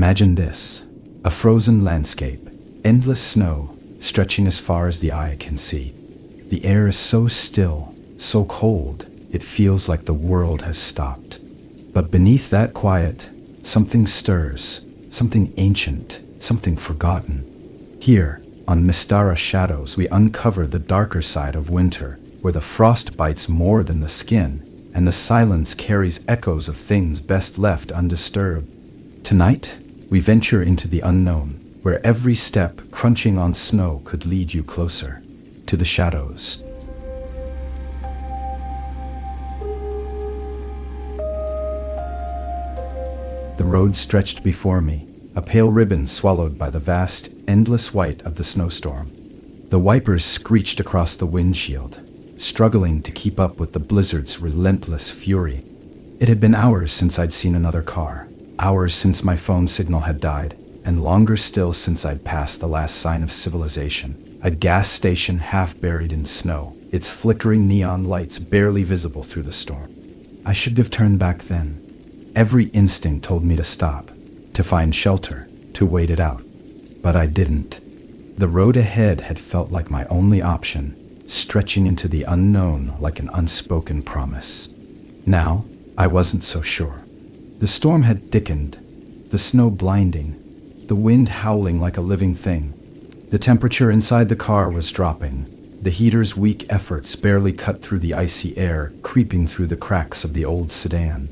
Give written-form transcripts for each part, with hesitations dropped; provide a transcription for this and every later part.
Imagine this, a frozen landscape, endless snow, stretching as far as the eye can see. The air is so still, so cold, it feels like the world has stopped. But beneath that quiet, something stirs, something ancient, something forgotten. Here, on Mistara Shadows, we uncover the darker side of winter, where the frost bites more than the skin, and the silence carries echoes of things best left undisturbed. Tonight, we venture into the unknown, where every step crunching on snow could lead you closer to the shadows. The road stretched before me, a pale ribbon swallowed by the vast, endless white of the snowstorm. The wipers screeched across the windshield, struggling to keep up with the blizzard's relentless fury. It had been hours since I'd seen another car, hours since my phone signal had died, and longer still since I'd passed the last sign of civilization, a gas station half buried in snow, its flickering neon lights barely visible through the storm. I should have turned back then. Every instinct told me to stop, to find shelter, to wait it out. But I didn't. The road ahead had felt like my only option, stretching into the unknown like an unspoken promise. Now, I wasn't so sure. The storm had thickened, the snow blinding, the wind howling like a living thing. The temperature inside the car was dropping, the heater's weak efforts barely cut through the icy air creeping through the cracks of the old sedan.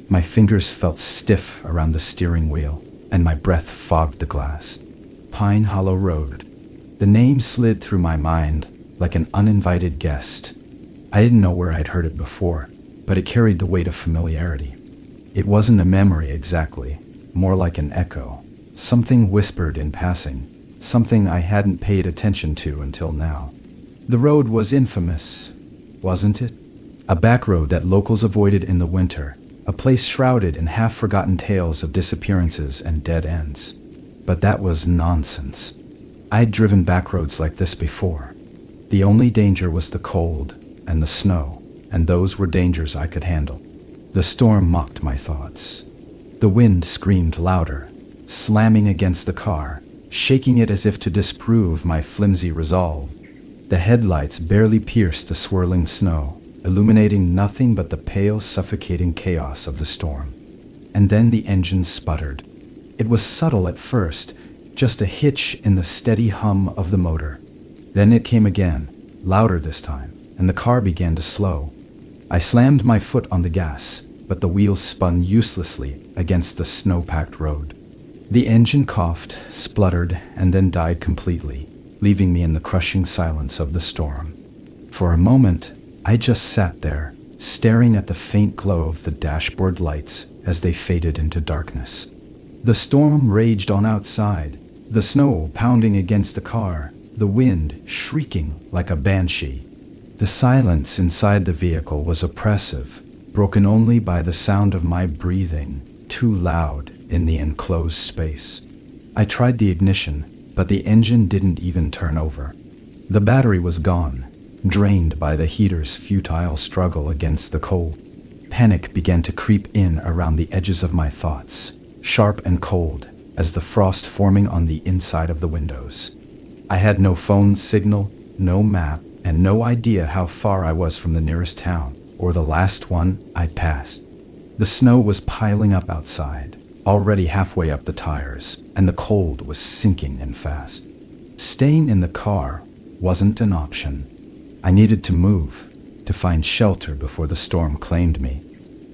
My fingers felt stiff around the steering wheel, and my breath fogged the glass. Pine Hollow Road. The name slid through my mind like an uninvited guest. I didn't know where I'd heard it before, but it carried the weight of familiarity. It wasn't a memory exactly, more like an echo, something whispered in passing, something I hadn't paid attention to until now. The road was infamous, wasn't it? A back road that locals avoided in the winter, a place shrouded in half-forgotten tales of disappearances and dead ends. But that was nonsense. I'd driven back roads like this before. The only danger was the cold and the snow, and those were dangers I could handle. The storm mocked my thoughts. The wind screamed louder, slamming against the car, shaking it as if to disprove my flimsy resolve. The headlights barely pierced the swirling snow, illuminating nothing but the pale, suffocating chaos of the storm. And then the engine sputtered. It was subtle at first, just a hitch in the steady hum of the motor. Then it came again, louder this time, and the car began to slow. I slammed my foot on the gas, but the wheels spun uselessly against the snow-packed road. The engine coughed, spluttered, and then died completely, leaving me in the crushing silence of the storm. For a moment, I just sat there, staring at the faint glow of the dashboard lights as they faded into darkness. The storm raged on outside, the snow pounding against the car, the wind shrieking like a banshee. The silence inside the vehicle was oppressive, broken only by the sound of my breathing, too loud in the enclosed space. I tried the ignition, but the engine didn't even turn over. The battery was gone, drained by the heater's futile struggle against the cold. Panic began to creep in around the edges of my thoughts, sharp and cold as the frost forming on the inside of the windows. I had no phone signal, no map, and no idea how far I was from the nearest town, or the last one I'd passed. The snow was piling up outside, already halfway up the tires, and the cold was sinking in fast. Staying in the car wasn't an option. I needed to move, to find shelter before the storm claimed me.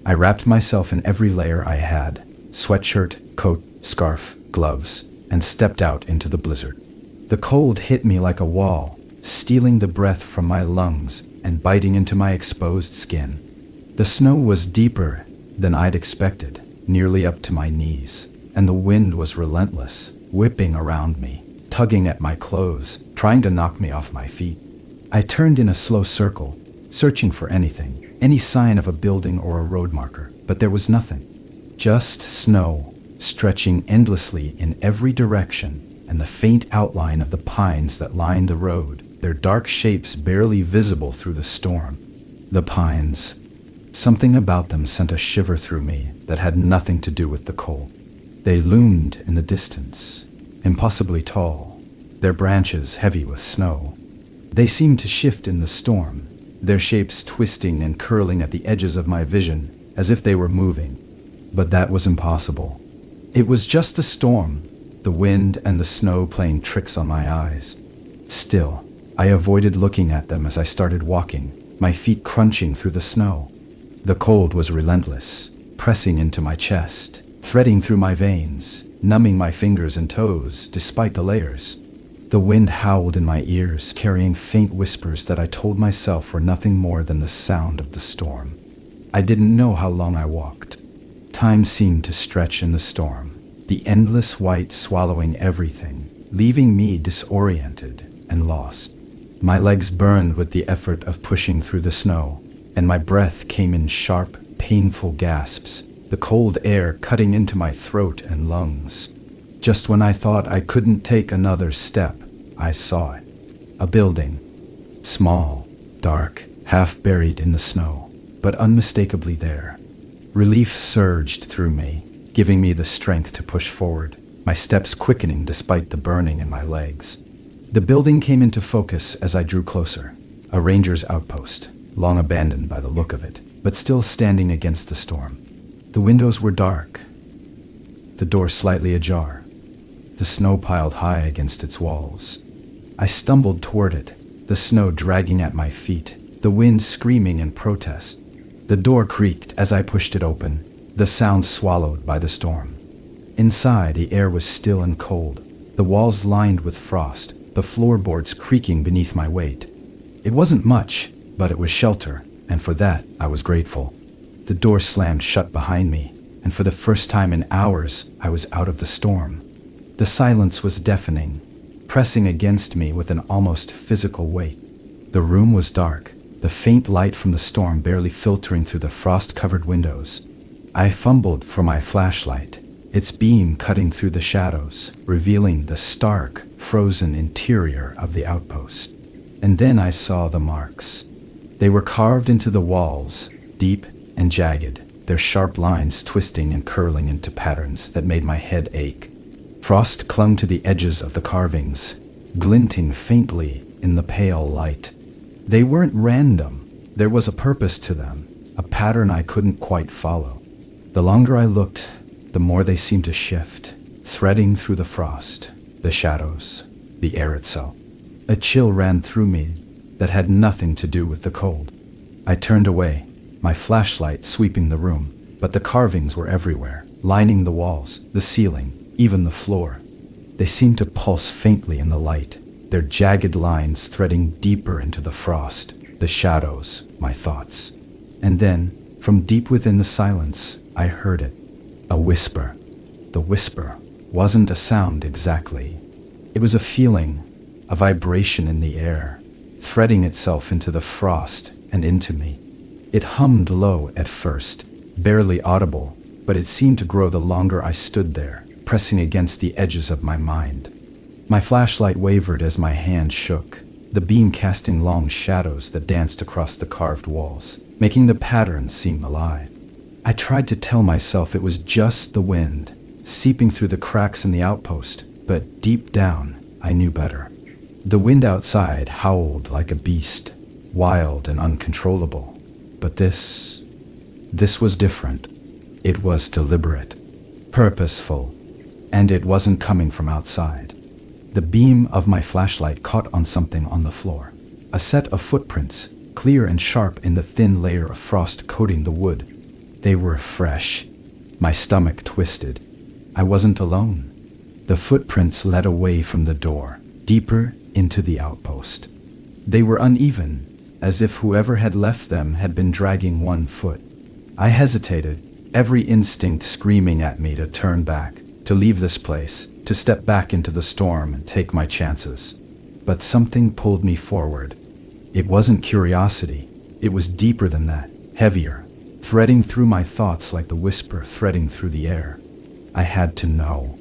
I wrapped myself in every layer I had, sweatshirt, coat, scarf, gloves, and stepped out into the blizzard. The cold hit me like a wall, stealing the breath from my lungs and biting into my exposed skin. The snow was deeper than I'd expected, nearly up to my knees, and the wind was relentless, whipping around me, tugging at my clothes, trying to knock me off my feet. I turned in a slow circle, searching for anything, any sign of a building or a road marker, but there was nothing. Just snow, stretching endlessly in every direction, and the faint outline of the pines that lined the road, their dark shapes barely visible through the storm. The pines. Something about them sent a shiver through me that had nothing to do with the cold. They loomed in the distance, impossibly tall, their branches heavy with snow. They seemed to shift in the storm, their shapes twisting and curling at the edges of my vision, as if they were moving. But that was impossible. It was just the storm, the wind and the snow playing tricks on my eyes. Still, I avoided looking at them as I started walking, my feet crunching through the snow. The cold was relentless, pressing into my chest, threading through my veins, numbing my fingers and toes despite the layers. The wind howled in my ears, carrying faint whispers that I told myself were nothing more than the sound of the storm. I didn't know how long I walked. Time seemed to stretch in the storm, the endless white swallowing everything, leaving me disoriented and lost. My legs burned with the effort of pushing through the snow, and my breath came in sharp, painful gasps, the cold air cutting into my throat and lungs. Just when I thought I couldn't take another step, I saw it. A building. Small, dark, half buried in the snow, but unmistakably there. Relief surged through me, giving me the strength to push forward, my steps quickening despite the burning in my legs. The building came into focus as I drew closer. A ranger's outpost, long abandoned by the look of it, but still standing against the storm. The windows were dark, the door slightly ajar, the snow piled high against its walls. I stumbled toward it, the snow dragging at my feet, the wind screaming in protest. The door creaked as I pushed it open, the sound swallowed by the storm. Inside, the air was still and cold, the walls lined with frost, the floorboards creaking beneath my weight. It wasn't much, but it was shelter, and for that I was grateful. The door slammed shut behind me, and for the first time in hours, I was out of the storm. The silence was deafening, pressing against me with an almost physical weight. The room was dark, the faint light from the storm barely filtering through the frost-covered windows. I fumbled for my flashlight, its beam cutting through the shadows, revealing the stark, frozen interior of the outpost. And then I saw the marks. They were carved into the walls, deep and jagged, their sharp lines twisting and curling into patterns that made my head ache. Frost clung to the edges of the carvings, glinting faintly in the pale light. They weren't random. There was a purpose to them, a pattern I couldn't quite follow. The longer I looked, the more they seemed to shift, threading through the frost, the shadows, the air itself. A chill ran through me that had nothing to do with the cold. I turned away, my flashlight sweeping the room, but the carvings were everywhere, lining the walls, the ceiling, even the floor. They seemed to pulse faintly in the light, their jagged lines threading deeper into the frost, the shadows, my thoughts. And then, from deep within the silence, I heard it. A whisper. The whisper wasn't a sound exactly. It was a feeling, a vibration in the air, threading itself into the frost and into me. It hummed low at first, barely audible, but it seemed to grow the longer I stood there, pressing against the edges of my mind. My flashlight wavered as my hand shook, the beam casting long shadows that danced across the carved walls, making the pattern seem alive. I tried to tell myself it was just the wind, seeping through the cracks in the outpost, but deep down, I knew better. The wind outside howled like a beast, wild and uncontrollable. But this was different. It was deliberate, purposeful, and it wasn't coming from outside. The beam of my flashlight caught on something on the floor. A set of footprints, clear and sharp in the thin layer of frost coating the wood. They were fresh. My stomach twisted. I wasn't alone. The footprints led away from the door, deeper into the outpost. They were uneven, as if whoever had left them had been dragging one foot. I hesitated, every instinct screaming at me to turn back, to leave this place, to step back into the storm and take my chances. But something pulled me forward. It wasn't curiosity. It was deeper than that, heavier, threading through my thoughts like the whisper threading through the air. I had to know.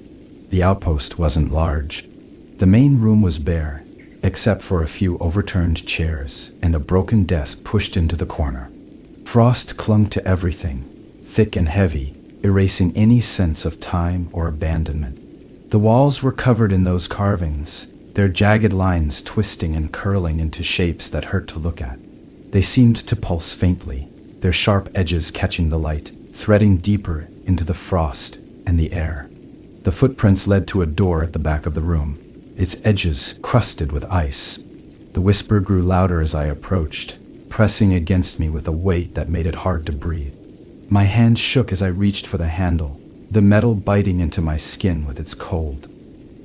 The outpost wasn't large. The main room was bare, except for a few overturned chairs and a broken desk pushed into the corner. Frost clung to everything, thick and heavy, erasing any sense of time or abandonment. The walls were covered in those carvings, their jagged lines twisting and curling into shapes that hurt to look at. They seemed to pulse faintly, their sharp edges catching the light, threading deeper into the frost and the air. The footprints led to a door at the back of the room, its edges crusted with ice. The whisper grew louder as I approached, pressing against me with a weight that made it hard to breathe. My hand shook as I reached for the handle, the metal biting into my skin with its cold.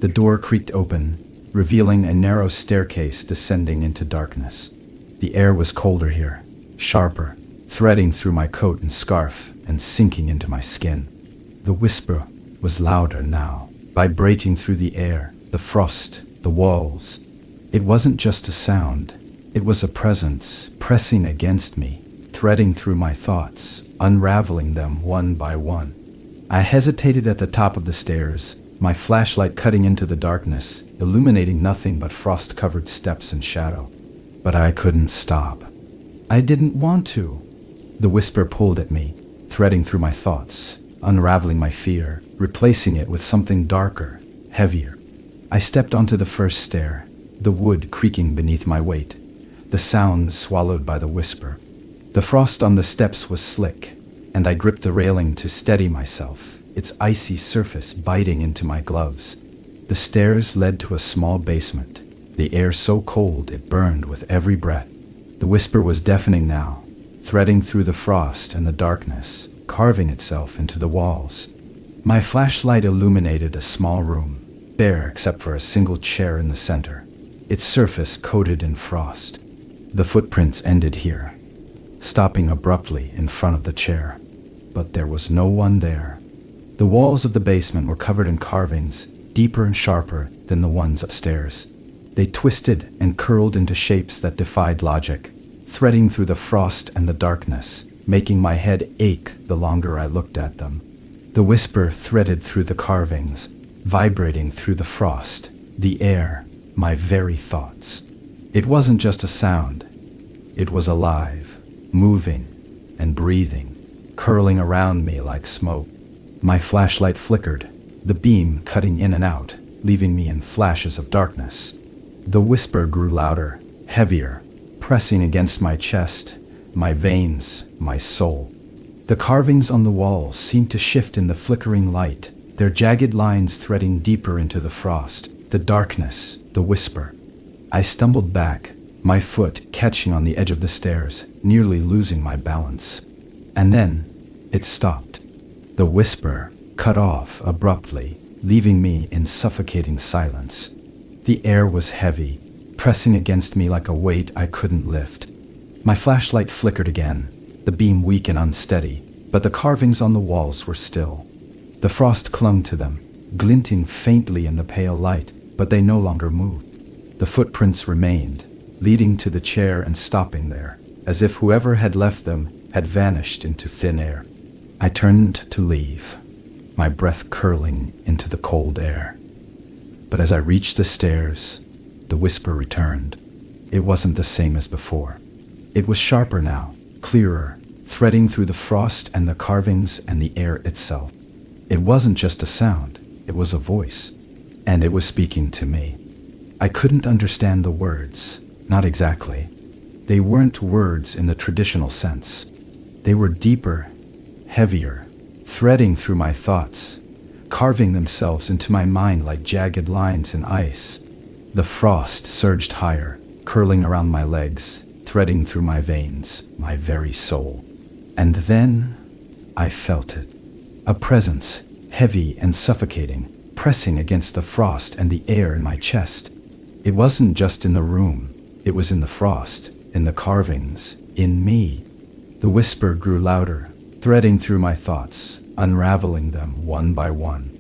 The door creaked open, revealing a narrow staircase descending into darkness. The air was colder here, sharper, threading through my coat and scarf and sinking into my skin. The whisper was louder now, vibrating through the air, the frost, the walls. It wasn't just a sound, it was a presence pressing against me, threading through my thoughts, unraveling them one by one. I hesitated at the top of the stairs, my flashlight cutting into the darkness, illuminating nothing but frost-covered steps and shadow. But I couldn't stop. I didn't want to. The whisper pulled at me, threading through my thoughts, unraveling my fear, replacing it with something darker, heavier. I stepped onto the first stair, the wood creaking beneath my weight, the sound swallowed by the whisper. The frost on the steps was slick, and I gripped the railing to steady myself, its icy surface biting into my gloves. The stairs led to a small basement, the air so cold it burned with every breath. The whisper was deafening now, threading through the frost and the darkness, carving itself into the walls. My flashlight illuminated a small room, bare except for a single chair in the center, its surface coated in frost. The footprints ended here, stopping abruptly in front of the chair. But there was no one there. The walls of the basement were covered in carvings, deeper and sharper than the ones upstairs. They twisted and curled into shapes that defied logic, threading through the frost and the darkness, making my head ache the longer I looked at them. The whisper threaded through the carvings, vibrating through the frost, the air, my very thoughts. It wasn't just a sound. It was alive, moving and breathing, curling around me like smoke. My flashlight flickered, the beam cutting in and out, leaving me in flashes of darkness. The whisper grew louder, heavier, pressing against my chest, my veins, my soul. The carvings on the walls seemed to shift in the flickering light, their jagged lines threading deeper into the frost, the darkness, the whisper. I stumbled back, my foot catching on the edge of the stairs, nearly losing my balance. And then, it stopped. The whisper cut off abruptly, leaving me in suffocating silence. The air was heavy, pressing against me like a weight I couldn't lift. My flashlight flickered again, the beam weak and unsteady, but the carvings on the walls were still. The frost clung to them, glinting faintly in the pale light, but they no longer moved. The footprints remained, leading to the chair and stopping there, as if whoever had left them had vanished into thin air. I turned to leave, my breath curling into the cold air. But as I reached the stairs, the whisper returned. It wasn't the same as before. It was sharper now, clearer, threading through the frost and the carvings and the air itself. It wasn't just a sound, it was a voice, and it was speaking to me. I couldn't understand the words, not exactly. They weren't words in the traditional sense. They were deeper, heavier, threading through my thoughts, carving themselves into my mind like jagged lines in ice. The frost surged higher, curling around my legs, threading through my veins, my very soul. And then I felt it. A presence, heavy and suffocating, pressing against the frost and the air in my chest. It wasn't just in the room, it was in the frost, in the carvings, in me. The whisper grew louder, threading through my thoughts, unraveling them one by one.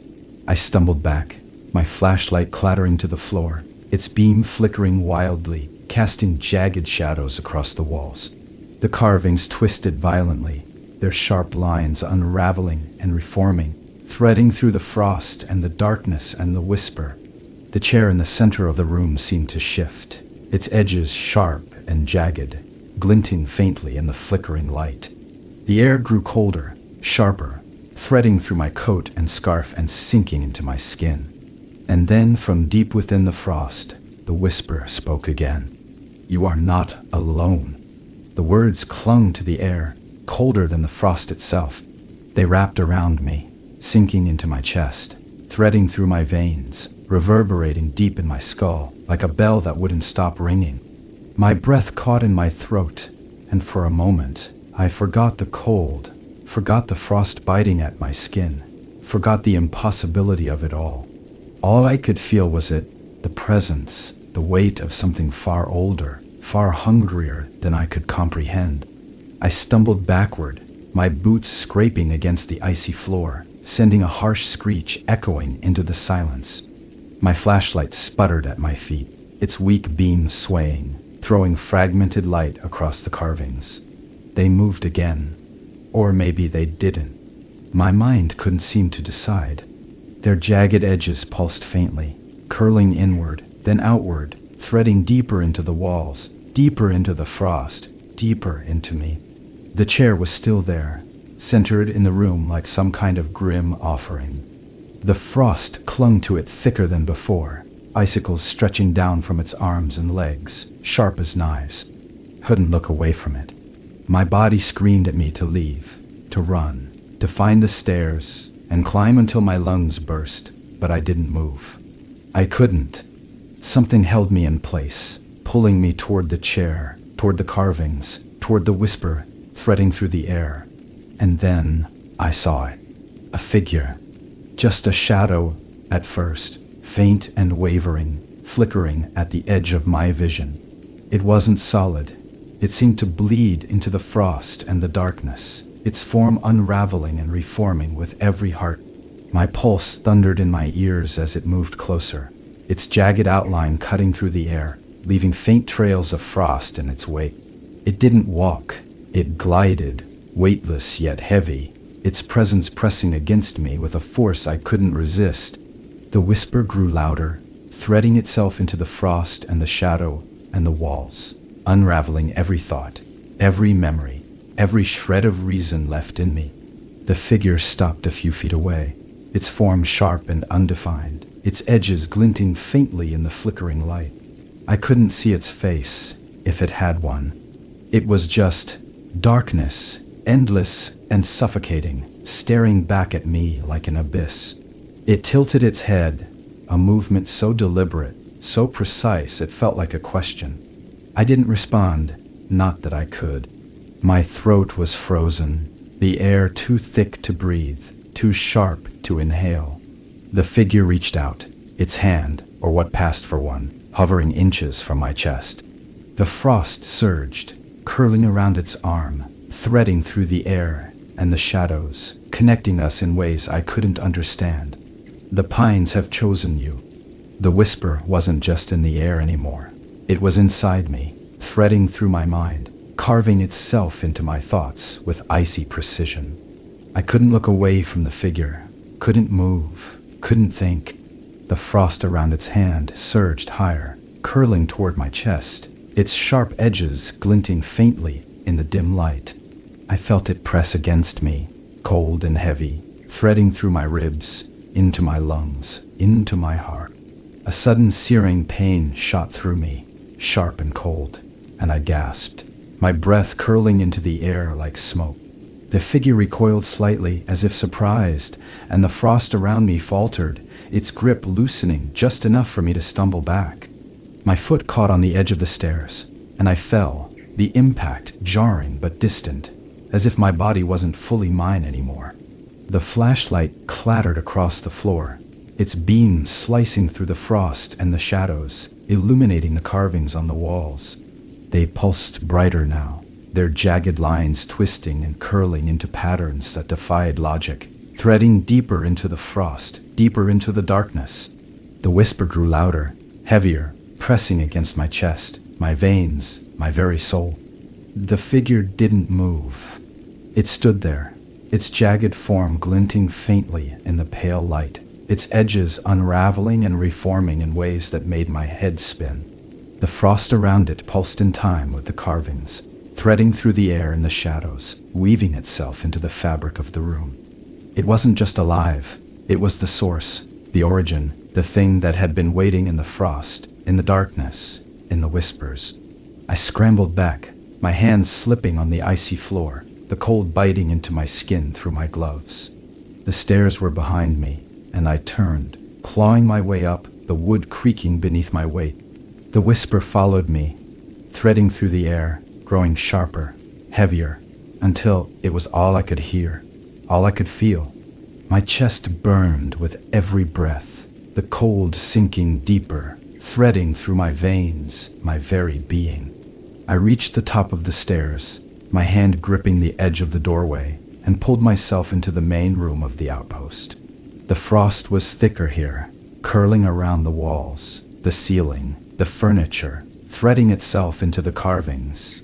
I stumbled back, my flashlight clattering to the floor, its beam flickering wildly, casting jagged shadows across the walls. The carvings twisted violently, their sharp lines unraveling and reforming, threading through the frost and the darkness and the whisper. The chair in the center of the room seemed to shift, its edges sharp and jagged, glinting faintly in the flickering light. The air grew colder, sharper, threading through my coat and scarf and sinking into my skin. And then, from deep within the frost, the whisper spoke again. "You are not alone." The words clung to the air, colder than the frost itself. They wrapped around me, sinking into my chest, threading through my veins, reverberating deep in my skull, like a bell that wouldn't stop ringing. My breath caught in my throat, and for a moment, I forgot the cold, forgot the frost biting at my skin, forgot the impossibility of it all. All I could feel was the presence, the weight of something far older, far hungrier than I could comprehend. I stumbled backward, my boots scraping against the icy floor, sending a harsh screech echoing into the silence. My flashlight sputtered at my feet, its weak beam swaying, throwing fragmented light across the carvings. They moved again. Or maybe they didn't. My mind couldn't seem to decide. Their jagged edges pulsed faintly, curling inward, then outward, threading deeper into the walls, deeper into the frost, deeper into me. The chair was still there, centered in the room like some kind of grim offering. The frost clung to it thicker than before, icicles stretching down from its arms and legs, sharp as knives. Couldn't look away from it. My body screamed at me to leave, to run, to find the stairs, and climb until my lungs burst, but I didn't move. I couldn't. Something held me in place, pulling me toward the chair, toward the carvings, toward the whisper, threading through the air. And then I saw it. A figure. Just a shadow at first, faint and wavering, flickering at the edge of my vision. It wasn't solid. It seemed to bleed into the frost and the darkness, its form unraveling and reforming with every heart. My pulse thundered in my ears as it moved closer, its jagged outline cutting through the air, leaving faint trails of frost in its wake. It didn't walk. It glided, weightless yet heavy, its presence pressing against me with a force I couldn't resist. The whisper grew louder, threading itself into the frost and the shadow and the walls, unraveling every thought, every memory, every shred of reason left in me. The figure stopped a few feet away, its form sharp and undefined, its edges glinting faintly in the flickering light. I couldn't see its face, if it had one. It was just darkness, endless and suffocating, staring back at me like an abyss. It tilted its head, a movement so deliberate, so precise it felt like a question. I didn't respond, not that I could. My throat was frozen, the air too thick to breathe, too sharp to inhale. The figure reached out, its hand, or what passed for one, hovering inches from my chest. The frost surged, curling around its arm, threading through the air and the shadows, connecting us in ways I couldn't understand. The pines have chosen you. The whisper wasn't just in the air anymore. It was inside me, threading through my mind, carving itself into my thoughts with icy precision. I couldn't look away from the figure, couldn't move, couldn't think. The frost around its hand surged higher, curling toward my chest, its sharp edges glinting faintly in the dim light. I felt it press against me, cold and heavy, threading through my ribs, into my lungs, into my heart. A sudden searing pain shot through me, sharp and cold, and I gasped, my breath curling into the air like smoke. The figure recoiled slightly as if surprised, and the frost around me faltered, its grip loosening just enough for me to stumble back. My foot caught on the edge of the stairs, and I fell, the impact jarring but distant, as if my body wasn't fully mine anymore. The flashlight clattered across the floor, its beam slicing through the frost and the shadows, illuminating the carvings on the walls. They pulsed brighter now, their jagged lines twisting and curling into patterns that defied logic, threading deeper into the frost, deeper into the darkness. The whisper grew louder, heavier, pressing against my chest, my veins, my very soul. The figure didn't move. It stood there, its jagged form glinting faintly in the pale light, its edges unraveling and reforming in ways that made my head spin. The frost around it pulsed in time with the carvings, threading through the air and the shadows, weaving itself into the fabric of the room. It wasn't just alive, it was the source, the origin, the thing that had been waiting in the frost, in the darkness, in the whispers. I scrambled back, my hands slipping on the icy floor, the cold biting into my skin through my gloves. The stairs were behind me, and I turned, clawing my way up, the wood creaking beneath my weight. The whisper followed me, threading through the air, growing sharper, heavier, until it was all I could hear, all I could feel. My chest burned with every breath, the cold sinking deeper, threading through my veins, my very being. I reached the top of the stairs, my hand gripping the edge of the doorway, and pulled myself into the main room of the outpost. The frost was thicker here, curling around the walls, the ceiling, the furniture, threading itself into the carvings.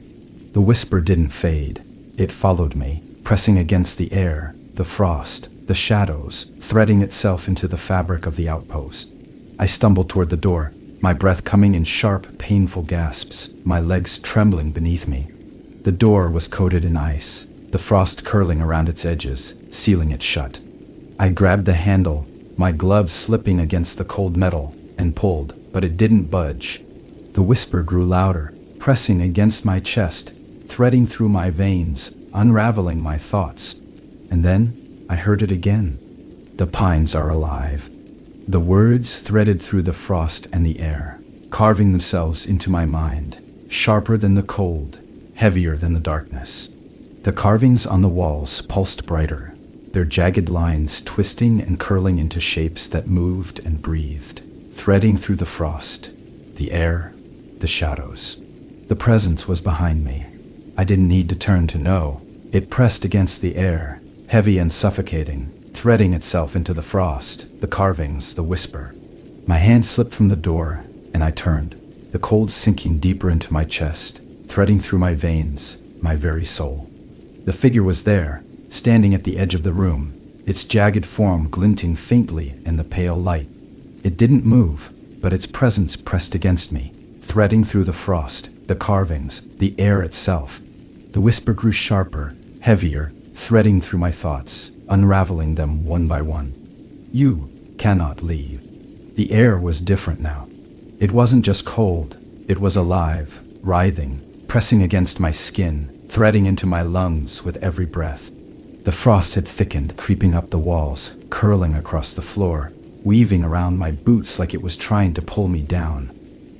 The whisper didn't fade. It followed me, pressing against the air, the frost, the shadows, threading itself into the fabric of the outpost. I stumbled toward the door, my breath coming in sharp, painful gasps, my legs trembling beneath me. The door was coated in ice, the frost curling around its edges, sealing it shut. I grabbed the handle, my gloves slipping against the cold metal, and pulled, but it didn't budge. The whisper grew louder, pressing against my chest, threading through my veins, unraveling my thoughts. And then I heard it again. The pines are alive. The words threaded through the frost and the air, carving themselves into my mind, sharper than the cold, heavier than the darkness. The carvings on the walls pulsed brighter, their jagged lines twisting and curling into shapes that moved and breathed, threading through the frost, the air, the shadows. The presence was behind me. I didn't need to turn to know. It pressed against the air, heavy and suffocating, threading itself into the frost, the carvings, the whisper. My hand slipped from the door, and I turned, the cold sinking deeper into my chest, threading through my veins, my very soul. The figure was there, standing at the edge of the room, its jagged form glinting faintly in the pale light. It didn't move, but its presence pressed against me, threading through the frost, the carvings, the air itself. The whisper grew sharper, heavier, threading through my thoughts, unraveling them one by one. You cannot leave. The air was different now. It wasn't just cold, it was alive, writhing, pressing against my skin, threading into my lungs with every breath. The frost had thickened, creeping up the walls, curling across the floor, weaving around my boots like it was trying to pull me down.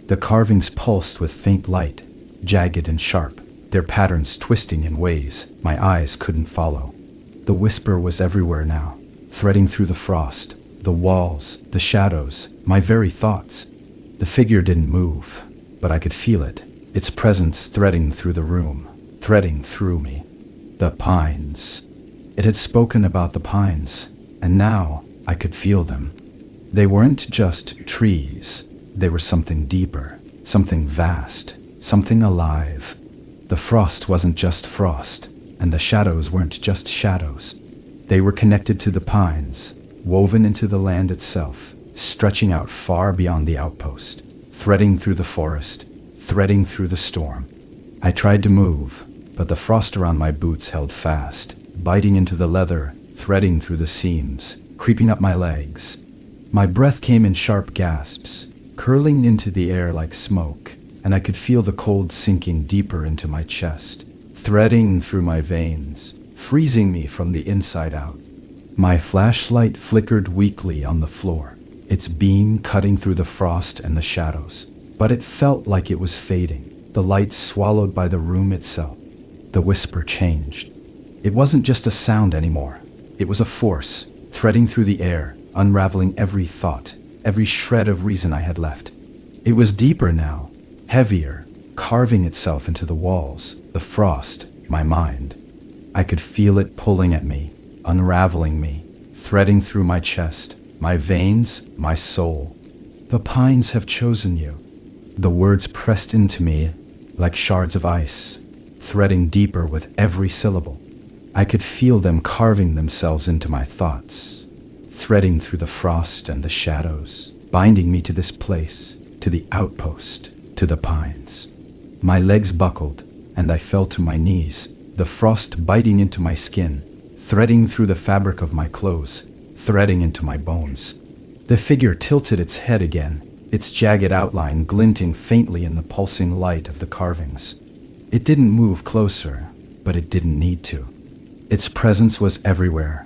The carvings pulsed with faint light, jagged and sharp, their patterns twisting in ways my eyes couldn't follow. The whisper was everywhere now, threading through the frost, the walls, the shadows, my very thoughts. The figure didn't move, but I could feel it, its presence threading through the room, threading through me. The pines. It had spoken about the pines, and now I could feel them. They weren't just trees, they were something deeper, something vast, something alive. The frost wasn't just frost, and the shadows weren't just shadows. They were connected to the pines, woven into the land itself, stretching out far beyond the outpost, threading through the forest, threading through the storm. I tried to move, but the frost around my boots held fast, biting into the leather, threading through the seams, creeping up my legs. My breath came in sharp gasps, curling into the air like smoke, and I could feel the cold sinking deeper into my chest, threading through my veins, freezing me from the inside out. My flashlight flickered weakly on the floor, its beam cutting through the frost and the shadows, but it felt like it was fading, the light swallowed by the room itself. The whisper changed. It wasn't just a sound anymore. It was a force, threading through the air, unraveling every thought, every shred of reason I had left. It was deeper now, heavier, carving itself into the walls, the frost, my mind. I could feel it pulling at me, unraveling me, threading through my chest, my veins, my soul. The pines have chosen you. The words pressed into me like shards of ice, threading deeper with every syllable. I could feel them carving themselves into my thoughts, threading through the frost and the shadows, binding me to this place, to the outpost, to the pines. My legs buckled, and I fell to my knees, the frost biting into my skin, threading through the fabric of my clothes, threading into my bones. The figure tilted its head again, its jagged outline glinting faintly in the pulsing light of the carvings. It didn't move closer, but it didn't need to. Its presence was everywhere,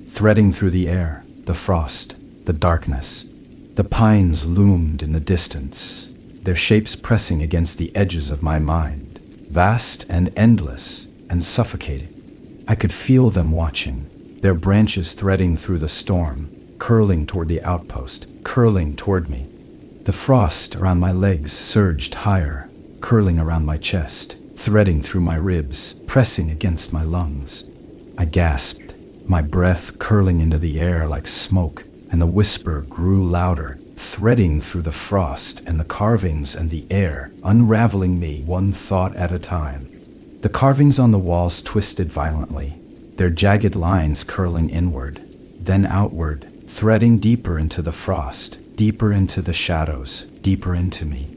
threading through the air, the frost, the darkness. The pines loomed in the distance, their shapes pressing against the edges of my mind, vast and endless and suffocating. I could feel them watching, their branches threading through the storm, curling toward the outpost, curling toward me. The frost around my legs surged higher, curling around my chest, threading through my ribs, pressing against my lungs. I gasped, my breath curling into the air like smoke, and the whisper grew louder, threading through the frost and the carvings and the air, unraveling me one thought at a time. The carvings on the walls twisted violently, their jagged lines curling inward, then outward, threading deeper into the frost, deeper into the shadows, deeper into me.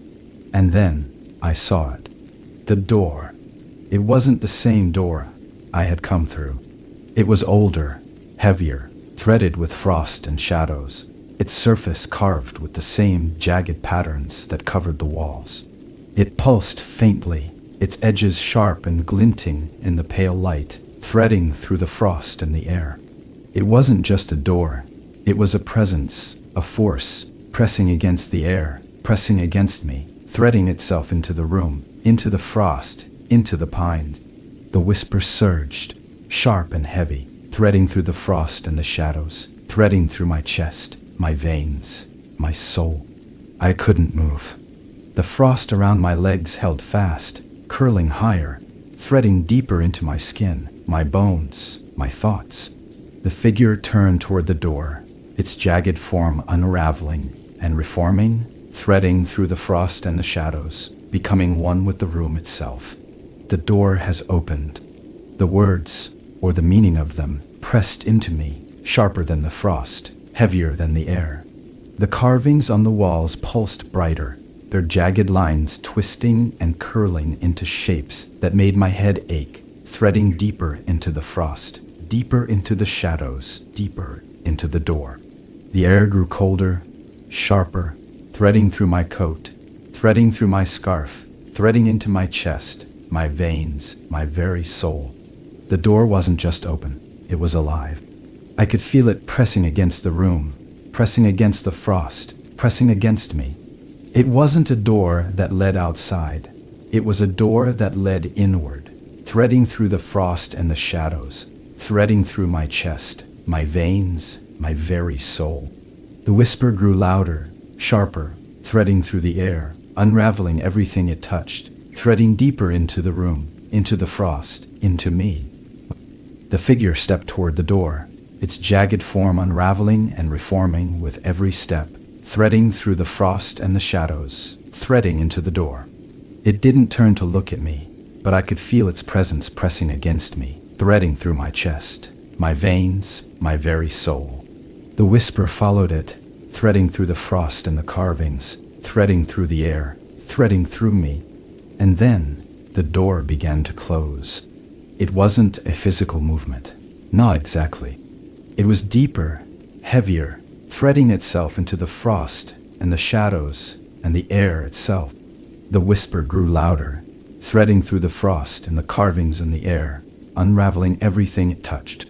And then I saw it. The door. It wasn't the same door I had come through. It was older, heavier, threaded with frost and shadows, its surface carved with the same jagged patterns that covered the walls. It pulsed faintly, its edges sharp and glinting in the pale light, threading through the frost and the air. It wasn't just a door, it was a presence, a force, pressing against the air, pressing against me, threading itself into the room, into the frost, into the pines. The whisper surged, sharp and heavy, threading through the frost and the shadows, threading through my chest, my veins, my soul. I couldn't move. The frost around my legs held fast, curling higher, threading deeper into my skin, my bones, my thoughts. The figure turned toward the door, its jagged form unraveling and reforming, threading through the frost and the shadows, becoming one with the room itself. The door has opened. The words, or the meaning of them, pressed into me, sharper than the frost, heavier than the air. The carvings on the walls pulsed brighter, their jagged lines twisting and curling into shapes that made my head ache, threading deeper into the frost, deeper into the shadows, deeper into the door. The air grew colder, sharper, threading through my coat, threading through my scarf, threading into my chest, my veins, my very soul. The door wasn't just open, it was alive. I could feel it pressing against the room, pressing against the frost, pressing against me. It wasn't a door that led outside. It was a door that led inward, threading through the frost and the shadows, threading through my chest, my veins, my very soul. The whisper grew louder, sharper, threading through the air, unraveling everything it touched, threading deeper into the room, into the frost, into me. The figure stepped toward the door, its jagged form unraveling and reforming with every step, threading through the frost and the shadows, threading into the door. It didn't turn to look at me, but I could feel its presence pressing against me, threading through my chest, my veins, my very soul. The whisper followed it, threading through the frost and the carvings, threading through the air, threading through me. And then the door began to close. It wasn't a physical movement. Not exactly. It was deeper, heavier, threading itself into the frost and the shadows and the air itself. The whisper grew louder, threading through the frost and the carvings in the air, unraveling everything it touched.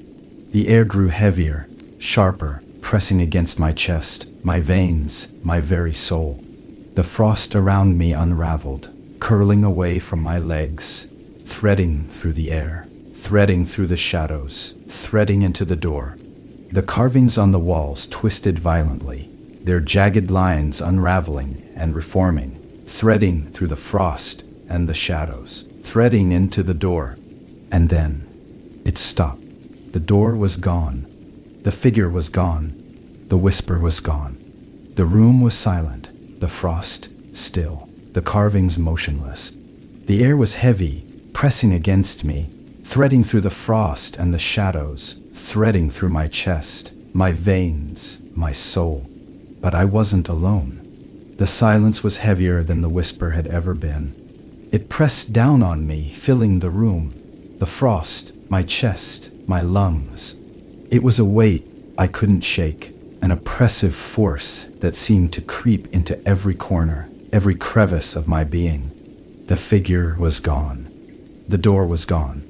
The air grew heavier, sharper, pressing against my chest, my veins, my very soul. The frost around me unraveled, curling away from my legs, threading through the air, threading through the shadows, threading into the door. The carvings on the walls twisted violently, their jagged lines unraveling and reforming, threading through the frost and the shadows, threading into the door. And then it stopped. The door was gone. The figure was gone. The whisper was gone. The room was silent, the frost still, the carvings motionless. The air was heavy, pressing against me, threading through the frost and the shadows, threading through my chest, my veins, my soul. But I wasn't alone. The silence was heavier than the whisper had ever been. It pressed down on me, filling the room. The frost, my chest, my lungs. It was a weight I couldn't shake, an oppressive force that seemed to creep into every corner, every crevice of my being. The figure was gone. The door was gone.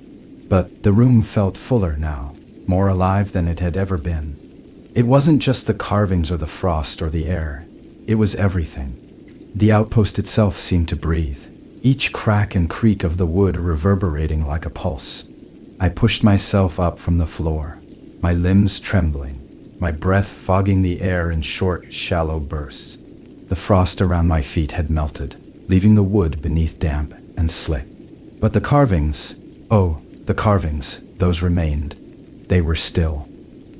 But the room felt fuller now, more alive than it had ever been. It wasn't just the carvings or the frost or the air. It was everything. The outpost itself seemed to breathe, each crack and creak of the wood reverberating like a pulse. I pushed myself up from the floor, my limbs trembling, my breath fogging the air in short, shallow bursts. The frost around my feet had melted, leaving the wood beneath damp and slick. But the carvings, oh, the carvings, those remained. They were still.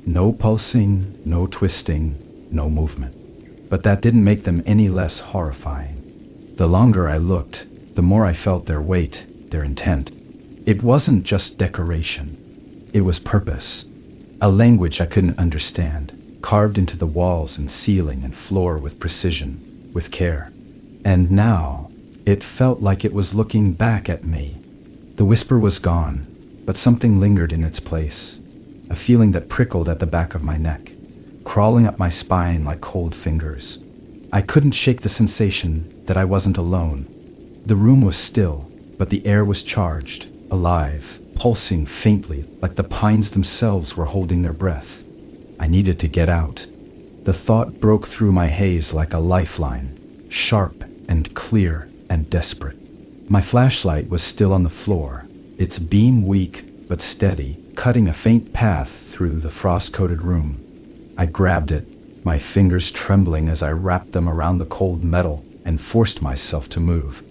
No pulsing, no twisting, no movement. But that didn't make them any less horrifying. The longer I looked, the more I felt their weight, their intent. It wasn't just decoration. It was purpose. A language I couldn't understand, carved into the walls and ceiling and floor with precision, with care. And now, it felt like it was looking back at me. The whisper was gone, but something lingered in its place. A feeling that prickled at the back of my neck, crawling up my spine like cold fingers. I couldn't shake the sensation that I wasn't alone. The room was still, but the air was charged, alive, pulsing faintly like the pines themselves were holding their breath. I needed to get out. The thought broke through my haze like a lifeline, sharp and clear and desperate. My flashlight was still on the floor, its beam weak but steady, cutting a faint path through the frost-coated room. I grabbed it, my fingers trembling as I wrapped them around the cold metal and forced myself to move.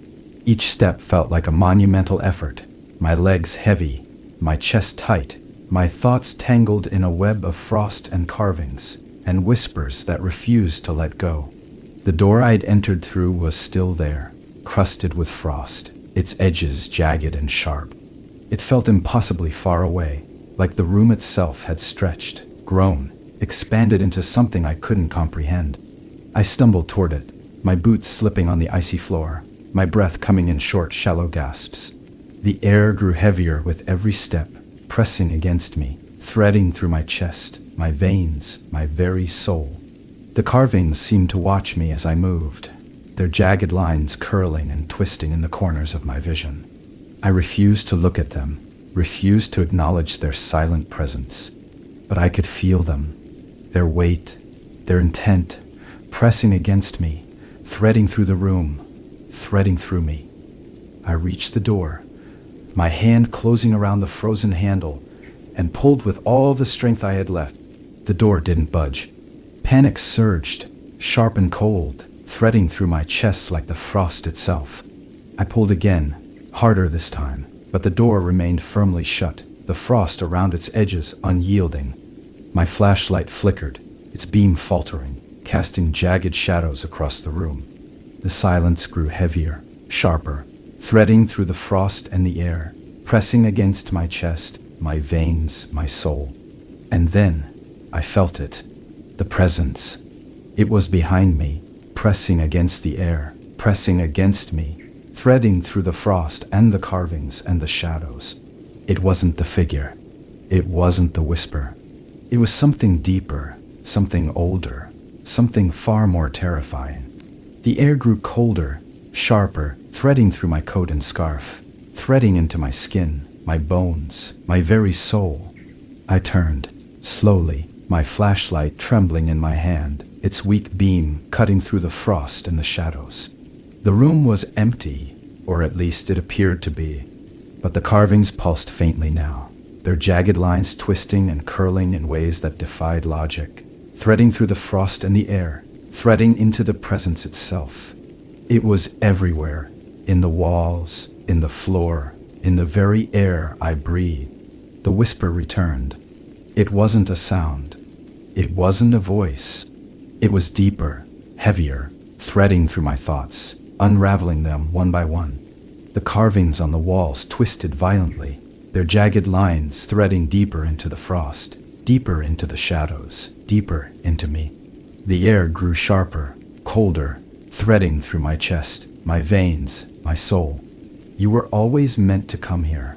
Each step felt like a monumental effort, my legs heavy, my chest tight, my thoughts tangled in a web of frost and carvings, and whispers that refused to let go. The door I'd entered through was still there, crusted with frost, its edges jagged and sharp. It felt impossibly far away, like the room itself had stretched, grown, expanded into something I couldn't comprehend. I stumbled toward it, my boots slipping on the icy floor, my breath coming in short, shallow gasps. The air grew heavier with every step, pressing against me, threading through my chest, my veins, my very soul. The carvings seemed to watch me as I moved, their jagged lines curling and twisting in the corners of my vision. I refused to look at them, refused to acknowledge their silent presence. But I could feel them, their weight, their intent, pressing against me, threading through the room, threading through me. I reached the door, my hand closing around the frozen handle, and pulled with all the strength I had left. The door didn't budge. Panic surged, sharp and cold, threading through my chest like the frost itself. I pulled again, harder this time, but the door remained firmly shut, the frost around its edges unyielding. My flashlight flickered, its beam faltering, casting jagged shadows across the room. The silence grew heavier, sharper, threading through the frost and the air, pressing against my chest, my veins, my soul. And then, I felt it. The presence. It was behind me, pressing against the air, pressing against me, threading through the frost and the carvings and the shadows. It wasn't the figure. It wasn't the whisper. It was something deeper, something older, something far more terrifying. The air grew colder, sharper, threading through my coat and scarf, threading into my skin, my bones, my very soul. I turned, slowly, my flashlight trembling in my hand, its weak beam cutting through the frost and the shadows. The room was empty, or at least it appeared to be, but the carvings pulsed faintly now, their jagged lines twisting and curling in ways that defied logic, threading through the frost and the air, threading into the presence itself. It was everywhere, in the walls, in the floor, in the very air I breathed. The whisper returned. It wasn't a sound. It wasn't a voice. It was deeper, heavier, threading through my thoughts, unraveling them one by one. The carvings on the walls twisted violently, their jagged lines threading deeper into the frost, deeper into the shadows, deeper into me. The air grew sharper, colder, threading through my chest, my veins, my soul. You were always meant to come here.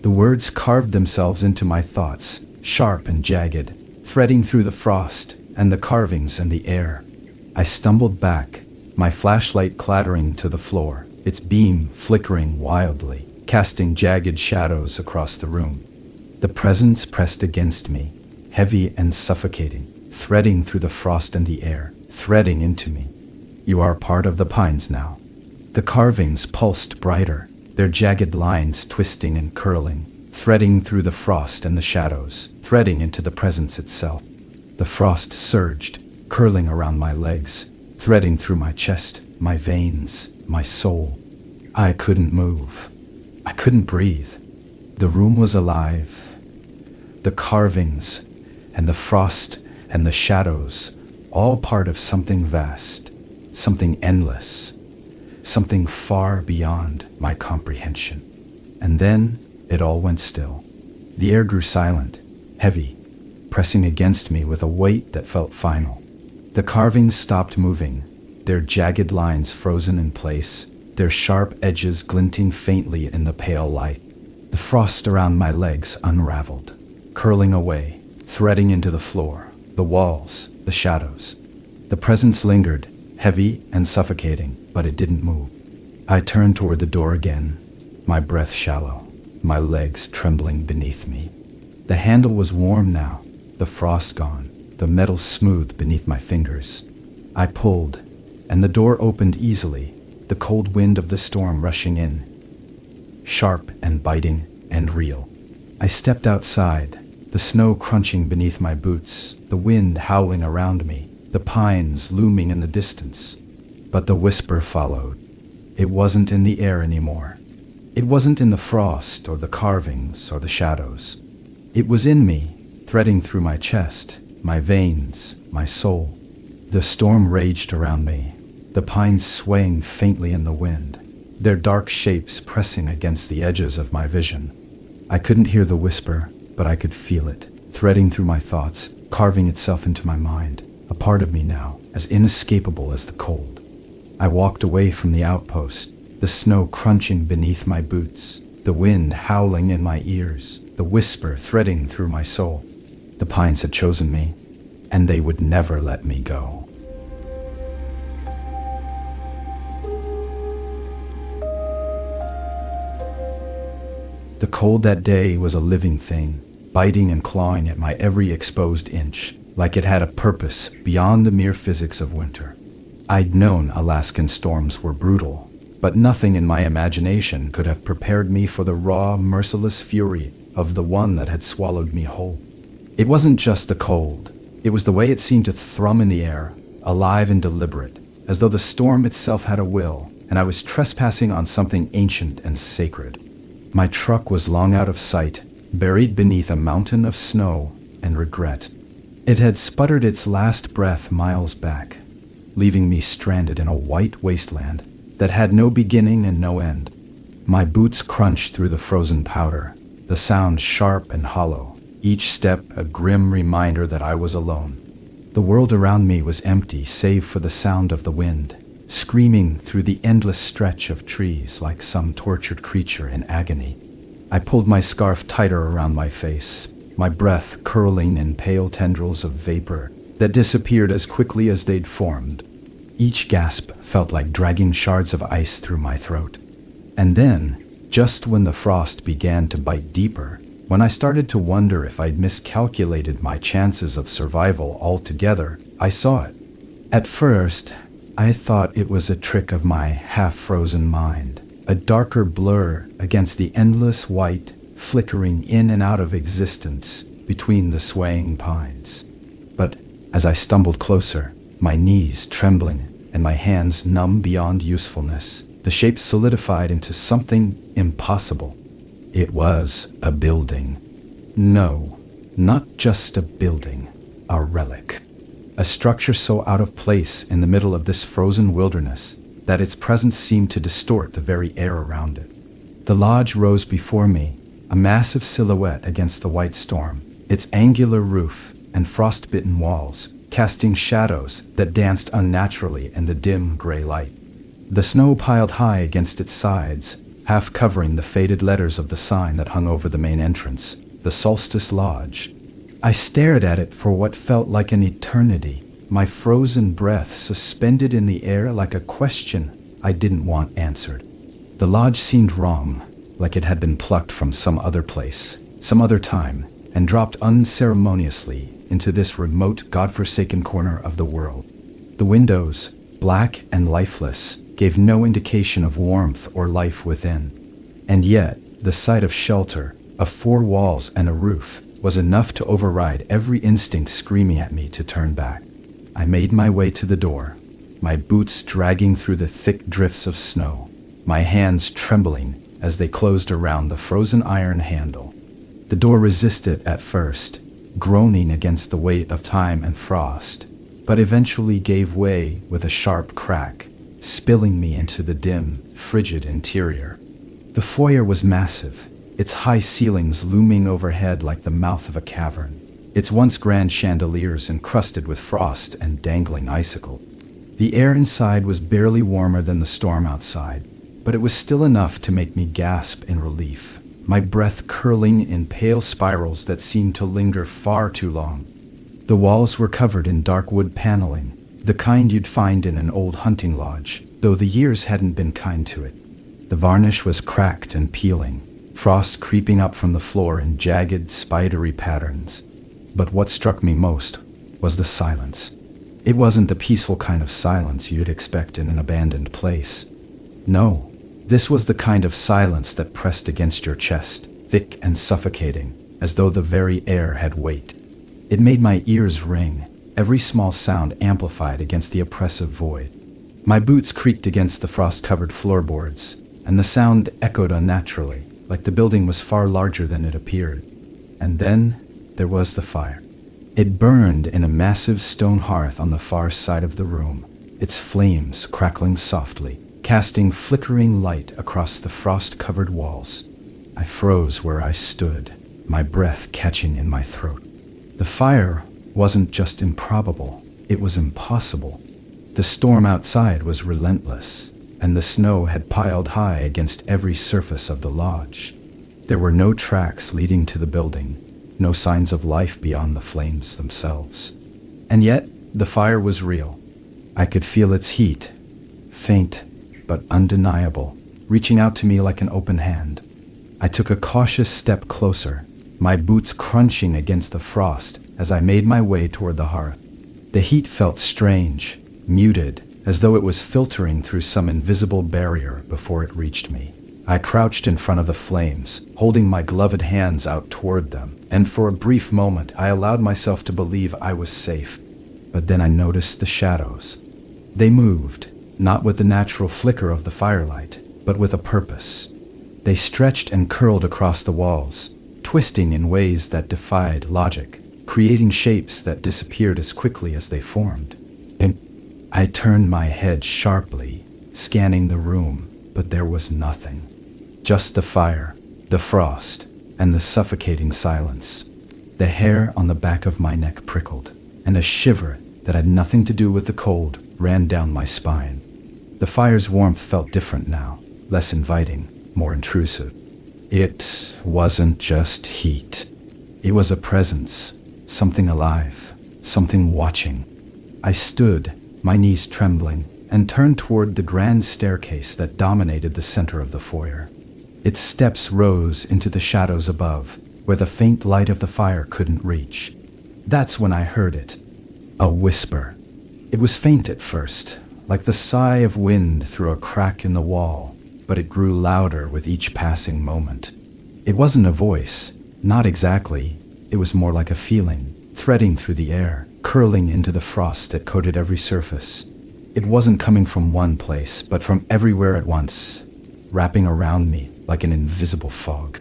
The words carved themselves into my thoughts, sharp and jagged, threading through the frost and the carvings and the air. I stumbled back, my flashlight clattering to the floor, its beam flickering wildly, casting jagged shadows across the room. The presence pressed against me, heavy and suffocating, threading through the frost and the air, threading into me. You are part of the pines now. The carvings pulsed brighter, their jagged lines twisting and curling, threading through the frost and the shadows, threading into the presence itself. The frost surged, curling around my legs, threading through my chest, my veins, my soul. I couldn't move. I couldn't breathe. The room was alive. The carvings and the frost and the shadows, all part of something vast, something endless, something far beyond my comprehension. And then it all went still. The air grew silent, heavy, pressing against me with a weight that felt final. The carvings stopped moving, their jagged lines frozen in place, their sharp edges glinting faintly in the pale light. The frost around my legs unraveled, curling away, threading into the floor, the walls, the shadows. The presence lingered, heavy and suffocating, but it didn't move. I turned toward the door again, my breath shallow, my legs trembling beneath me. The handle was warm now, the frost gone, the metal smooth beneath my fingers. I pulled, and the door opened easily, the cold wind of the storm rushing in, sharp and biting and real. I stepped outside, the snow crunching beneath my boots, the wind howling around me, the pines looming in the distance. But the whisper followed. It wasn't in the air anymore. It wasn't in the frost or the carvings or the shadows. It was in me, threading through my chest, my veins, my soul. The storm raged around me, the pines swaying faintly in the wind, their dark shapes pressing against the edges of my vision. I couldn't hear the whisper, but I could feel it, threading through my thoughts, carving itself into my mind, a part of me now, as inescapable as the cold. I walked away from the outpost, the snow crunching beneath my boots, the wind howling in my ears, the whisper threading through my soul. The pines had chosen me, and they would never let me go. The cold that day was a living thing, biting and clawing at my every exposed inch, like it had a purpose beyond the mere physics of winter. I'd known Alaskan storms were brutal, but nothing in my imagination could have prepared me for the raw, merciless fury of the one that had swallowed me whole. It wasn't just the cold, it was the way it seemed to thrum in the air, alive and deliberate, as though the storm itself had a will, and I was trespassing on something ancient and sacred. My truck was long out of sight, buried beneath a mountain of snow and regret. It had sputtered its last breath miles back, leaving me stranded in a white wasteland that had no beginning and no end. My boots crunched through the frozen powder, the sound sharp and hollow, each step a grim reminder that I was alone. The world around me was empty save for the sound of the wind, screaming through the endless stretch of trees like some tortured creature in agony. I pulled my scarf tighter around my face, my breath curling in pale tendrils of vapor that disappeared as quickly as they'd formed. Each gasp felt like dragging shards of ice through my throat. And then, just when the frost began to bite deeper, when I started to wonder if I'd miscalculated my chances of survival altogether, I saw it. At first, I thought it was a trick of my half-frozen mind, a darker blur against the endless white, flickering in and out of existence between the swaying pines. But as I stumbled closer, my knees trembling and my hands numb beyond usefulness, the shape solidified into something impossible. It was a building. No, not just a building, a relic. A structure so out of place in the middle of this frozen wilderness that its presence seemed to distort the very air around it. The lodge rose before me, a massive silhouette against the white storm, its angular roof and frost-bitten walls casting shadows that danced unnaturally in the dim gray light. The snow piled high against its sides, half covering the faded letters of the sign that hung over the main entrance, the Solstice Lodge. I stared at it for what felt like an eternity, my frozen breath suspended in the air like a question I didn't want answered. The lodge seemed wrong, like it had been plucked from some other place, some other time, and dropped unceremoniously into this remote, godforsaken corner of the world. The windows, black and lifeless, gave no indication of warmth or life within. And yet, the sight of shelter, of four walls and a roof, was enough to override every instinct screaming at me to turn back. I made my way to the door, my boots dragging through the thick drifts of snow, my hands trembling as they closed around the frozen iron handle. The door resisted at first, groaning against the weight of time and frost, but eventually gave way with a sharp crack, spilling me into the dim, frigid interior. The foyer was massive, its high ceilings looming overhead like the mouth of a cavern, its once grand chandeliers encrusted with frost and dangling icicle. The air inside was barely warmer than the storm outside, but it was still enough to make me gasp in relief, my breath curling in pale spirals that seemed to linger far too long. The walls were covered in dark wood paneling, the kind you'd find in an old hunting lodge, though the years hadn't been kind to it. The varnish was cracked and peeling, frost creeping up from the floor in jagged, spidery patterns. But what struck me most was the silence. It wasn't the peaceful kind of silence you'd expect in an abandoned place. No, this was the kind of silence that pressed against your chest, thick and suffocating, as though the very air had weight. It made my ears ring, every small sound amplified against the oppressive void. My boots creaked against the frost-covered floorboards, and the sound echoed unnaturally, like the building was far larger than it appeared. And then there was the fire. It burned in a massive stone hearth on the far side of the room, its flames crackling softly, casting flickering light across the frost-covered walls. I froze where I stood, my breath catching in my throat. The fire wasn't just improbable, it was impossible. The storm outside was relentless, and the snow had piled high against every surface of the lodge. There were no tracks leading to the building, no signs of life beyond the flames themselves. And yet, the fire was real. I could feel its heat, faint but undeniable, reaching out to me like an open hand. I took a cautious step closer, my boots crunching against the frost as I made my way toward the hearth. The heat felt strange, muted, as though it was filtering through some invisible barrier before it reached me. I crouched in front of the flames, holding my gloved hands out toward them, and for a brief moment I allowed myself to believe I was safe. But then I noticed the shadows. They moved, not with the natural flicker of the firelight, but with a purpose. They stretched and curled across the walls, twisting in ways that defied logic, creating shapes that disappeared as quickly as they formed. And I turned my head sharply, scanning the room, but there was nothing. Just the fire, the frost, and the suffocating silence. The hair on the back of my neck prickled, and a shiver that had nothing to do with the cold ran down my spine. The fire's warmth felt different now, less inviting, more intrusive. It wasn't just heat. It was a presence, something alive, something watching. I stood, my knees trembling, and turned toward the grand staircase that dominated the center of the foyer. Its steps rose into the shadows above, where the faint light of the fire couldn't reach. That's when I heard it. A whisper. It was faint at first, like the sigh of wind through a crack in the wall, but it grew louder with each passing moment. It wasn't a voice, not exactly. It was more like a feeling, threading through the air, curling into the frost that coated every surface. It wasn't coming from one place, but from everywhere at once, wrapping around me like an invisible fog.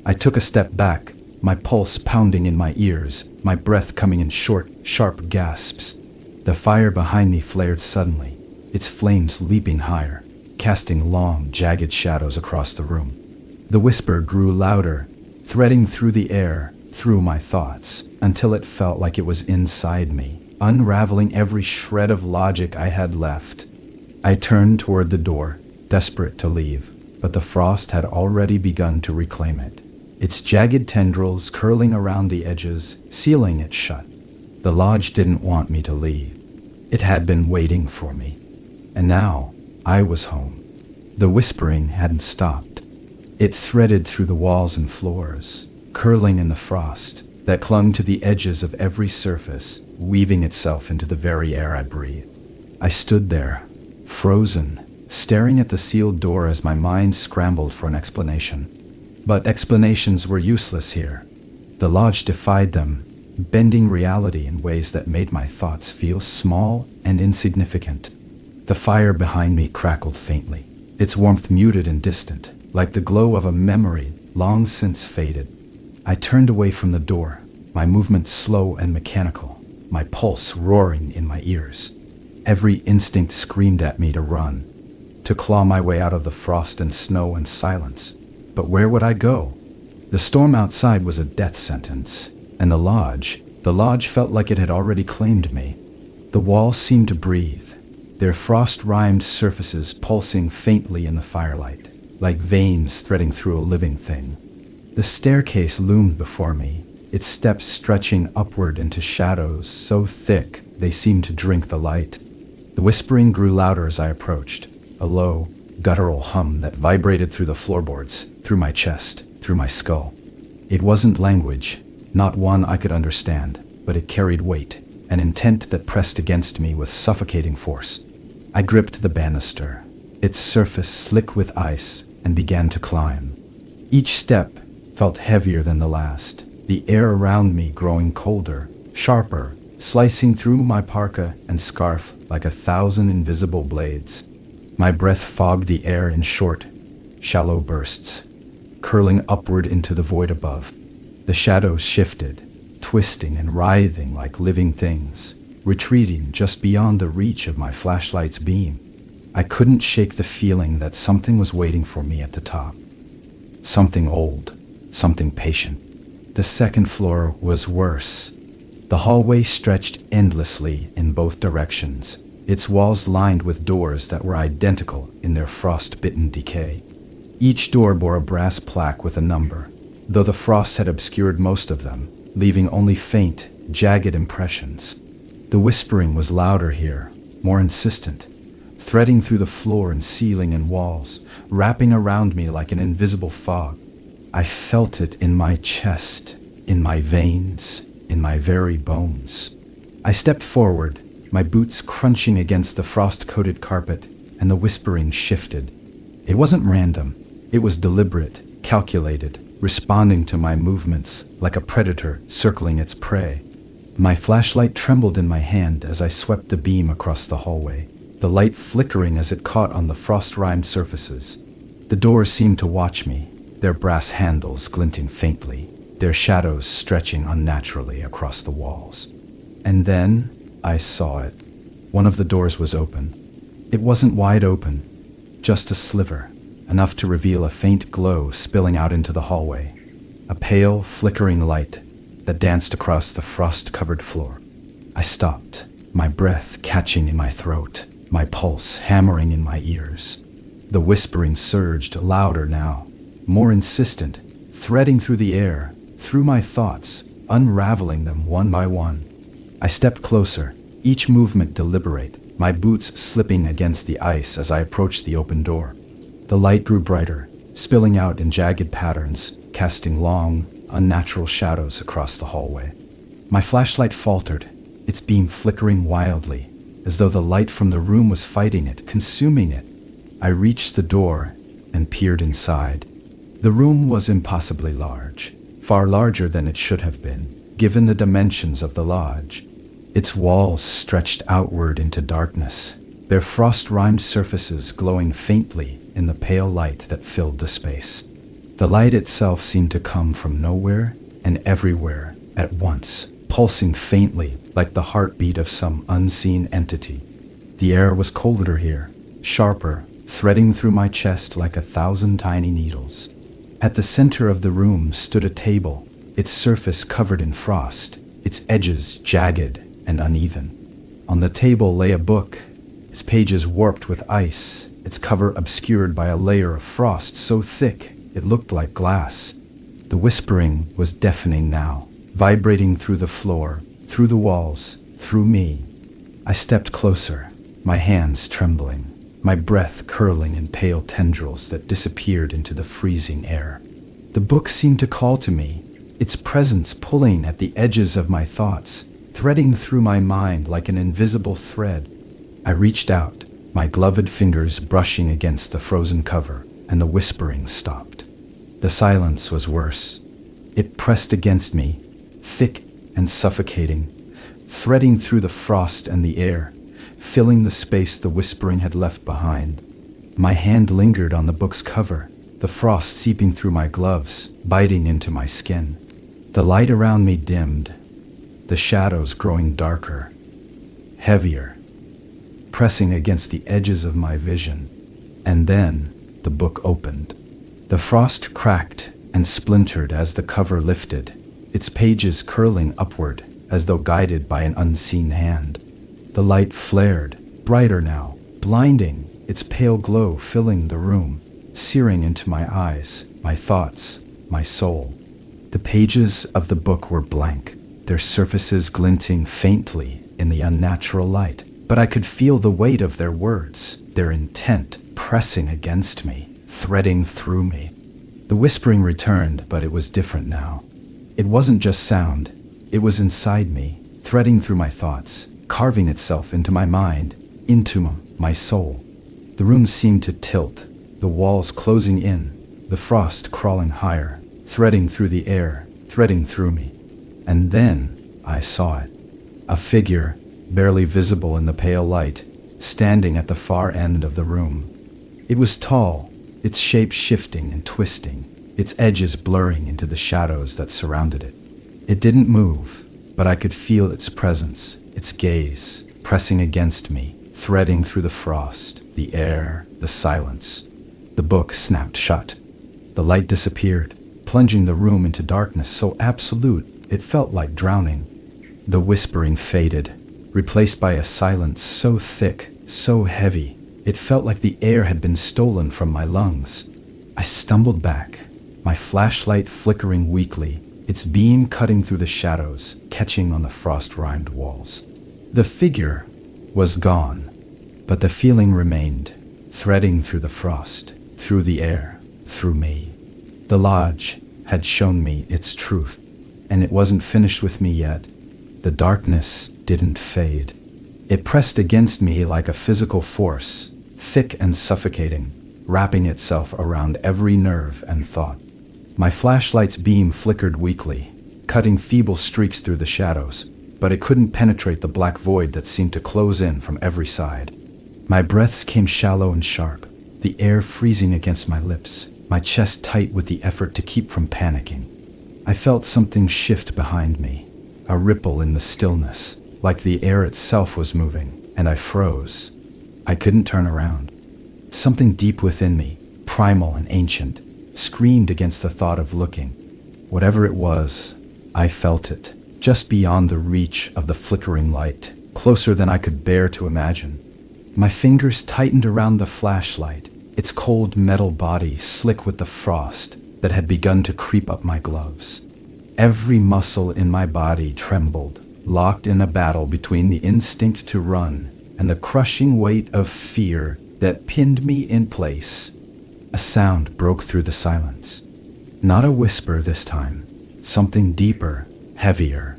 I took a step back, my pulse pounding in my ears, my breath coming in short, sharp gasps. The fire behind me flared suddenly, its flames leaping higher, casting long, jagged shadows across the room. The whisper grew louder, threading through the air, through my thoughts, until it felt like it was inside me, unraveling every shred of logic I had left. I turned toward the door, desperate to leave, but the frost had already begun to reclaim it, its jagged tendrils curling around the edges, sealing it shut. The lodge didn't want me to leave. It had been waiting for me. And now, I was home. The whispering hadn't stopped. It threaded through the walls and floors, curling in the frost that clung to the edges of every surface, weaving itself into the very air I breathed. I stood there, frozen, staring at the sealed door as my mind scrambled for an explanation. But explanations were useless here. The lodge defied them, bending reality in ways that made my thoughts feel small and insignificant. The fire behind me crackled faintly, its warmth muted and distant, like the glow of a memory long since faded. I turned away from the door, my movements slow and mechanical, my pulse roaring in my ears. Every instinct screamed at me to run, to claw my way out of the frost and snow and silence. But where would I go? The storm outside was a death sentence, and the lodge felt like it had already claimed me. The walls seemed to breathe, their frost-rimed surfaces pulsing faintly in the firelight, like veins threading through a living thing. The staircase loomed before me, its steps stretching upward into shadows so thick they seemed to drink the light. The whispering grew louder as I approached, a low, guttural hum that vibrated through the floorboards, through my chest, through my skull. It wasn't language, not one I could understand, but it carried weight, an intent that pressed against me with suffocating force. I gripped the banister, its surface slick with ice, and began to climb. Each step felt heavier than the last, the air around me growing colder, sharper, slicing through my parka and scarf like 1,000 invisible blades. My breath fogged the air in short, shallow bursts, curling upward into the void above. The shadows shifted, twisting and writhing like living things, retreating just beyond the reach of my flashlight's beam. I couldn't shake the feeling that something was waiting for me at the top. Something old, something patient. The second floor was worse. The hallway stretched endlessly in both directions, its walls lined with doors that were identical in their frost-bitten decay. Each door bore a brass plaque with a number, though the frost had obscured most of them, leaving only faint, jagged impressions. The whispering was louder here, more insistent, threading through the floor and ceiling and walls, wrapping around me like an invisible fog. I felt it in my chest, in my veins, in my very bones. I stepped forward, my boots crunching against the frost-coated carpet, and the whispering shifted. It wasn't random. It was deliberate, calculated, responding to my movements like a predator circling its prey. My flashlight trembled in my hand as I swept the beam across the hallway, the light flickering as it caught on the frost-rimed surfaces. The doors seemed to watch me, their brass handles glinting faintly, their shadows stretching unnaturally across the walls. And then I saw it. One of the doors was open. It wasn't wide open, just a sliver, enough to reveal a faint glow spilling out into the hallway, a pale, flickering light that danced across the frost-covered floor. I stopped, my breath catching in my throat, my pulse hammering in my ears. The whispering surged louder now, more insistent, threading through the air, through my thoughts, unraveling them one by one. I stepped closer, each movement deliberate, my boots slipping against the ice as I approached the open door. The light grew brighter, spilling out in jagged patterns, casting long, unnatural shadows across the hallway. My flashlight faltered, its beam flickering wildly, as though the light from the room was fighting it, consuming it. I reached the door and peered inside. The room was impossibly large, far larger than it should have been, given the dimensions of the lodge. Its walls stretched outward into darkness, their frost-rimed surfaces glowing faintly in the pale light that filled the space. The light itself seemed to come from nowhere and everywhere at once, pulsing faintly like the heartbeat of some unseen entity. The air was colder here, sharper, threading through my chest like 1,000 tiny needles. At the center of the room stood a table, its surface covered in frost, its edges jagged and uneven. On the table lay a book, its pages warped with ice, its cover obscured by a layer of frost so thick it looked like glass. The whispering was deafening now, vibrating through the floor, through the walls, through me. I stepped closer, my hands trembling, my breath curling in pale tendrils that disappeared into the freezing air. The book seemed to call to me, its presence pulling at the edges of my thoughts, threading through my mind like an invisible thread. I reached out, my gloved fingers brushing against the frozen cover, and the whispering stopped. The silence was worse. It pressed against me, thick and suffocating, threading through the frost and the air, filling the space the whispering had left behind. My hand lingered on the book's cover, the frost seeping through my gloves, biting into my skin. The light around me dimmed, the shadows growing darker, heavier, pressing against the edges of my vision. And then the book opened. The frost cracked and splintered as the cover lifted, its pages curling upward as though guided by an unseen hand. The light flared, brighter now, blinding, its pale glow filling the room, searing into my eyes, my thoughts, my soul. The pages of the book were blank, their surfaces glinting faintly in the unnatural light, but I could feel the weight of their words, their intent pressing against me, threading through me. The whispering returned, but it was different now. It wasn't just sound, it was inside me, threading through my thoughts, carving itself into my mind, into my soul. The room seemed to tilt, the walls closing in, the frost crawling higher, threading through the air, threading through me. And then I saw it. A figure, barely visible in the pale light, standing at the far end of the room. It was tall, its shape shifting and twisting, its edges blurring into the shadows that surrounded it. It didn't move, but I could feel its presence, its gaze, pressing against me, threading through the frost, the air, the silence. The book snapped shut. The light disappeared, plunging the room into darkness so absolute it felt like drowning. The whispering faded, replaced by a silence so thick, so heavy, it felt like the air had been stolen from my lungs. I stumbled back, my flashlight flickering weakly, its beam cutting through the shadows, catching on the frost-rimed walls. The figure was gone, but the feeling remained, threading through the frost, through the air, through me. The lodge had shown me its truth, and it wasn't finished with me yet. The darkness didn't fade. It pressed against me like a physical force, thick and suffocating, wrapping itself around every nerve and thought. My flashlight's beam flickered weakly, cutting feeble streaks through the shadows, but it couldn't penetrate the black void that seemed to close in from every side. My breaths came shallow and sharp, the air freezing against my lips, my chest tight with the effort to keep from panicking. I felt something shift behind me, a ripple in the stillness, like the air itself was moving, and I froze. I couldn't turn around. Something deep within me, primal and ancient, screamed against the thought of looking. Whatever it was, I felt it, just beyond the reach of the flickering light, closer than I could bear to imagine. My fingers tightened around the flashlight, its cold metal body slick with the frost that had begun to creep up my gloves. Every muscle in my body trembled, locked in a battle between the instinct to run and the crushing weight of fear that pinned me in place. A sound broke through the silence. Not a whisper this time, something deeper, heavier,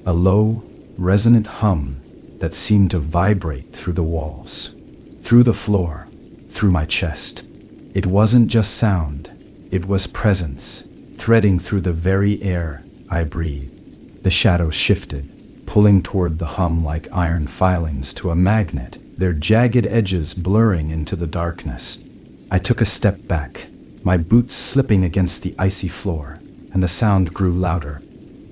a low, resonant hum that seemed to vibrate through the walls, through the floor, through my chest. It wasn't just sound, it was presence, threading through the very air I breathed. The shadows shifted, pulling toward the hum like iron filings to a magnet, their jagged edges blurring into the darkness. I took a step back, my boots slipping against the icy floor, and the sound grew louder.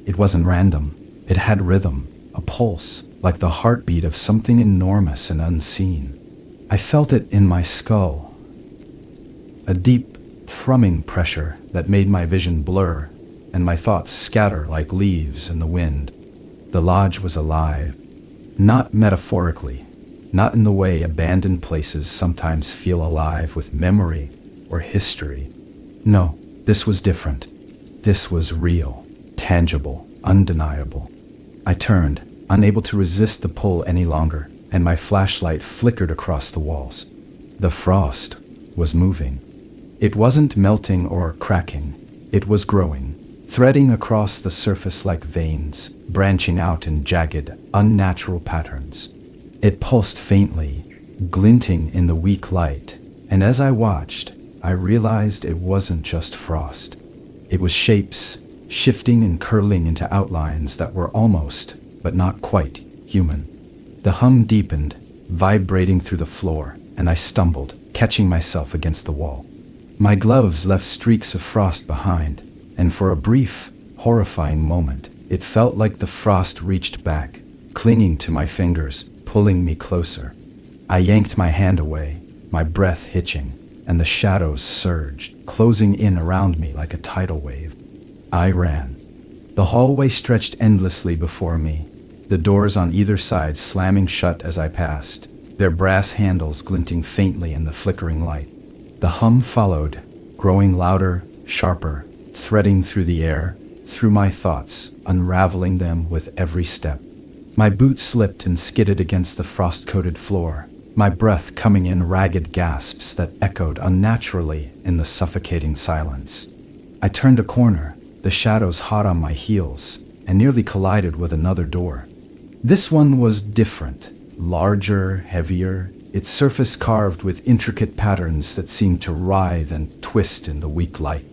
It wasn't random, it had rhythm, a pulse, like the heartbeat of something enormous and unseen. I felt it in my skull, a deep, thrumming pressure that made my vision blur, and my thoughts scatter like leaves in the wind. The lodge was alive, not metaphorically, not in the way abandoned places sometimes feel alive with memory or history. No, this was different. This was real, tangible, undeniable. I turned, unable to resist the pull any longer, and my flashlight flickered across the walls. The frost was moving. It wasn't melting or cracking. It was growing, threading across the surface like veins, branching out in jagged, unnatural patterns. It pulsed faintly, glinting in the weak light, and as I watched, I realized it wasn't just frost. It was shapes, shifting and curling into outlines that were almost, but not quite, human. The hum deepened, vibrating through the floor, and I stumbled, catching myself against the wall. My gloves left streaks of frost behind, and for a brief, horrifying moment, it felt like the frost reached back, clinging to my fingers, pulling me closer. I yanked my hand away, my breath hitching, and the shadows surged, closing in around me like a tidal wave. I ran. The hallway stretched endlessly before me, the doors on either side slamming shut as I passed, their brass handles glinting faintly in the flickering light. The hum followed, growing louder, sharper, threading through the air, through my thoughts, unraveling them with every step. My boot slipped and skidded against the frost-coated floor, my breath coming in ragged gasps that echoed unnaturally in the suffocating silence. I turned a corner, the shadows hot on my heels, and nearly collided with another door. This one was different, larger, heavier, its surface carved with intricate patterns that seemed to writhe and twist in the weak light.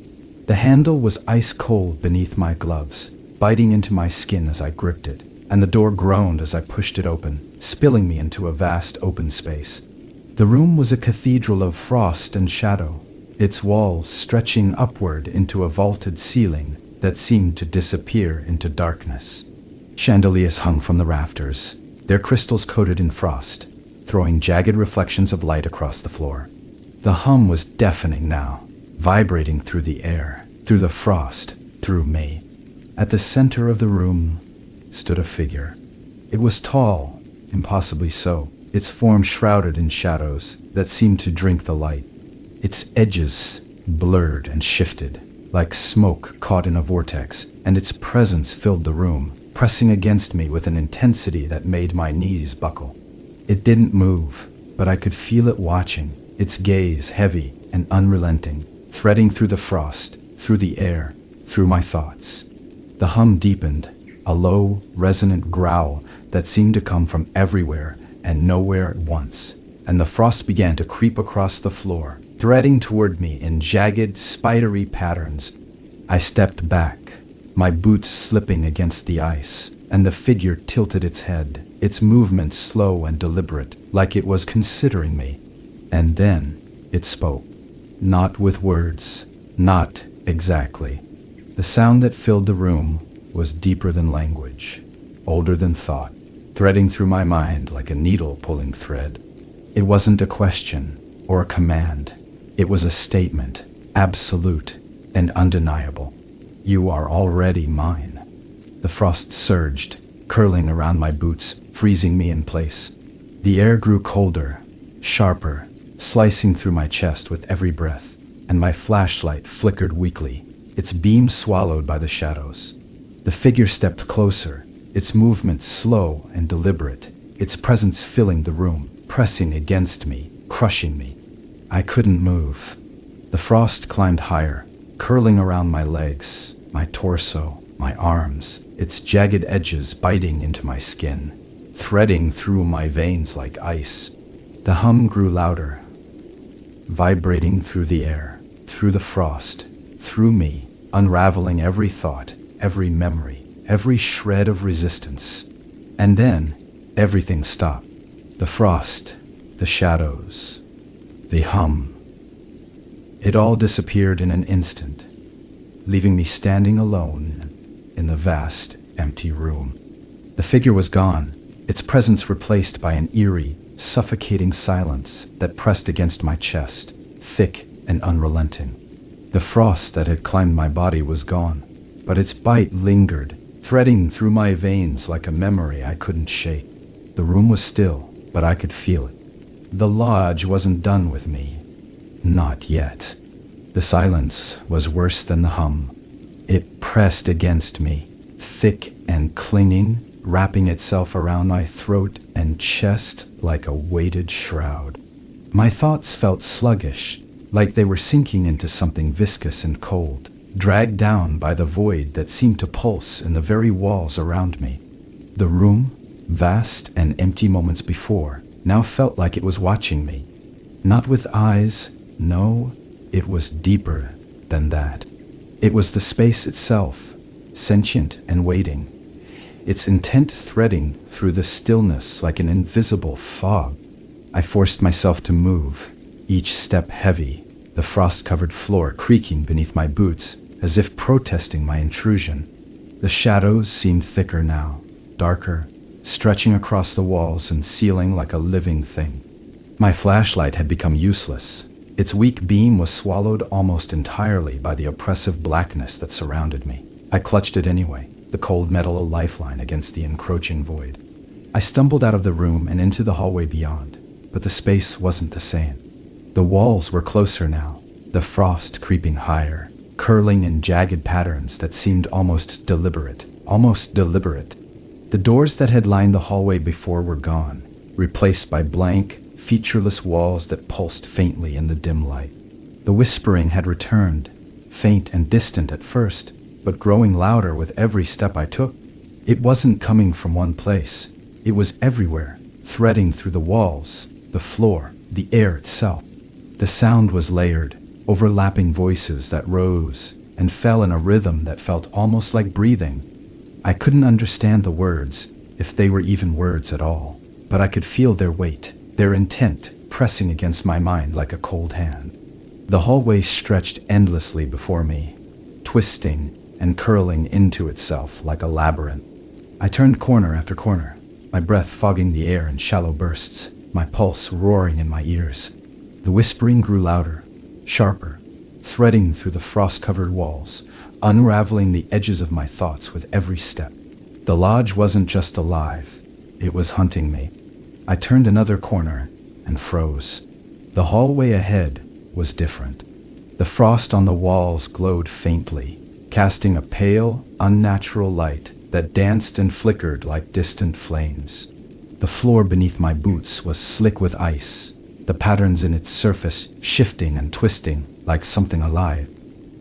The handle was ice cold beneath my gloves, biting into my skin as I gripped it, and the door groaned as I pushed it open, spilling me into a vast open space. The room was a cathedral of frost and shadow, its walls stretching upward into a vaulted ceiling that seemed to disappear into darkness. Chandeliers hung from the rafters, their crystals coated in frost, throwing jagged reflections of light across the floor. The hum was deafening now, vibrating through the air, through the frost, through me. At the center of the room stood a figure. It was tall, impossibly so, its form shrouded in shadows that seemed to drink the light. Its edges blurred and shifted, like smoke caught in a vortex, and its presence filled the room, pressing against me with an intensity that made my knees buckle. It didn't move, but I could feel it watching, its gaze heavy and unrelenting, threading through the frost, through the air, through my thoughts. The hum deepened, a low, resonant growl that seemed to come from everywhere and nowhere at once, and the frost began to creep across the floor, threading toward me in jagged, spidery patterns. I stepped back, my boots slipping against the ice, and the figure tilted its head, its movement slow and deliberate, like it was considering me. And then it spoke. Not with words, not exactly. The sound that filled the room was deeper than language, older than thought, threading through my mind like a needle pulling thread. It wasn't a question or a command. It was a statement, absolute and undeniable. You are already mine. The frost surged, curling around my boots, freezing me in place. The air grew colder, sharper, slicing through my chest with every breath, and my flashlight flickered weakly, its beam swallowed by the shadows. The figure stepped closer, its movement slow and deliberate, its presence filling the room, pressing against me, crushing me. I couldn't move. The frost climbed higher, curling around my legs, my torso, my arms, its jagged edges biting into my skin, threading through my veins like ice. The hum grew louder, vibrating through the air, through the frost, through me, unraveling every thought, every memory, every shred of resistance. And then, everything stopped. The frost, the shadows, the hum. It all disappeared in an instant, leaving me standing alone in the vast, empty room. The figure was gone, its presence replaced by an eerie, suffocating silence that pressed against my chest, thick and unrelenting. The frost that had climbed my body was gone, but its bite lingered, threading through my veins like a memory I couldn't shake. The room was still, but I could feel it. The lodge wasn't done with me. Not yet. The silence was worse than the hum. It pressed against me, thick and clinging, wrapping itself around my throat and chest like a weighted shroud. My thoughts felt sluggish, like they were sinking into something viscous and cold, dragged down by the void that seemed to pulse in the very walls around me. The room, vast and empty moments before, now felt like it was watching me. Not with eyes, no, it was deeper than that. It was the space itself, sentient and waiting, its intent threading through the stillness like an invisible fog. I forced myself to move, each step heavy, the frost-covered floor creaking beneath my boots as if protesting my intrusion. The shadows seemed thicker now, darker, stretching across the walls and ceiling like a living thing. My flashlight had become useless. Its weak beam was swallowed almost entirely by the oppressive blackness that surrounded me. I clutched it anyway, the cold metal a lifeline against the encroaching void. I stumbled out of the room and into the hallway beyond, but the space wasn't the same. The walls were closer now, the frost creeping higher, curling in jagged patterns that seemed almost deliberate. The doors that had lined the hallway before were gone, replaced by blank, featureless walls that pulsed faintly in the dim light. The whispering had returned, faint and distant at first, but growing louder with every step I took. It wasn't coming from one place. It was everywhere, threading through the walls, the floor, the air itself. The sound was layered, overlapping voices that rose and fell in a rhythm that felt almost like breathing. I couldn't understand the words, if they were even words at all, but I could feel their weight, their intent pressing against my mind like a cold hand. The hallway stretched endlessly before me, twisting and curling into itself like a labyrinth. I turned corner after corner, my breath fogging the air in shallow bursts, my pulse roaring in my ears. The whispering grew louder, sharper, threading through the frost-covered walls, unraveling the edges of my thoughts with every step. The lodge wasn't just alive, it was hunting me. I turned another corner and froze. The hallway ahead was different. The frost on the walls glowed faintly, casting a pale, unnatural light that danced and flickered like distant flames. The floor beneath my boots was slick with ice, the patterns in its surface shifting and twisting like something alive.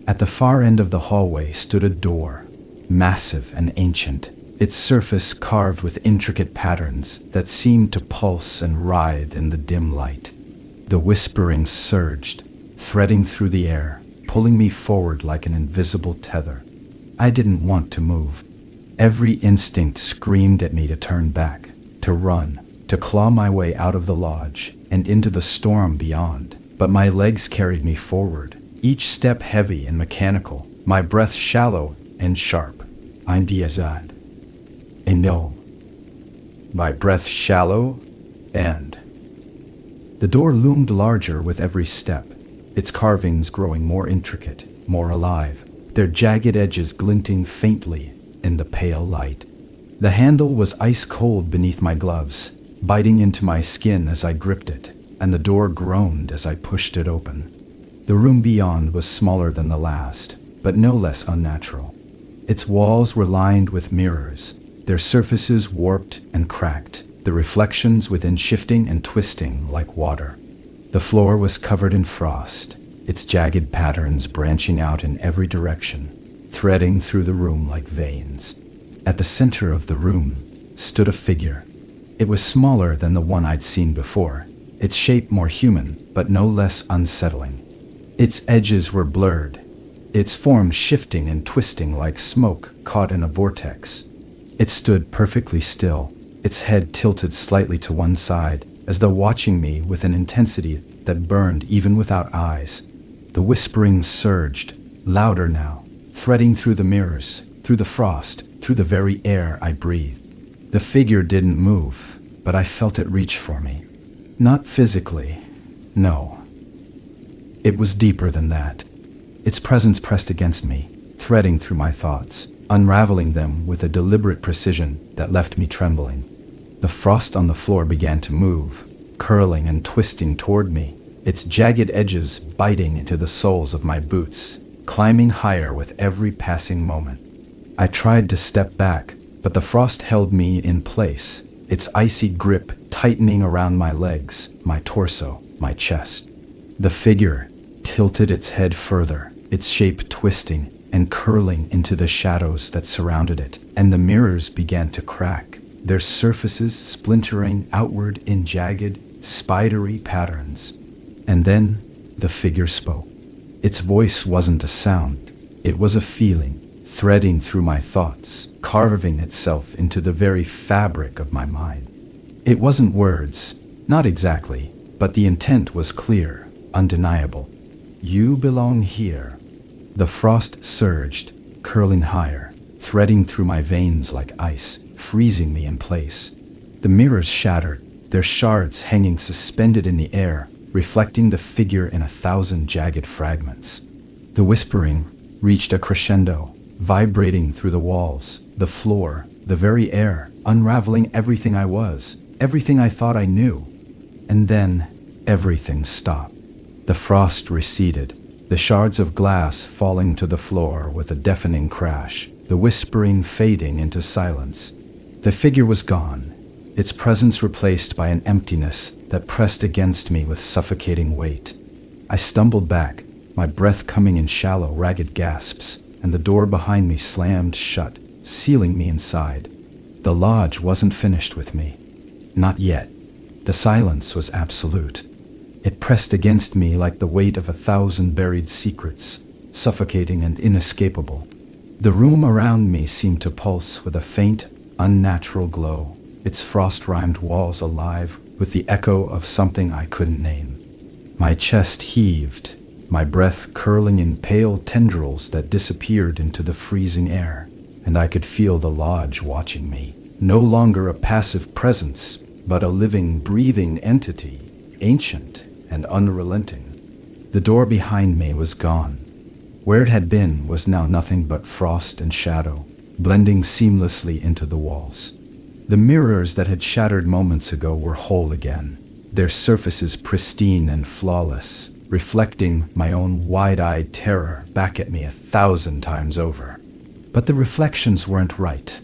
At the far end of the hallway stood a door, massive and ancient, its surface carved with intricate patterns that seemed to pulse and writhe in the dim light. The whispering surged, threading through the air, pulling me forward like an invisible tether. I didn't want to move. Every instinct screamed at me to turn back, to run, to claw my way out of the lodge and into the storm beyond. But my legs carried me forward, each step heavy and mechanical, my breath shallow and sharp. I'm Diazad. And no. My breath shallow and... The door loomed larger with every step, its carvings growing more intricate, more alive, their jagged edges glinting faintly in the pale light. The handle was ice cold beneath my gloves, biting into my skin as I gripped it, and the door groaned as I pushed it open. The room beyond was smaller than the last, but no less unnatural. Its walls were lined with mirrors, their surfaces warped and cracked, the reflections within shifting and twisting like water. The floor was covered in frost, its jagged patterns branching out in every direction, threading through the room like veins. At the center of the room stood a figure. It was smaller than the one I'd seen before, its shape more human, but no less unsettling. Its edges were blurred, its form shifting and twisting like smoke caught in a vortex. It stood perfectly still, its head tilted slightly to one side, as though watching me with an intensity that burned even without eyes. The whispering surged, louder now, threading through the mirrors, through the frost, through the very air I breathed. The figure didn't move, but I felt it reach for me. Not physically, no. It was deeper than that. Its presence pressed against me, threading through my thoughts, unraveling them with a deliberate precision that left me trembling. The frost on the floor began to move, curling and twisting toward me, its jagged edges biting into the soles of my boots, climbing higher with every passing moment. I tried to step back, but the frost held me in place, its icy grip tightening around my legs, my torso, my chest. The figure tilted its head further, its shape twisting and curling into the shadows that surrounded it, and the mirrors began to crack, their surfaces splintering outward in jagged, spidery patterns. And then the figure spoke. Its voice wasn't a sound, it was a feeling, threading through my thoughts, carving itself into the very fabric of my mind. It wasn't words, not exactly, but the intent was clear, undeniable. You belong here. The frost surged, curling higher, threading through my veins like ice, freezing me in place. The mirrors shattered, their shards hanging suspended in the air, reflecting the figure in 1,000 jagged fragments. The whispering reached a crescendo, vibrating through the walls, the floor, the very air, unraveling everything I was, everything I thought I knew. And then everything stopped. The frost receded, the shards of glass falling to the floor with a deafening crash, the whispering fading into silence. The figure was gone, its presence replaced by an emptiness that pressed against me with suffocating weight. I stumbled back, my breath coming in shallow, ragged gasps, and the door behind me slammed shut, sealing me inside. The lodge wasn't finished with me. Not yet. The silence was absolute. It pressed against me like the weight of 1,000 buried secrets, suffocating and inescapable. The room around me seemed to pulse with a faint, unnatural glow, its frost-rimed walls alive with the echo of something I couldn't name. My chest heaved, my breath curling in pale tendrils that disappeared into the freezing air, and I could feel the lodge watching me, no longer a passive presence, but a living, breathing entity, ancient and unrelenting. The door behind me was gone. Where it had been was now nothing but frost and shadow, blending seamlessly into the walls. The mirrors that had shattered moments ago were whole again, their surfaces pristine and flawless, reflecting my own wide-eyed terror back at me 1,000 times over. But the reflections weren't right.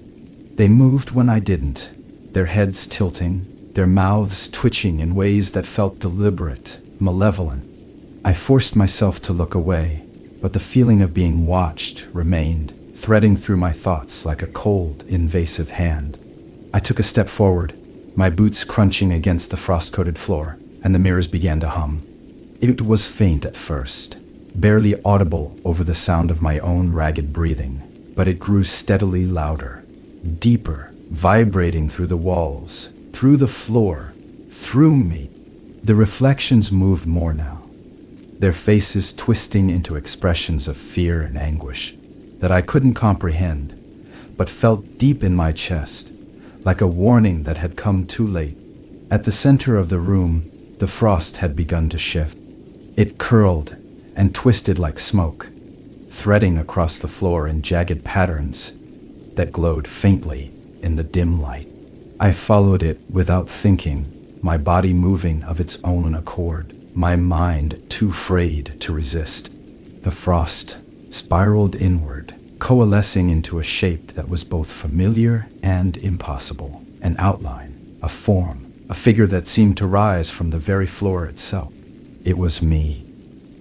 They moved when I didn't, their heads tilting, their mouths twitching in ways that felt deliberate, malevolent. I forced myself to look away, but the feeling of being watched remained, threading through my thoughts like a cold, invasive hand. I took a step forward, my boots crunching against the frost-coated floor, and the mirrors began to hum. It was faint at first, barely audible over the sound of my own ragged breathing, but it grew steadily louder, deeper, vibrating through the walls, through the floor, through me. The reflections moved more now, their faces twisting into expressions of fear and anguish that I couldn't comprehend, but felt deep in my chest, like a warning that had come too late. At the center of the room, the frost had begun to shift. It curled and twisted like smoke, threading across the floor in jagged patterns that glowed faintly in the dim light. I followed it without thinking, my body moving of its own accord, my mind too frayed to resist. The frost spiraled inward, coalescing into a shape that was both familiar and impossible, an outline, a form, a figure that seemed to rise from the very floor itself. It was me,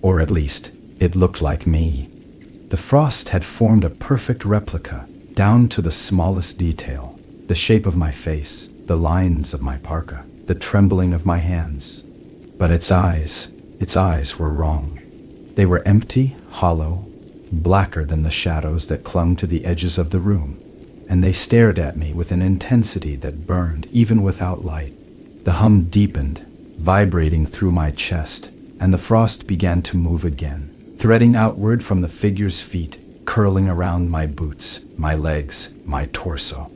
or at least, it looked like me. The frost had formed a perfect replica, down to the smallest detail, the shape of my face, the lines of my parka, the trembling of my hands. But its eyes were wrong. They were empty, hollow, blacker than the shadows that clung to the edges of the room, and they stared at me with an intensity that burned even without light. The hum deepened, vibrating through my chest, and the frost began to move again, threading outward from the figure's feet, curling around my boots, my legs, my torso.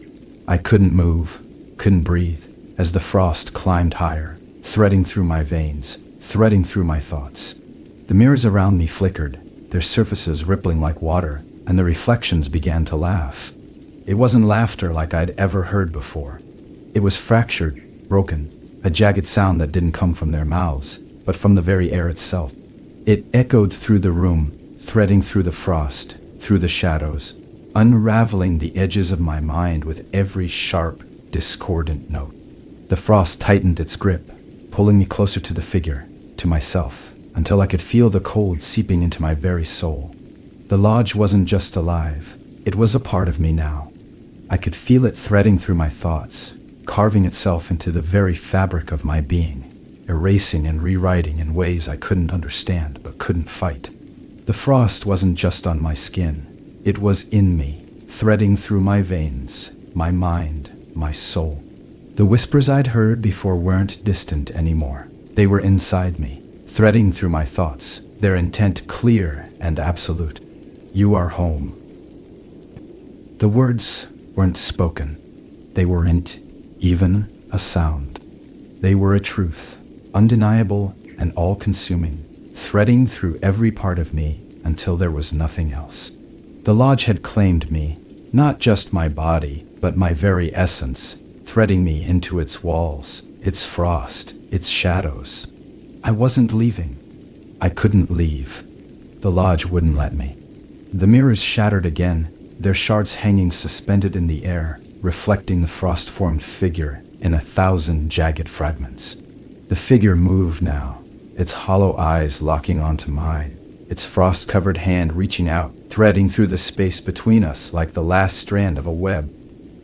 I couldn't move, couldn't breathe, as the frost climbed higher, threading through my veins, threading through my thoughts. The mirrors around me flickered, their surfaces rippling like water, and the reflections began to laugh. It wasn't laughter like I'd ever heard before. It was fractured, broken, a jagged sound that didn't come from their mouths, but from the very air itself. It echoed through the room, threading through the frost, through the shadows, unraveling the edges of my mind with every sharp, discordant note. The frost tightened its grip, pulling me closer to the figure, to myself, until I could feel the cold seeping into my very soul. The lodge wasn't just alive, it was a part of me now. I could feel it threading through my thoughts, carving itself into the very fabric of my being, erasing and rewriting in ways I couldn't understand but couldn't fight. The frost wasn't just on my skin, it was in me, threading through my veins, my mind, my soul. The whispers I'd heard before weren't distant anymore. They were inside me, threading through my thoughts, their intent clear and absolute. You are home. The words weren't spoken. They weren't even a sound. They were a truth, undeniable and all-consuming, threading through every part of me until there was nothing else. The lodge had claimed me, not just my body, but my very essence, threading me into its walls, its frost, its shadows. I wasn't leaving. I couldn't leave. The lodge wouldn't let me. The mirrors shattered again, their shards hanging suspended in the air, reflecting the frost-formed figure in 1,000 jagged fragments. The figure moved now, its hollow eyes locking onto mine, its frost-covered hand reaching out, threading through the space between us like the last strand of a web.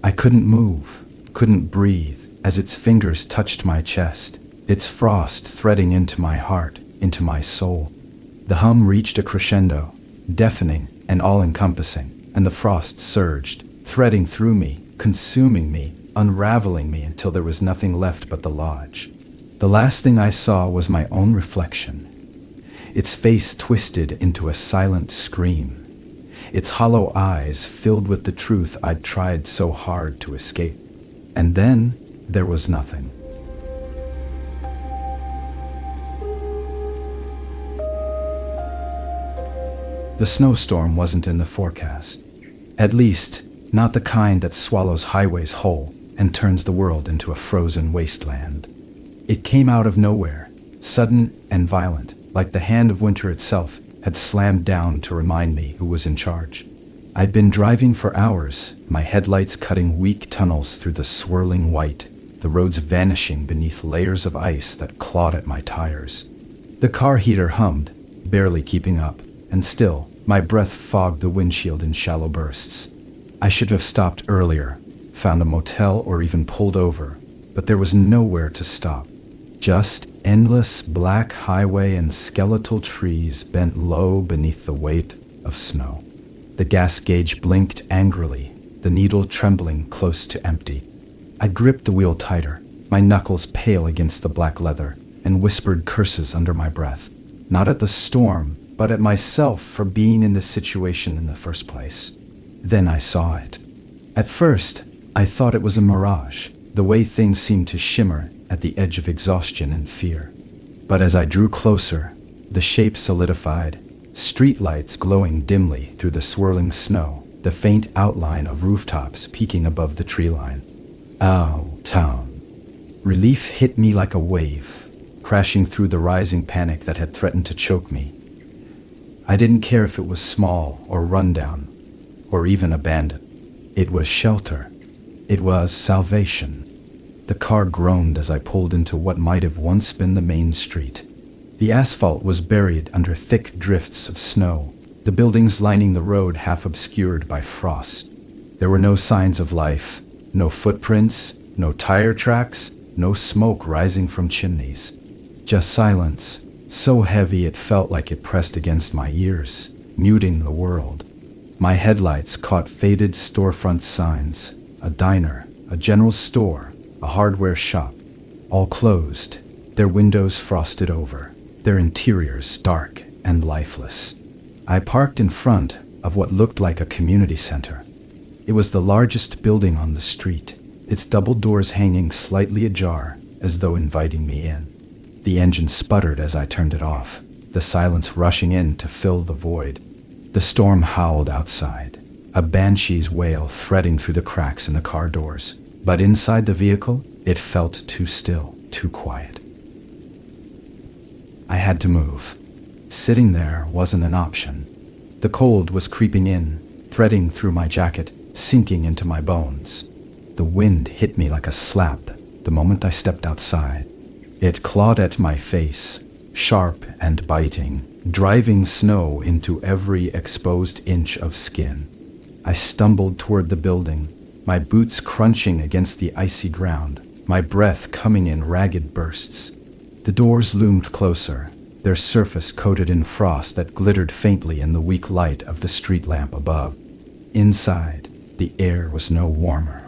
I couldn't move, couldn't breathe, as its fingers touched my chest, its frost threading into my heart, into my soul. The hum reached a crescendo, deafening and all-encompassing, and the frost surged, threading through me, consuming me, unraveling me until there was nothing left but the lodge. The last thing I saw was my own reflection, its face twisted into a silent scream, its hollow eyes filled with the truth I'd tried so hard to escape. And then there was nothing. The snowstorm wasn't in the forecast. At least, not the kind that swallows highways whole and turns the world into a frozen wasteland. It came out of nowhere, sudden and violent, like the hand of winter itself had slammed down to remind me who was in charge. I'd been driving for hours, my headlights cutting weak tunnels through the swirling white, the roads vanishing beneath layers of ice that clawed at my tires. The car heater hummed, barely keeping up, and still, my breath fogged the windshield in shallow bursts. I should have stopped earlier, found a motel or even pulled over, but there was nowhere to stop. Just endless black highway and skeletal trees bent low beneath the weight of snow. The gas gauge blinked angrily, the needle trembling close to empty. I gripped the wheel tighter, my knuckles pale against the black leather, and whispered curses under my breath, not at the storm, but at myself for being in this situation in the first place. Then I saw it. At first, I thought it was a mirage, the way things seemed to shimmer at the edge of exhaustion and fear. But as I drew closer, the shape solidified, streetlights glowing dimly through the swirling snow, the faint outline of rooftops peeking above the tree line. Ow, town. Relief hit me like a wave, crashing through the rising panic that had threatened to choke me. I didn't care if it was small or rundown, or even abandoned. It was shelter. It was salvation. The car groaned as I pulled into what might have once been the main street. The asphalt was buried under thick drifts of snow, the buildings lining the road half obscured by frost. There were no signs of life, no footprints, no tire tracks, no smoke rising from chimneys. Just silence, so heavy it felt like it pressed against my ears, muting the world. My headlights caught faded storefront signs, a diner, a general store, a hardware shop, all closed, their windows frosted over, their interiors dark and lifeless. I parked in front of what looked like a community center. It was the largest building on the street, its double doors hanging slightly ajar as though inviting me in. The engine sputtered as I turned it off, the silence rushing in to fill the void. The storm howled outside, a banshee's wail threading through the cracks in the car doors. But inside the vehicle, it felt too still, too quiet. I had to move. Sitting there wasn't an option. The cold was creeping in, threading through my jacket, sinking into my bones. The wind hit me like a slap the moment I stepped outside. It clawed at my face, sharp and biting, driving snow into every exposed inch of skin. I stumbled toward the building, my boots crunching against the icy ground, my breath coming in ragged bursts. The doors loomed closer, their surface coated in frost that glittered faintly in the weak light of the street lamp above. Inside, the air was no warmer.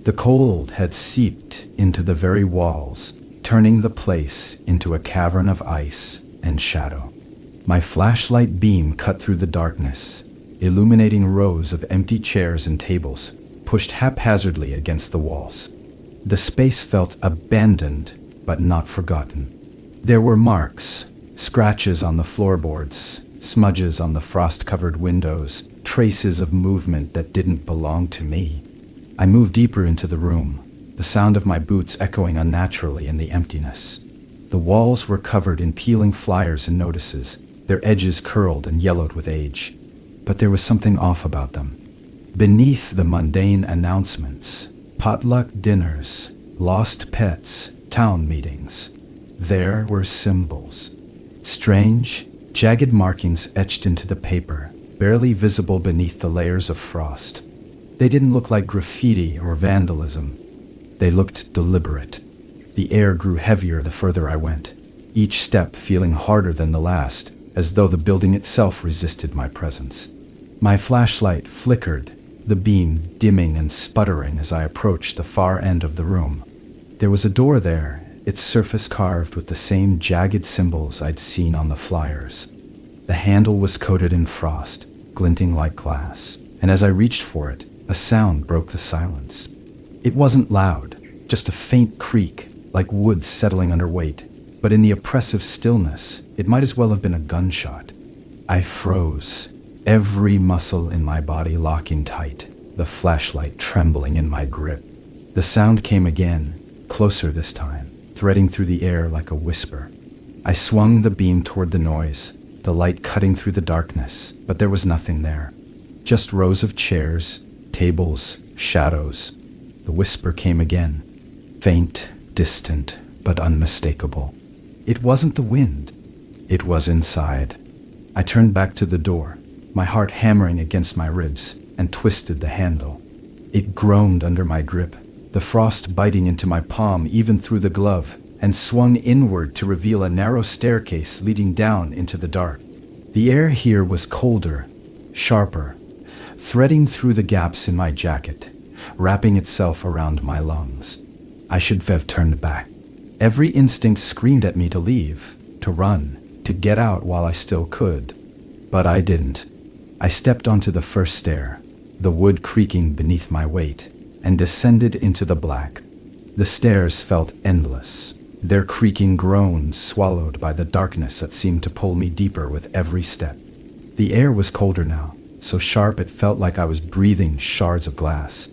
The cold had seeped into the very walls, turning the place into a cavern of ice and shadow. My flashlight beam cut through the darkness, illuminating rows of empty chairs and tables, pushed haphazardly against the walls. The space felt abandoned, but not forgotten. There were marks, scratches on the floorboards, smudges on the frost-covered windows, traces of movement that didn't belong to me. I moved deeper into the room, the sound of my boots echoing unnaturally in the emptiness. The walls were covered in peeling flyers and notices, their edges curled and yellowed with age. But there was something off about them. Beneath the mundane announcements, potluck dinners, lost pets, town meetings, there were symbols. Strange, jagged markings etched into the paper, barely visible beneath the layers of frost. They didn't look like graffiti or vandalism. They looked deliberate. The air grew heavier the further I went, each step feeling harder than the last, as though the building itself resisted my presence. My flashlight flickered, the beam dimming and sputtering as I approached the far end of the room. There was a door there, its surface carved with the same jagged symbols I'd seen on the flyers. The handle was coated in frost, glinting like glass, and as I reached for it, a sound broke the silence. It wasn't loud, just a faint creak, like wood settling under weight, but in the oppressive stillness, it might as well have been a gunshot. I froze, every muscle in my body locking tight, the flashlight trembling in my grip. The sound came again, closer this time, threading through the air like a whisper. I swung the beam toward the noise, the light cutting through the darkness, but there was nothing there. Just rows of chairs, tables, shadows. The whisper came again, faint, distant, but unmistakable. It wasn't the wind. It was inside. I turned back to the door, my heart hammering against my ribs, and twisted the handle. It groaned under my grip, the frost biting into my palm even through the glove, and swung inward to reveal a narrow staircase leading down into the dark. The air here was colder, sharper, threading through the gaps in my jacket, wrapping itself around my lungs. I should have turned back. Every instinct screamed at me to leave, to run, to get out while I still could. But I didn't. I stepped onto the first stair, the wood creaking beneath my weight, and descended into the black. The stairs felt endless, their creaking groans swallowed by the darkness that seemed to pull me deeper with every step. The air was colder now, so sharp it felt like I was breathing shards of glass.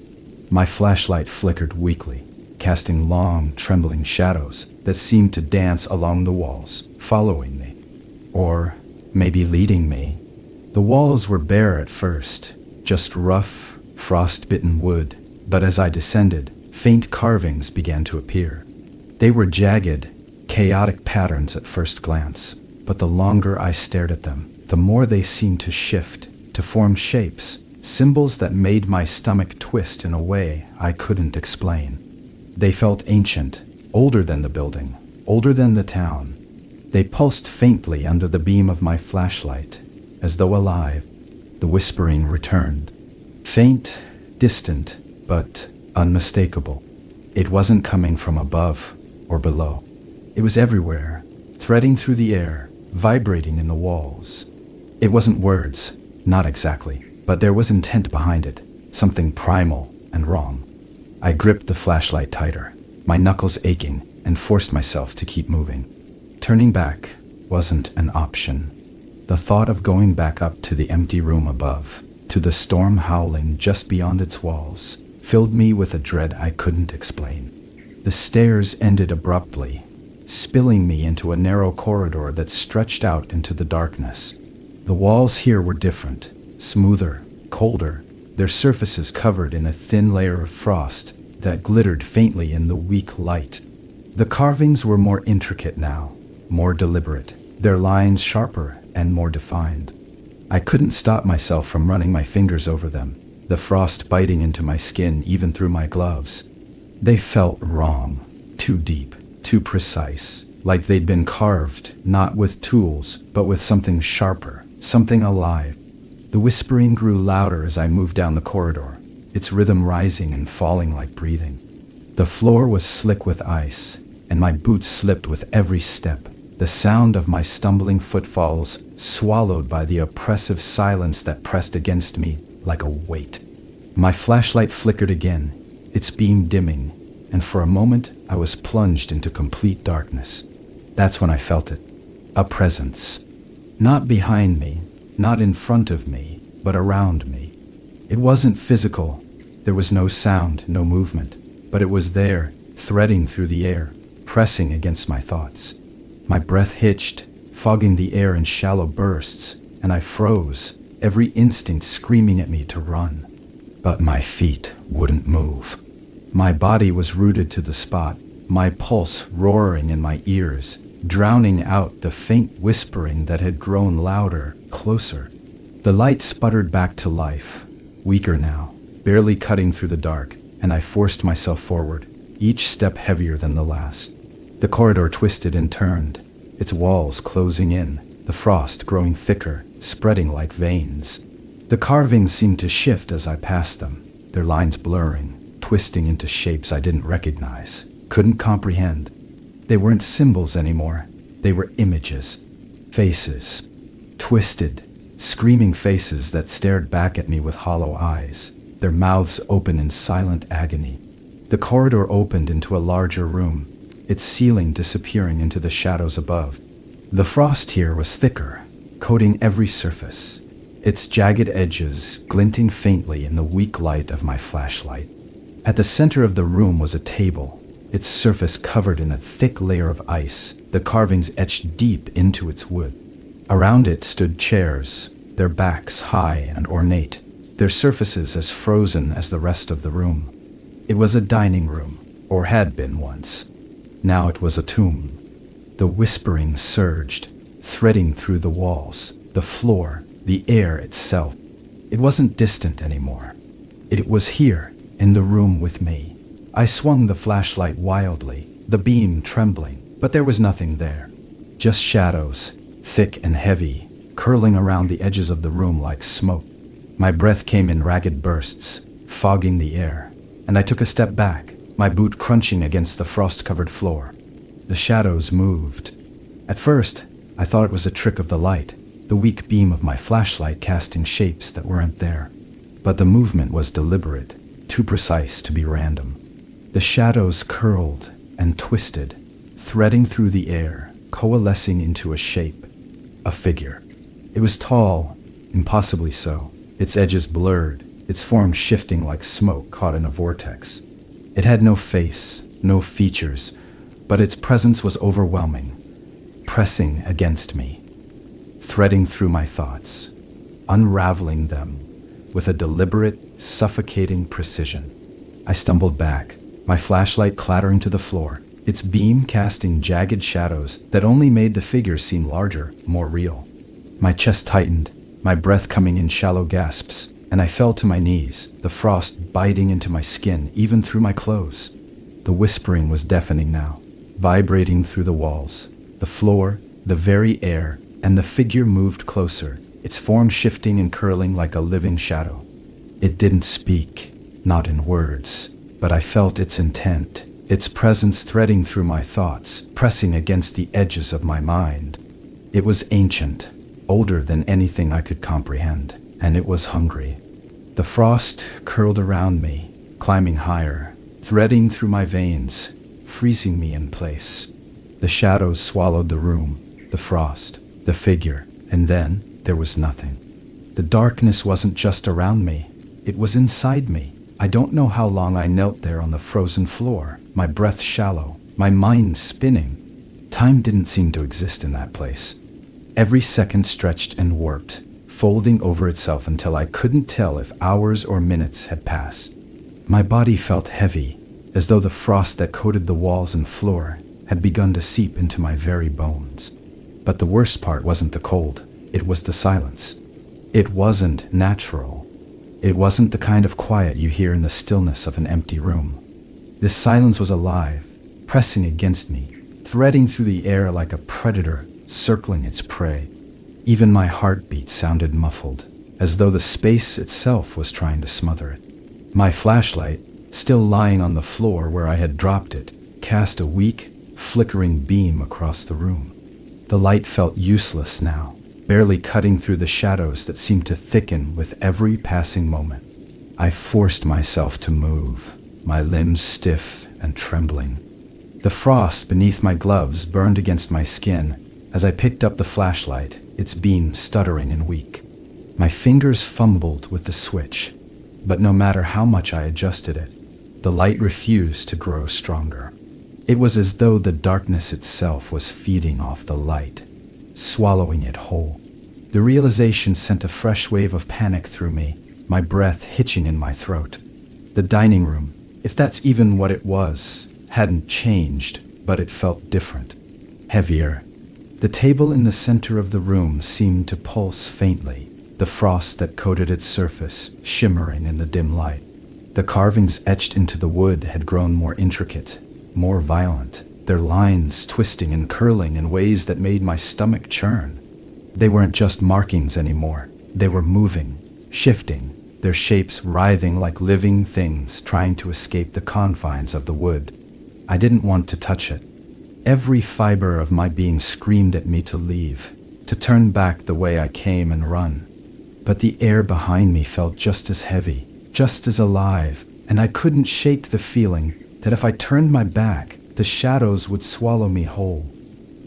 My flashlight flickered weakly, casting long, trembling shadows that seemed to dance along the walls, following me. Or maybe leading me. The walls were bare at first, just rough, frost-bitten wood, but as I descended, faint carvings began to appear. They were jagged, chaotic patterns at first glance, but the longer I stared at them, the more they seemed to shift, to form shapes, symbols that made my stomach twist in a way I couldn't explain. They felt ancient, older than the building, older than the town. They pulsed faintly under the beam of my flashlight, as though alive. The whispering returned. Faint, distant, but unmistakable. It wasn't coming from above or below. It was everywhere, threading through the air, vibrating in the walls. It wasn't words, not exactly, but there was intent behind it, something primal and wrong. I gripped the flashlight tighter, my knuckles aching, and forced myself to keep moving. Turning back wasn't an option. The thought of going back up to the empty room above, to the storm howling just beyond its walls, filled me with a dread I couldn't explain. The stairs ended abruptly, spilling me into a narrow corridor that stretched out into the darkness. The walls here were different, smoother, colder, their surfaces covered in a thin layer of frost that glittered faintly in the weak light. The carvings were more intricate now, more deliberate, their lines sharper and more defined. I couldn't stop myself from running my fingers over them, the frost biting into my skin even through my gloves. They felt wrong, too deep, too precise, like they'd been carved, not with tools, but with something sharper, something alive. The whispering grew louder as I moved down the corridor, its rhythm rising and falling like breathing. The floor was slick with ice, and my boots slipped with every step, the sound of my stumbling footfalls swallowed by the oppressive silence that pressed against me like a weight. My flashlight flickered again, its beam dimming, and for a moment I was plunged into complete darkness. That's when I felt it. A presence. Not behind me, not in front of me, but around me. It wasn't physical. There was no sound, no movement, but it was there, threading through the air, pressing against my thoughts. My breath hitched, fogging the air in shallow bursts, and I froze, every instinct screaming at me to run. But my feet wouldn't move. My body was rooted to the spot, my pulse roaring in my ears, drowning out the faint whispering that had grown louder, closer. The light sputtered back to life, weaker now, barely cutting through the dark, and I forced myself forward, each step heavier than the last. The corridor twisted and turned, its walls closing in, the frost growing thicker, spreading like veins. The carvings seemed to shift as I passed them, their lines blurring, twisting into shapes I didn't recognize, couldn't comprehend. They weren't symbols anymore, they were images, faces, twisted, screaming faces that stared back at me with hollow eyes, their mouths open in silent agony. The corridor opened into a larger room, its ceiling disappearing into the shadows above. The frost here was thicker, coating every surface, its jagged edges glinting faintly in the weak light of my flashlight. At the center of the room was a table, its surface covered in a thick layer of ice, the carvings etched deep into its wood. Around it stood chairs, their backs high and ornate, their surfaces as frozen as the rest of the room. It was a dining room, or had been once. Now it was a tomb. The whispering surged, threading through the walls, the floor, the air itself. It wasn't distant anymore. It was here, in the room with me. I swung the flashlight wildly, the beam trembling, but there was nothing there. Just shadows, thick and heavy, curling around the edges of the room like smoke. My breath came in ragged bursts, fogging the air, and I took a step back, my boot crunching against the frost-covered floor. The shadows moved. At first, I thought it was a trick of the light, the weak beam of my flashlight casting shapes that weren't there. But the movement was deliberate, too precise to be random. The shadows curled and twisted, threading through the air, coalescing into a shape, a figure. It was tall, impossibly so, its edges blurred, its form shifting like smoke caught in a vortex. It had no face, no features, but its presence was overwhelming, pressing against me, threading through my thoughts, unraveling them with a deliberate, suffocating precision. I stumbled back, my flashlight clattering to the floor, its beam casting jagged shadows that only made the figure seem larger, more real. My chest tightened, my breath coming in shallow gasps, and I fell to my knees, the frost biting into my skin even through my clothes. The whispering was deafening now, vibrating through the walls, the floor, the very air, and the figure moved closer, its form shifting and curling like a living shadow. It didn't speak, not in words, but I felt its intent, its presence threading through my thoughts, pressing against the edges of my mind. It was ancient, older than anything I could comprehend, and it was hungry. The frost curled around me, climbing higher, threading through my veins, freezing me in place. The shadows swallowed the room, the frost, the figure, and then there was nothing. The darkness wasn't just around me, it was inside me, I don't know how long I knelt there on the frozen floor, my breath shallow, my mind spinning. Time didn't seem to exist in that place. Every second stretched and warped, folding over itself until I couldn't tell if hours or minutes had passed. My body felt heavy, as though the frost that coated the walls and floor had begun to seep into my very bones. But the worst part wasn't the cold, it was the silence. It wasn't natural. It wasn't the kind of quiet you hear in the stillness of an empty room. This silence was alive, pressing against me, threading through the air like a predator circling its prey. Even my heartbeat sounded muffled, as though the space itself was trying to smother it. My flashlight, still lying on the floor where I had dropped it, cast a weak, flickering beam across the room. The light felt useless now, barely cutting through the shadows that seemed to thicken with every passing moment. I forced myself to move, my limbs stiff and trembling. The frost beneath my gloves burned against my skin as I picked up the flashlight, its beam stuttering and weak. My fingers fumbled with the switch, but no matter how much I adjusted it, the light refused to grow stronger. It was as though the darkness itself was feeding off the light, swallowing it whole. The realization sent a fresh wave of panic through me, my breath hitching in my throat. The dining room, if that's even what it was, hadn't changed, but it felt different, heavier. The table in the center of the room seemed to pulse faintly, the frost that coated its surface shimmering in the dim light. The carvings etched into the wood had grown more intricate, more violent, their lines twisting and curling in ways that made my stomach churn. They weren't just markings anymore. They were moving, shifting, their shapes writhing like living things trying to escape the confines of the wood. I didn't want to touch it. Every fiber of my being screamed at me to leave, to turn back the way I came and run. But the air behind me felt just as heavy, just as alive, and I couldn't shake the feeling that if I turned my back, the shadows would swallow me whole.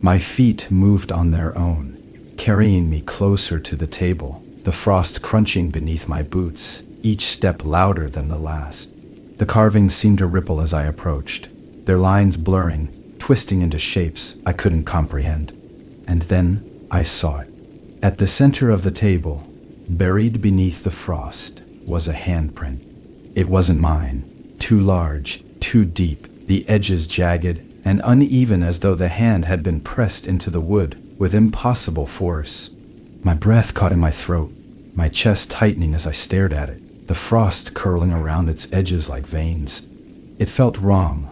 My feet moved on their own, carrying me closer to the table, the frost crunching beneath my boots, each step louder than the last. The carvings seemed to ripple as I approached, their lines blurring, twisting into shapes I couldn't comprehend. And then I saw it. At the center of the table, buried beneath the frost, was a handprint. It wasn't mine, too large, too deep, the edges jagged and uneven as though the hand had been pressed into the wood with impossible force. My breath caught in my throat, my chest tightening as I stared at it, the frost curling around its edges like veins. It felt wrong,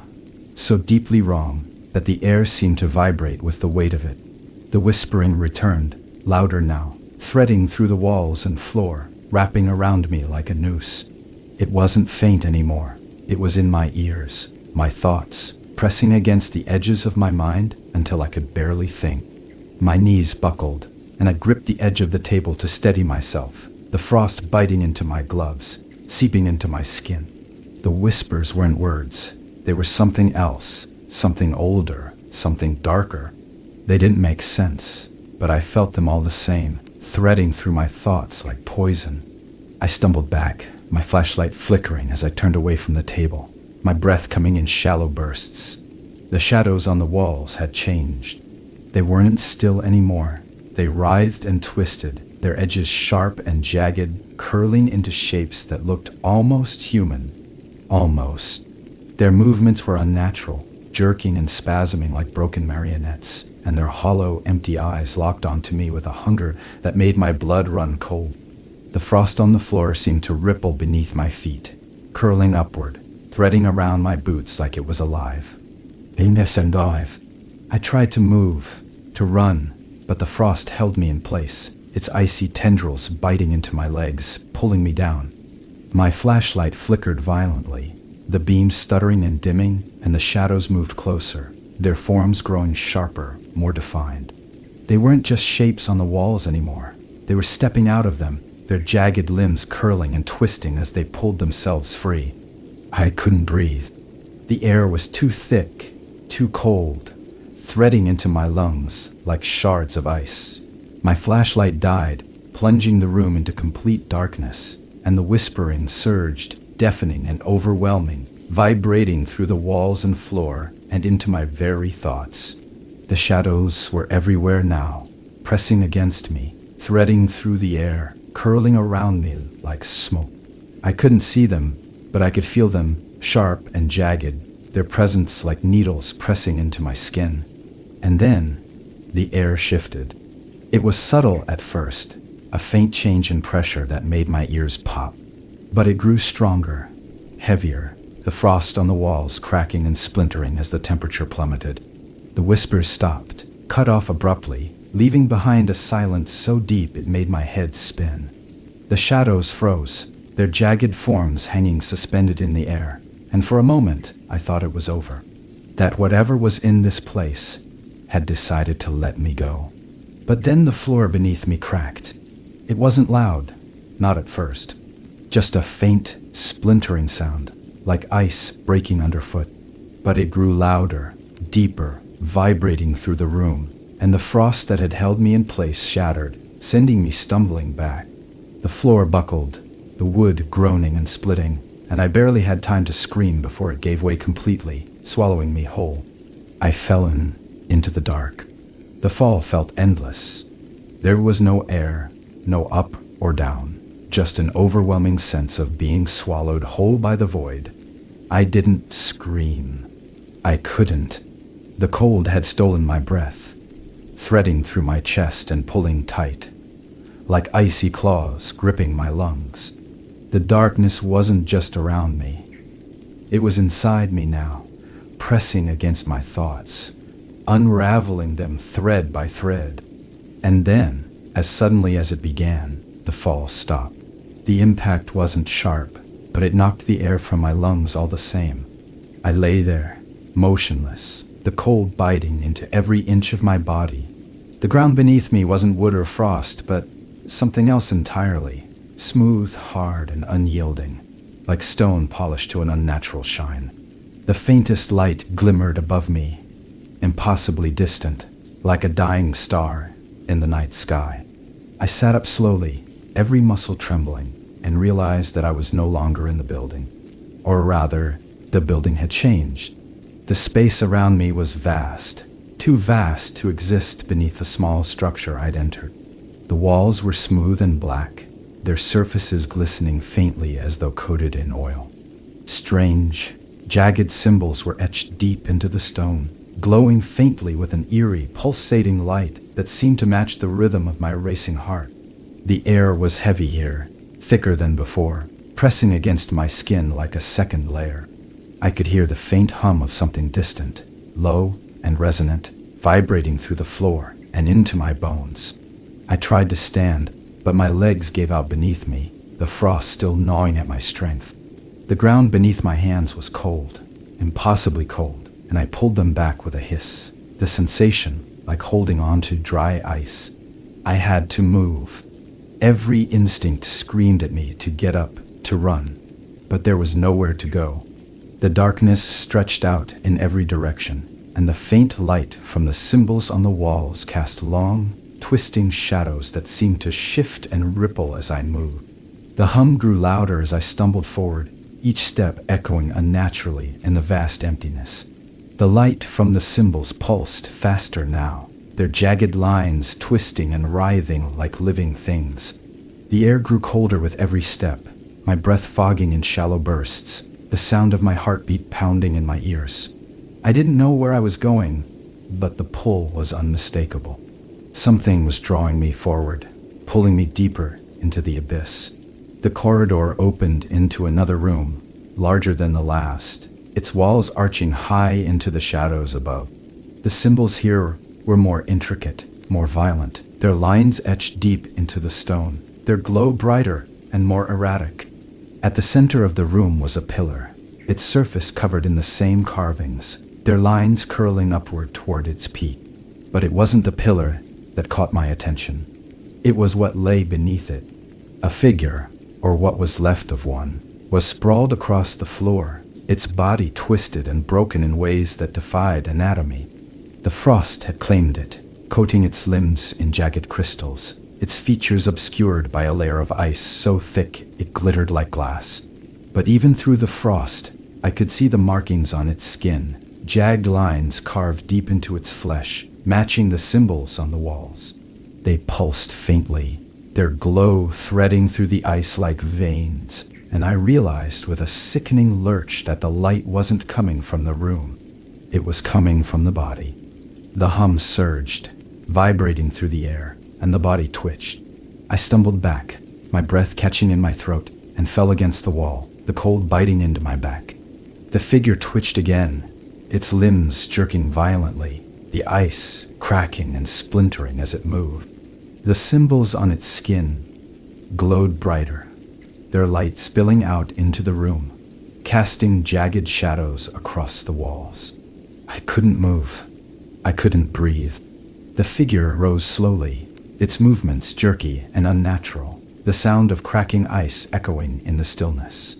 so deeply wrong that the air seemed to vibrate with the weight of it. The whispering returned, louder now, threading through the walls and floor, wrapping around me like a noose. It wasn't faint anymore. It was in my ears, my thoughts, pressing against the edges of my mind until I could barely think. My knees buckled, and I gripped the edge of the table to steady myself, the frost biting into my gloves, seeping into my skin. The whispers weren't words. They were something else, something older, something darker. They didn't make sense, but I felt them all the same, threading through my thoughts like poison. I stumbled back, my flashlight flickering as I turned away from the table, my breath coming in shallow bursts. The shadows on the walls had changed. They weren't still anymore. They writhed and twisted, their edges sharp and jagged, curling into shapes that looked almost human. Almost. Their movements were unnatural, jerking and spasming like broken marionettes, and their hollow, empty eyes locked onto me with a hunger that made my blood run cold. The frost on the floor seemed to ripple beneath my feet, curling upward, threading around my boots like it was alive. Aimless and dive. I tried to move, to run, but the frost held me in place, its icy tendrils biting into my legs, pulling me down. My flashlight flickered violently, the beam stuttering and dimming, and the shadows moved closer, their forms growing sharper, more defined. They weren't just shapes on the walls anymore. They were stepping out of them, their jagged limbs curling and twisting as they pulled themselves free. I couldn't breathe. The air was too thick, too cold, threading into my lungs like shards of ice. My flashlight died, plunging the room into complete darkness, and the whispering surged, deafening and overwhelming, vibrating through the walls and floor and into my very thoughts. The shadows were everywhere now, pressing against me, threading through the air, curling around me like smoke. I couldn't see them, but I could feel them, sharp and jagged, their presence like needles pressing into my skin. And then, the air shifted. It was subtle at first, a faint change in pressure that made my ears pop. But it grew stronger, heavier, the frost on the walls cracking and splintering as the temperature plummeted. The whispers stopped, cut off abruptly, leaving behind a silence so deep it made my head spin. The shadows froze, their jagged forms hanging suspended in the air, and for a moment I thought it was over. That whatever was in this place had decided to let me go. But then the floor beneath me cracked. It wasn't loud, not at first. Just a faint, splintering sound, like ice breaking underfoot. But it grew louder, deeper, vibrating through the room, and the frost that had held me in place shattered, sending me stumbling back. The floor buckled, the wood groaning and splitting, and I barely had time to scream before it gave way completely, swallowing me whole. I fell into the dark. The fall felt endless. There was no air, no up or down, just an overwhelming sense of being swallowed whole by the void. I didn't scream. I couldn't. The cold had stolen my breath, threading through my chest and pulling tight, like icy claws gripping my lungs. The darkness wasn't just around me. It was inside me now, pressing against my thoughts, unraveling them thread by thread. And then, as suddenly as it began, the fall stopped. The impact wasn't sharp, but it knocked the air from my lungs all the same. I lay there, motionless, the cold biting into every inch of my body. The ground beneath me wasn't wood or frost, but something else entirely, smooth, hard, and unyielding, like stone polished to an unnatural shine. The faintest light glimmered above me, impossibly distant, like a dying star in the night sky. I sat up slowly, every muscle trembling, and realized that I was no longer in the building. Or rather, the building had changed. The space around me was vast, too vast to exist beneath the small structure I'd entered. The walls were smooth and black, their surfaces glistening faintly as though coated in oil. Strange, jagged symbols were etched deep into the stone, glowing faintly with an eerie, pulsating light that seemed to match the rhythm of my racing heart. The air was heavy here, thicker than before, pressing against my skin like a second layer. I could hear the faint hum of something distant, low and resonant, vibrating through the floor and into my bones. I tried to stand, but my legs gave out beneath me, the frost still gnawing at my strength. The ground beneath my hands was cold, impossibly cold, and I pulled them back with a hiss, the sensation like holding on to dry ice. I had to move. Every instinct screamed at me to get up, to run, but there was nowhere to go. The darkness stretched out in every direction, and the faint light from the symbols on the walls cast long, twisting shadows that seemed to shift and ripple as I moved. The hum grew louder as I stumbled forward, each step echoing unnaturally in the vast emptiness. The light from the symbols pulsed faster now, their jagged lines twisting and writhing like living things. The air grew colder with every step, my breath fogging in shallow bursts, the sound of my heartbeat pounding in my ears. I didn't know where I was going, but the pull was unmistakable. Something was drawing me forward, pulling me deeper into the abyss. The corridor opened into another room, larger than the last, its walls arching high into the shadows above. The symbols here were more intricate, more violent, their lines etched deep into the stone, their glow brighter and more erratic. At the center of the room was a pillar, its surface covered in the same carvings, their lines curling upward toward its peak. But it wasn't the pillar that caught my attention. It was what lay beneath it. A figure, or what was left of one, was sprawled across the floor, its body twisted and broken in ways that defied anatomy. The frost had claimed it, coating its limbs in jagged crystals, its features obscured by a layer of ice so thick it glittered like glass. But even through the frost, I could see the markings on its skin, jagged lines carved deep into its flesh, matching the symbols on the walls. They pulsed faintly, their glow threading through the ice like veins, and I realized with a sickening lurch that the light wasn't coming from the room. It was coming from the body. The hum surged, vibrating through the air, and the body twitched. I stumbled back, my breath catching in my throat, and fell against the wall, the cold biting into my back. The figure twitched again, its limbs jerking violently, the ice cracking and splintering as it moved. The symbols on its skin glowed brighter, their light spilling out into the room, casting jagged shadows across the walls. I couldn't move. I couldn't breathe. The figure rose slowly, its movements jerky and unnatural, the sound of cracking ice echoing in the stillness.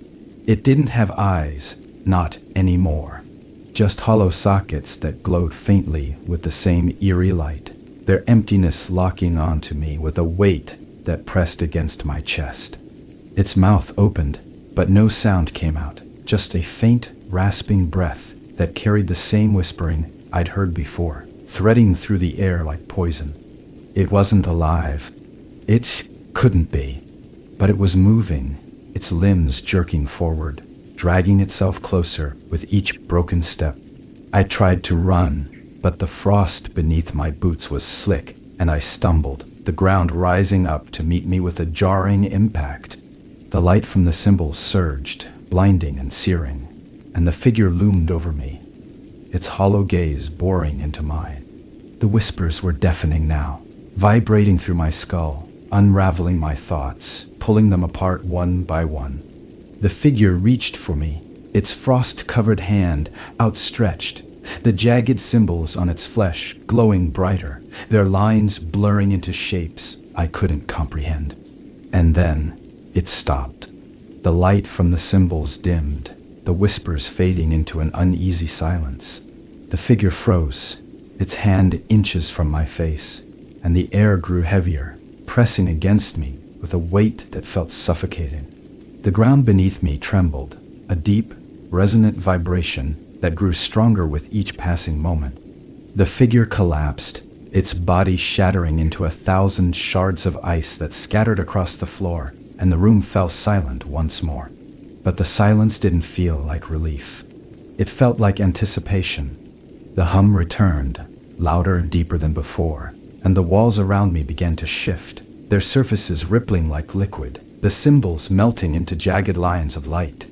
It didn't have eyes, not anymore. Just hollow sockets that glowed faintly with the same eerie light, their emptiness locking onto me with a weight that pressed against my chest. Its mouth opened, but no sound came out, just a faint, rasping breath that carried the same whispering I'd heard before, threading through the air like poison. It wasn't alive. It couldn't be. But it was moving, its limbs jerking forward, dragging itself closer with each broken step. I tried to run, but the frost beneath my boots was slick, and I stumbled, the ground rising up to meet me with a jarring impact. The light from the symbols surged, blinding and searing, and the figure loomed over me, its hollow gaze boring into mine. The whispers were deafening now, vibrating through my skull, unraveling my thoughts, pulling them apart one by one. The figure reached for me, its frost-covered hand outstretched, the jagged symbols on its flesh glowing brighter, their lines blurring into shapes I couldn't comprehend. And then it stopped. The light from the symbols dimmed, the whispers fading into an uneasy silence. The figure froze, its hand inches from my face, and the air grew heavier, pressing against me with a weight that felt suffocating. The ground beneath me trembled, a deep, resonant vibration that grew stronger with each passing moment. The figure collapsed, its body shattering into 1,000 shards of ice that scattered across the floor, and the room fell silent once more. But the silence didn't feel like relief. It felt like anticipation. The hum returned, louder and deeper than before, and the walls around me began to shift, their surfaces rippling like liquid, the symbols melting into jagged lines of light.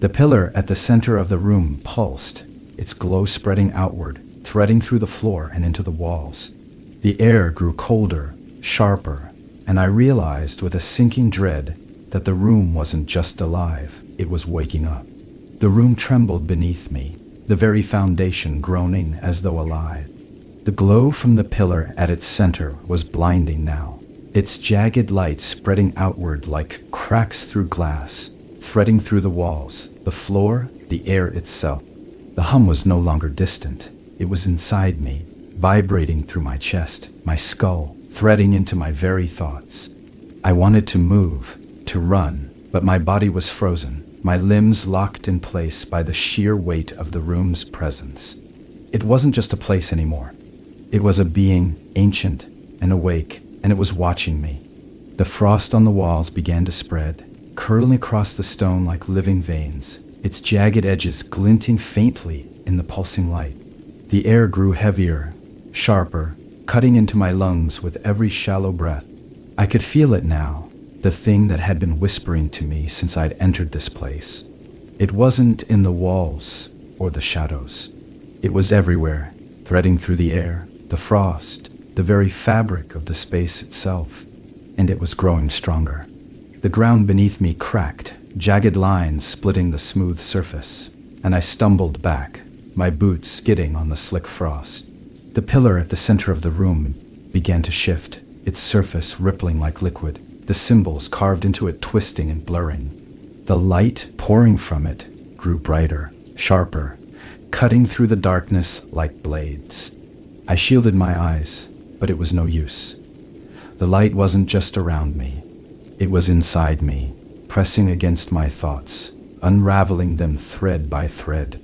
The pillar at the center of the room pulsed, its glow spreading outward, threading through the floor and into the walls. The air grew colder, sharper, and I realized with a sinking dread that the room wasn't just alive, it was waking up. The room trembled beneath me, the very foundation groaning as though alive. The glow from the pillar at its center was blinding now, its jagged light spreading outward like cracks through glass, threading through the walls, the floor, the air itself. The hum was no longer distant. It was inside me, vibrating through my chest, my skull, threading into my very thoughts. I wanted to move, to run, but my body was frozen, my limbs locked in place by the sheer weight of the room's presence. It wasn't just a place anymore. It was a being, ancient and awake, and it was watching me. The frost on the walls began to spread, curling across the stone like living veins, its jagged edges glinting faintly in the pulsing light. The air grew heavier, sharper, cutting into my lungs with every shallow breath. I could feel it now, the thing that had been whispering to me since I'd entered this place. It wasn't in the walls or the shadows. It was everywhere, threading through the air, the frost, the very fabric of the space itself, and it was growing stronger. The ground beneath me cracked, jagged lines splitting the smooth surface, and I stumbled back, my boots skidding on the slick frost. The pillar at the center of the room began to shift, its surface rippling like liquid, the symbols carved into it twisting and blurring. The light pouring from it grew brighter, sharper, cutting through the darkness like blades. I shielded my eyes, but it was no use. The light wasn't just around me. It was inside me, pressing against my thoughts, unraveling them thread by thread.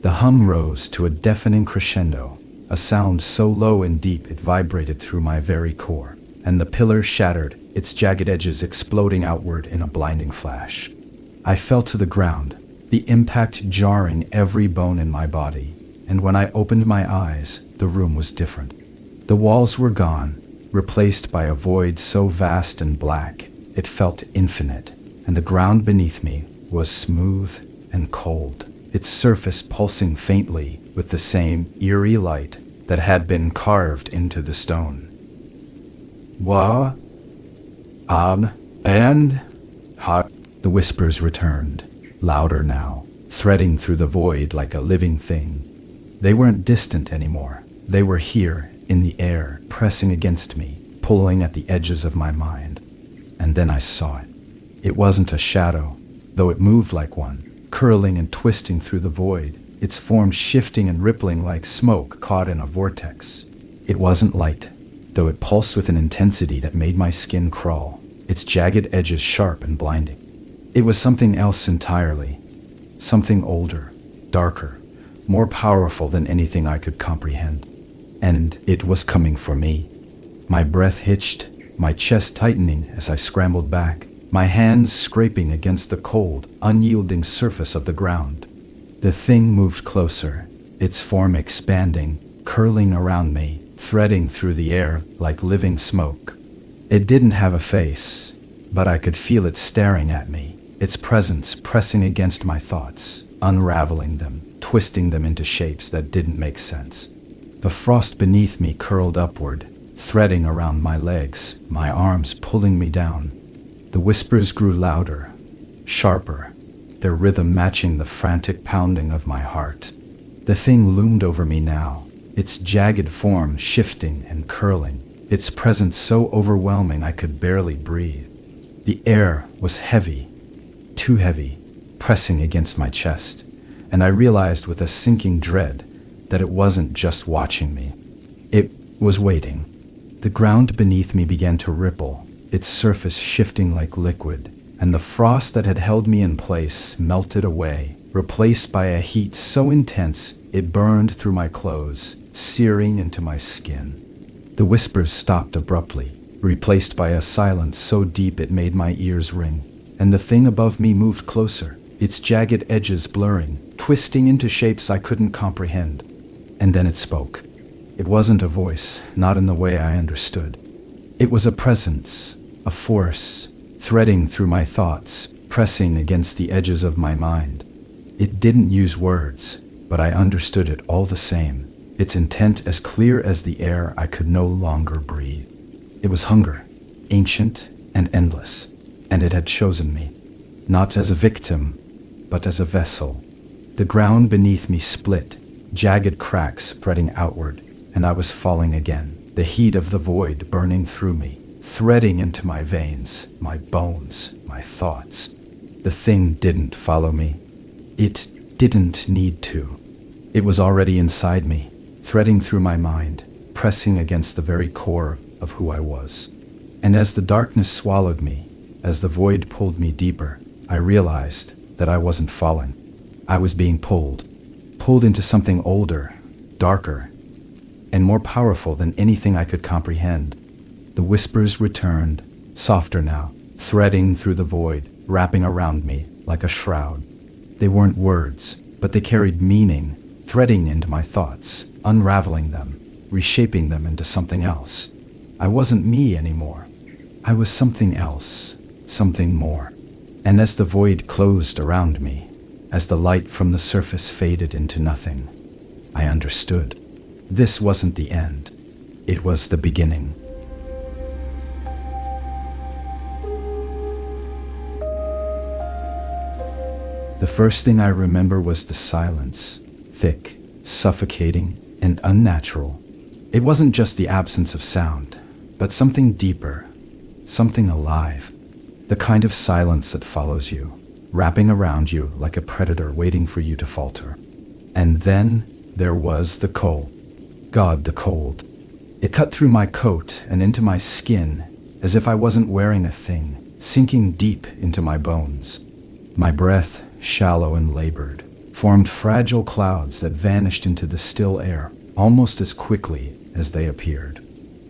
The hum rose to a deafening crescendo, a sound so low and deep it vibrated through my very core, and the pillar shattered, its jagged edges exploding outward in a blinding flash. I fell to the ground, the impact jarring every bone in my body, and when I opened my eyes, the room was different. The walls were gone, replaced by a void so vast and black, it felt infinite, and the ground beneath me was smooth and cold, its surface pulsing faintly with the same eerie light that had been carved into the stone. Wa, an, and, ha, the whispers returned, louder now, threading through the void like a living thing. They weren't distant anymore. They were here, in the air, pressing against me, pulling at the edges of my mind. And then I saw it. It wasn't a shadow, though it moved like one, curling and twisting through the void, its form shifting and rippling like smoke caught in a vortex. It wasn't light, though it pulsed with an intensity that made my skin crawl, its jagged edges sharp and blinding. It was something else entirely, something older, darker, more powerful than anything I could comprehend. And it was coming for me. My breath hitched, my chest tightening as I scrambled back, my hands scraping against the cold, unyielding surface of the ground. The thing moved closer, its form expanding, curling around me, threading through the air like living smoke. It didn't have a face, but I could feel it staring at me, its presence pressing against my thoughts, unraveling them, twisting them into shapes that didn't make sense. The frost beneath me curled upward, threading around my legs, my arms pulling me down. The whispers grew louder, sharper, their rhythm matching the frantic pounding of my heart. The thing loomed over me now, its jagged form shifting and curling, its presence so overwhelming I could barely breathe. The air was heavy, too heavy, pressing against my chest, and I realized with a sinking dread that it wasn't just watching me. It was waiting. The ground beneath me began to ripple, its surface shifting like liquid, and the frost that had held me in place melted away, replaced by a heat so intense it burned through my clothes, searing into my skin. The whispers stopped abruptly, replaced by a silence so deep it made my ears ring, and the thing above me moved closer, its jagged edges blurring, twisting into shapes I couldn't comprehend. And then it spoke. It wasn't a voice, not in the way I understood. It was a presence, a force, threading through my thoughts, pressing against the edges of my mind. It didn't use words, but I understood it all the same, its intent as clear as the air I could no longer breathe. It was hunger, ancient and endless, and it had chosen me, not as a victim, but as a vessel. The ground beneath me split, jagged cracks spreading outward, and I was falling again, the heat of the void burning through me, threading into my veins, my bones, my thoughts. The thing didn't follow me. It didn't need to. It was already inside me, threading through my mind, pressing against the very core of who I was. And as the darkness swallowed me, as the void pulled me deeper, I realized that I wasn't falling. I was being pulled into something older, darker, and more powerful than anything I could comprehend. The whispers returned, softer now, threading through the void, wrapping around me like a shroud. They weren't words, but they carried meaning, threading into my thoughts, unraveling them, reshaping them into something else. I wasn't me anymore. I was something else, something more. And as the void closed around me, as the light from the surface faded into nothing, I understood. This wasn't the end. It was the beginning. The first thing I remember was the silence, thick, suffocating, and unnatural. It wasn't just the absence of sound, but something deeper, something alive. The kind of silence that follows you, wrapping around you like a predator waiting for you to falter. And then there was the cold. God, the cold. It cut through my coat and into my skin as if I wasn't wearing a thing, sinking deep into my bones. My breath shallow and labored, formed fragile clouds that vanished into the still air almost as quickly as they appeared.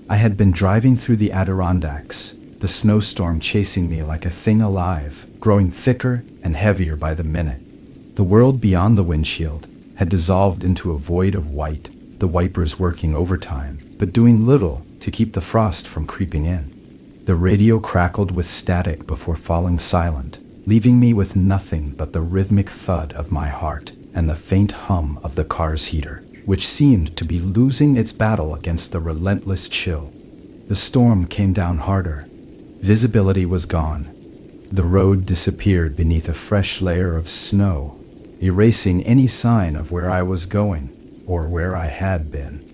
I had been driving through the Adirondacks, the snowstorm chasing me like a thing alive, growing thicker and heavier by the minute. The world beyond the windshield had dissolved into a void of white, the wipers working overtime, but doing little to keep the frost from creeping in. The radio crackled with static before falling silent, leaving me with nothing but the rhythmic thud of my heart and the faint hum of the car's heater, which seemed to be losing its battle against the relentless chill. The storm came down harder. Visibility was gone. The road disappeared beneath a fresh layer of snow, erasing any sign of where I was going or where I had been.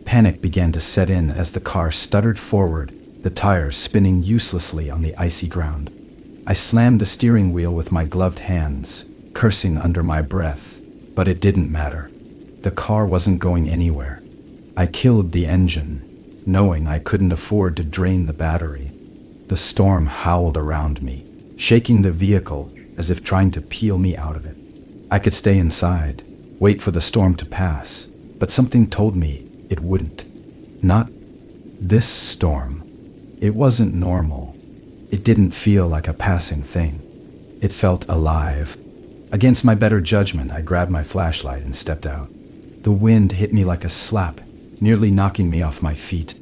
Panic began to set in as the car stuttered forward, the tires spinning uselessly on the icy ground. I slammed the steering wheel with my gloved hands, cursing under my breath, but it didn't matter. The car wasn't going anywhere. I killed the engine, knowing I couldn't afford to drain the battery. The storm howled around me, shaking the vehicle as if trying to peel me out of it. I could stay inside, wait for the storm to pass, but something told me it wouldn't. Not this storm. It wasn't normal. It didn't feel like a passing thing. It felt alive. Against my better judgment, I grabbed my flashlight and stepped out. The wind hit me like a slap, nearly knocking me off my feet.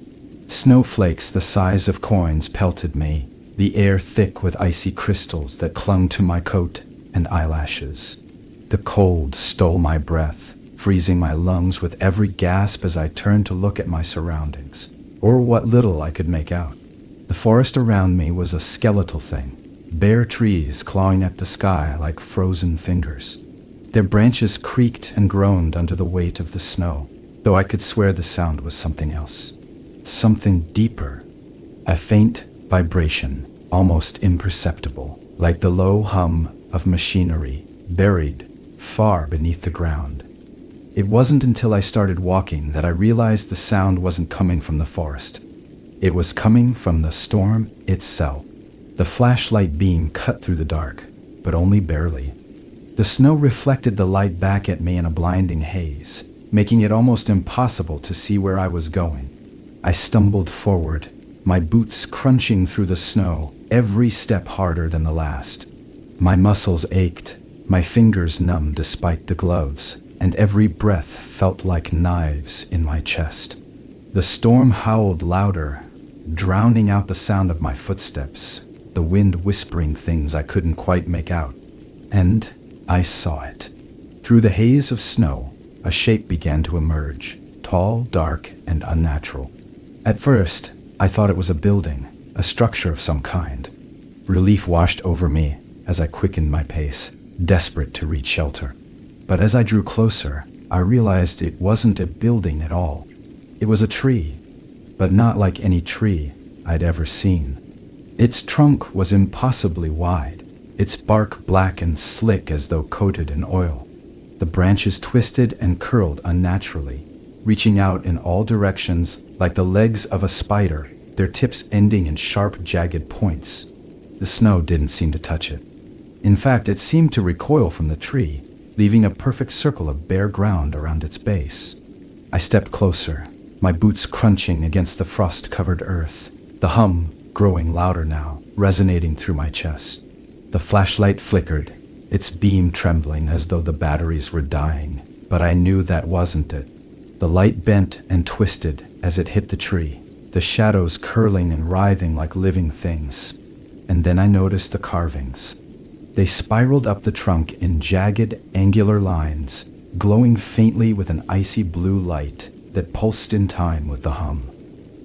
Snowflakes the size of coins pelted me, the air thick with icy crystals that clung to my coat and eyelashes. The cold stole my breath, freezing my lungs with every gasp as I turned to look at my surroundings, or what little I could make out. The forest around me was a skeletal thing, bare trees clawing at the sky like frozen fingers. Their branches creaked and groaned under the weight of the snow, though I could swear the sound was something else. Something deeper. A faint vibration, almost imperceptible, like the low hum of machinery buried far beneath the ground. It wasn't until I started walking that I realized the sound wasn't coming from the forest. It was coming from the storm itself. The flashlight beam cut through the dark, but only barely. The snow reflected the light back at me in a blinding haze, making it almost impossible to see where I was going. I stumbled forward, my boots crunching through the snow, every step harder than the last. My muscles ached, my fingers numb despite the gloves, and every breath felt like knives in my chest. The storm howled louder, drowning out the sound of my footsteps, the wind whispering things I couldn't quite make out. And I saw it. Through the haze of snow, a shape began to emerge, tall, dark, and unnatural. At first, I thought it was a building, a structure of some kind. Relief washed over me as I quickened my pace, desperate to reach shelter. But as I drew closer, I realized it wasn't a building at all. It was a tree, but not like any tree I'd ever seen. Its trunk was impossibly wide, its bark black and slick as though coated in oil. The branches twisted and curled unnaturally, reaching out in all directions like the legs of a spider, their tips ending in sharp, jagged points. The snow didn't seem to touch it. In fact, it seemed to recoil from the tree, leaving a perfect circle of bare ground around its base. I stepped closer, my boots crunching against the frost-covered earth, the hum growing louder now, resonating through my chest. The flashlight flickered, its beam trembling as though the batteries were dying, but I knew that wasn't it. The light bent and twisted as it hit the tree, the shadows curling and writhing like living things. And then I noticed the carvings. They spiraled up the trunk in jagged, angular lines, glowing faintly with an icy blue light that pulsed in time with the hum.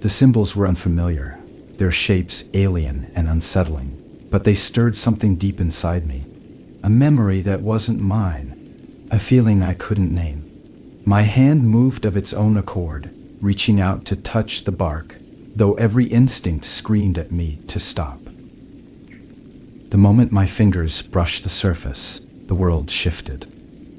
The symbols were unfamiliar, their shapes alien and unsettling, but they stirred something deep inside me. A memory that wasn't mine, a feeling I couldn't name. My hand moved of its own accord, reaching out to touch the bark, though every instinct screamed at me to stop. The moment my fingers brushed the surface, the world shifted.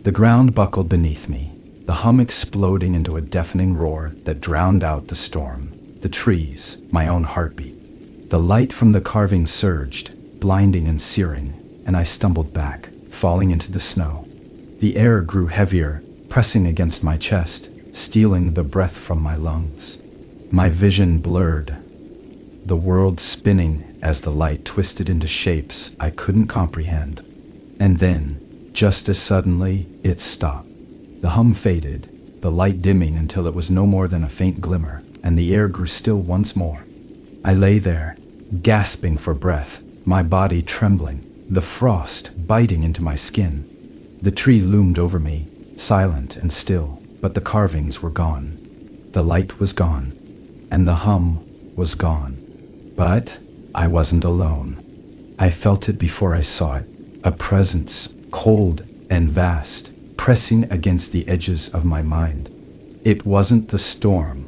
The ground buckled beneath me, the hum exploding into a deafening roar that drowned out the storm, the trees, my own heartbeat. The light from the carving surged, blinding and searing, and I stumbled back, falling into the snow. The air grew heavier, pressing against my chest, stealing the breath from my lungs. My vision blurred, the world spinning as the light twisted into shapes I couldn't comprehend. And then, just as suddenly, it stopped. The hum faded, the light dimming until it was no more than a faint glimmer, and the air grew still once more. I lay there, gasping for breath, my body trembling, the frost biting into my skin. The tree loomed over me, silent and still, but the carvings were gone. The light was gone, and the hum was gone. But I wasn't alone. I felt it before I saw it, a presence, cold and vast, pressing against the edges of my mind. It wasn't the storm,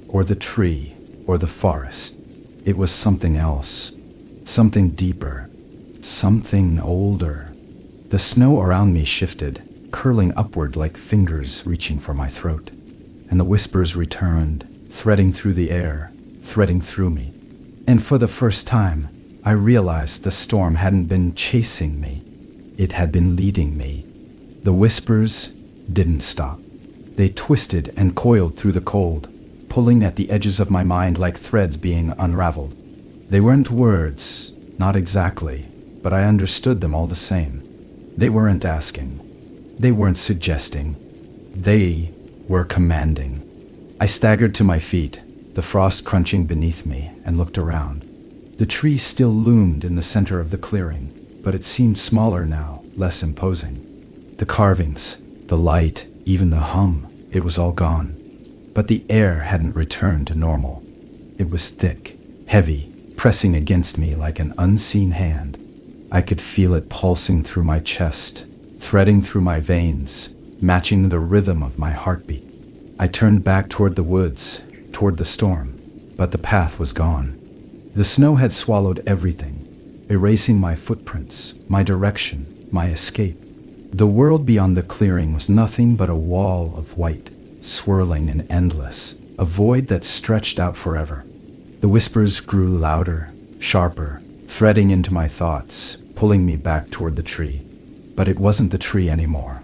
or the tree, or the forest. It was something else, something deeper, something older. The snow around me shifted, curling upward like fingers reaching for my throat, and the whispers returned, threading through the air, threading through me. And for the first time, I realized the storm hadn't been chasing me. It had been leading me. The whispers didn't stop. They twisted and coiled through the cold, pulling at the edges of my mind like threads being unraveled. They weren't words, not exactly, but I understood them all the same. They weren't asking. They weren't suggesting. They were commanding. I staggered to my feet, the frost crunching beneath me, and looked around. The tree still loomed in the center of the clearing, but it seemed smaller now, less imposing. The carvings, the light, even the hum, it was all gone. But the air hadn't returned to normal. It was thick, heavy, pressing against me like an unseen hand. I could feel it pulsing through my chest, threading through my veins, matching the rhythm of my heartbeat. I turned back toward the woods, toward the storm, but the path was gone. The snow had swallowed everything, erasing my footprints, my direction, my escape. The world beyond the clearing was nothing but a wall of white, swirling and endless, a void that stretched out forever. The whispers grew louder, sharper, threading into my thoughts, pulling me back toward the tree. But it wasn't the tree anymore.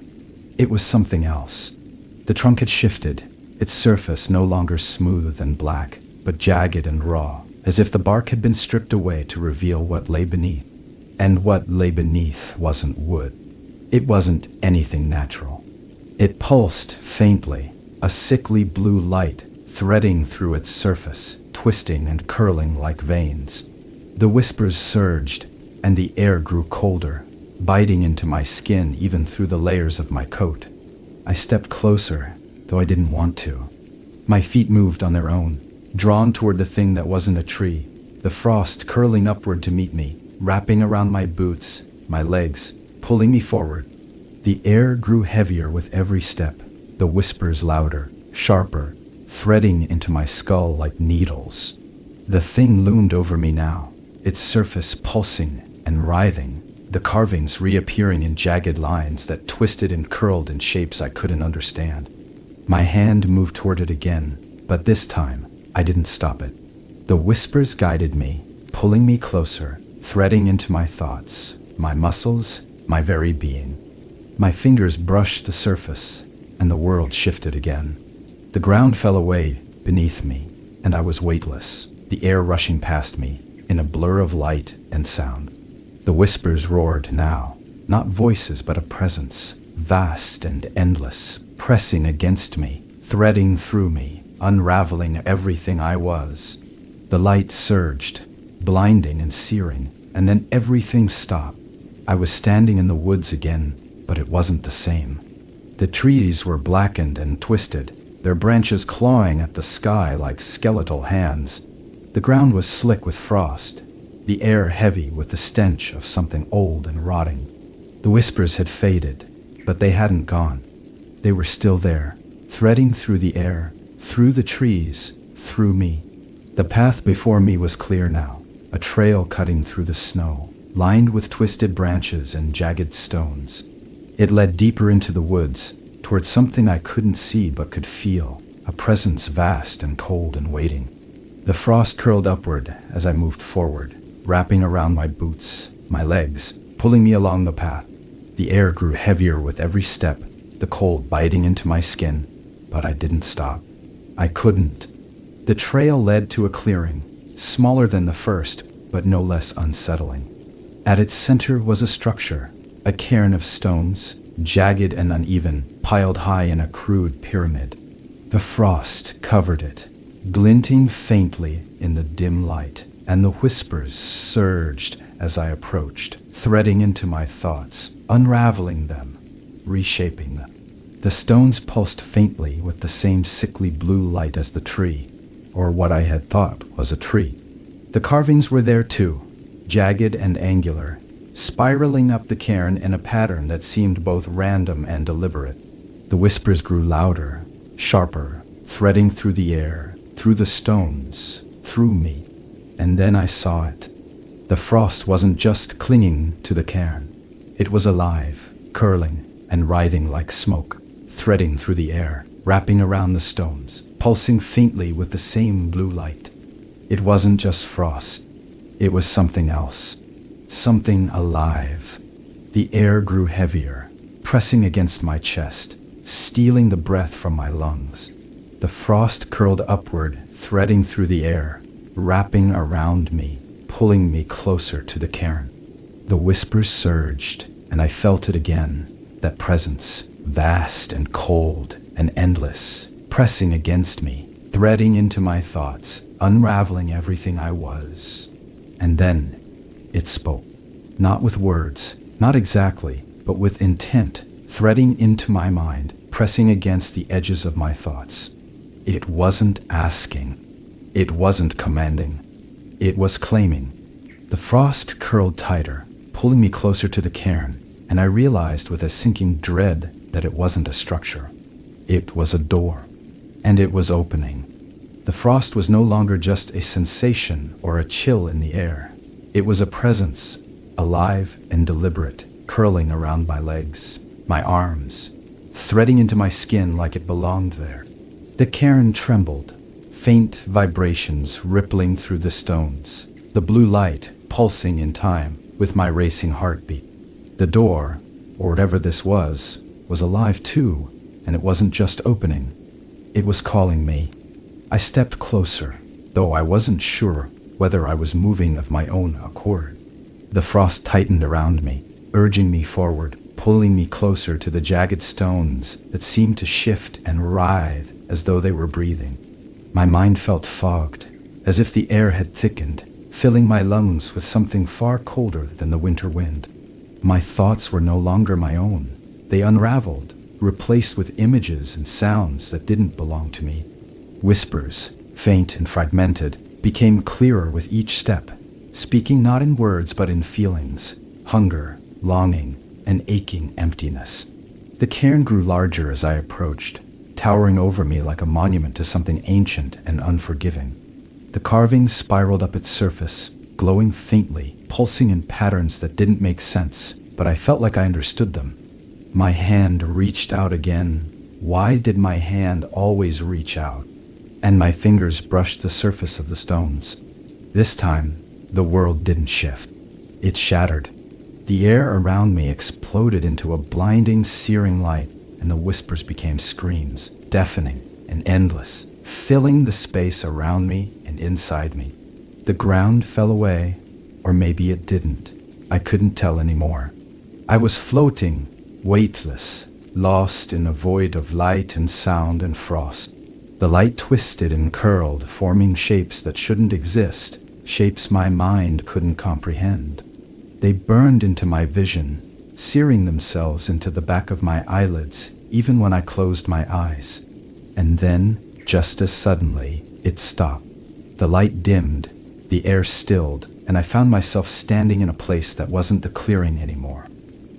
It was something else. The trunk had shifted, its surface no longer smooth and black, but jagged and raw, as if the bark had been stripped away to reveal what lay beneath. And what lay beneath wasn't wood. It wasn't anything natural. It pulsed faintly, a sickly blue light threading through its surface, twisting and curling like veins. The whispers surged, and the air grew colder, biting into my skin even through the layers of my coat. I stepped closer, though I didn't want to. My feet moved on their own, drawn toward the thing that wasn't a tree, the frost curling upward to meet me, wrapping around my boots, my legs, pulling me forward. The air grew heavier with every step, the whispers louder, sharper, threading into my skull like needles. The thing loomed over me now, its surface pulsing and writhing, the carvings reappearing in jagged lines that twisted and curled in shapes I couldn't understand. My hand moved toward it again, but this time I didn't stop it. The whispers guided me, pulling me closer, threading into my thoughts, my muscles, my very being. My fingers brushed the surface, and the world shifted again. The ground fell away beneath me, and I was weightless, the air rushing past me in a blur of light and sound. The whispers roared now, not voices but a presence, vast and endless, pressing against me, threading through me, unraveling everything I was. The light surged, blinding and searing, and then everything stopped. I was standing in the woods again, but it wasn't the same. The trees were blackened and twisted, their branches clawing at the sky like skeletal hands. The ground was slick with frost, the air heavy with the stench of something old and rotting. The whispers had faded, but they hadn't gone. They were still there, threading through the air, through the trees, through me. The path before me was clear now, a trail cutting through the snow, lined with twisted branches and jagged stones. It led deeper into the woods, towards something I couldn't see but could feel, a presence vast and cold and waiting. The frost curled upward as I moved forward, wrapping around my boots, my legs, pulling me along the path. The air grew heavier with every step, the cold biting into my skin, but I didn't stop. I couldn't. The trail led to a clearing, smaller than the first, but no less unsettling. At its center was a structure, a cairn of stones, jagged and uneven, piled high in a crude pyramid. The frost covered it, glinting faintly in the dim light, and the whispers surged as I approached, threading into my thoughts, unraveling them, reshaping them. The stones pulsed faintly with the same sickly blue light as the tree, or what I had thought was a tree. The carvings were there too, jagged and angular, spiraling up the cairn in a pattern that seemed both random and deliberate. The whispers grew louder, sharper, threading through the air, through the stones, through me. And then I saw it. The frost wasn't just clinging to the cairn. It was alive, curling and writhing like smoke, threading through the air, wrapping around the stones, pulsing faintly with the same blue light. It wasn't just frost. It was something else. Something alive. The air grew heavier, pressing against my chest, stealing the breath from my lungs. The frost curled upward, threading through the air, wrapping around me, pulling me closer to the cairn. The whispers surged, and I felt it again, that presence, vast and cold and endless, pressing against me, threading into my thoughts, unraveling everything I was. And then it spoke. Not with words, not exactly, but with intent, threading into my mind, pressing against the edges of my thoughts. It wasn't asking. It wasn't commanding. It was claiming. The frost curled tighter, pulling me closer to the cairn, and I realized with a sinking dread that it wasn't a structure. It was a door, and it was opening. The frost was no longer just a sensation or a chill in the air. It was a presence, alive and deliberate, curling around my legs, my arms, threading into my skin like it belonged there. The cairn trembled, faint vibrations rippling through the stones, the blue light pulsing in time with my racing heartbeat. The door, or whatever this was alive too, and it wasn't just opening. It was calling me. I stepped closer, though I wasn't sure whether I was moving of my own accord. The frost tightened around me, urging me forward, pulling me closer to the jagged stones that seemed to shift and writhe as though they were breathing. My mind felt fogged, as if the air had thickened, filling my lungs with something far colder than the winter wind. My thoughts were no longer my own. They unraveled, replaced with images and sounds that didn't belong to me. Whispers, faint and fragmented, became clearer with each step, speaking not in words but in feelings, hunger, longing, and aching emptiness. The cairn grew larger as I approached, towering over me like a monument to something ancient and unforgiving. The carvings spiraled up its surface, glowing faintly, pulsing in patterns that didn't make sense, but I felt like I understood them. My hand reached out again. Why did my hand always reach out? And my fingers brushed the surface of the stones. This time, the world didn't shift. It shattered. The air around me exploded into a blinding, searing light, and the whispers became screams, deafening and endless, filling the space around me and inside me. The ground fell away, or maybe it didn't. I couldn't tell anymore. I was floating, weightless, lost in a void of light and sound and frost. The light twisted and curled, forming shapes that shouldn't exist, shapes my mind couldn't comprehend. They burned into my vision, searing themselves into the back of my eyelids, even when I closed my eyes. And then, just as suddenly, it stopped. The light dimmed, the air stilled, and I found myself standing in a place that wasn't the clearing anymore.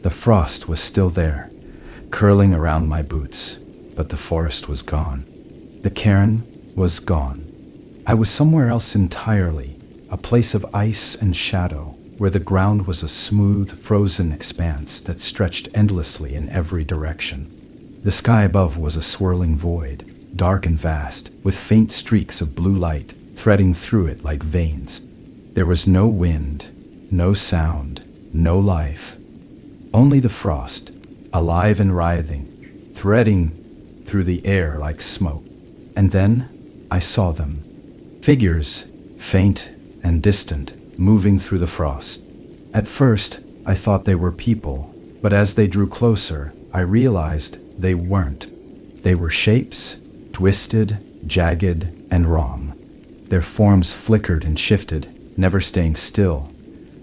The frost was still there, curling around my boots, but the forest was gone. The cairn was gone. I was somewhere else entirely, a place of ice and shadow, where the ground was a smooth, frozen expanse that stretched endlessly in every direction. The sky above was a swirling void, dark and vast, with faint streaks of blue light threading through it like veins. There was no wind, no sound, no life. Only the frost, alive and writhing, threading through the air like smoke. And then I saw them. Figures, faint and distant, moving through the frost. At first, I thought they were people, but as they drew closer, I realized they weren't. They were shapes, twisted, jagged, and wrong. Their forms flickered and shifted, never staying still.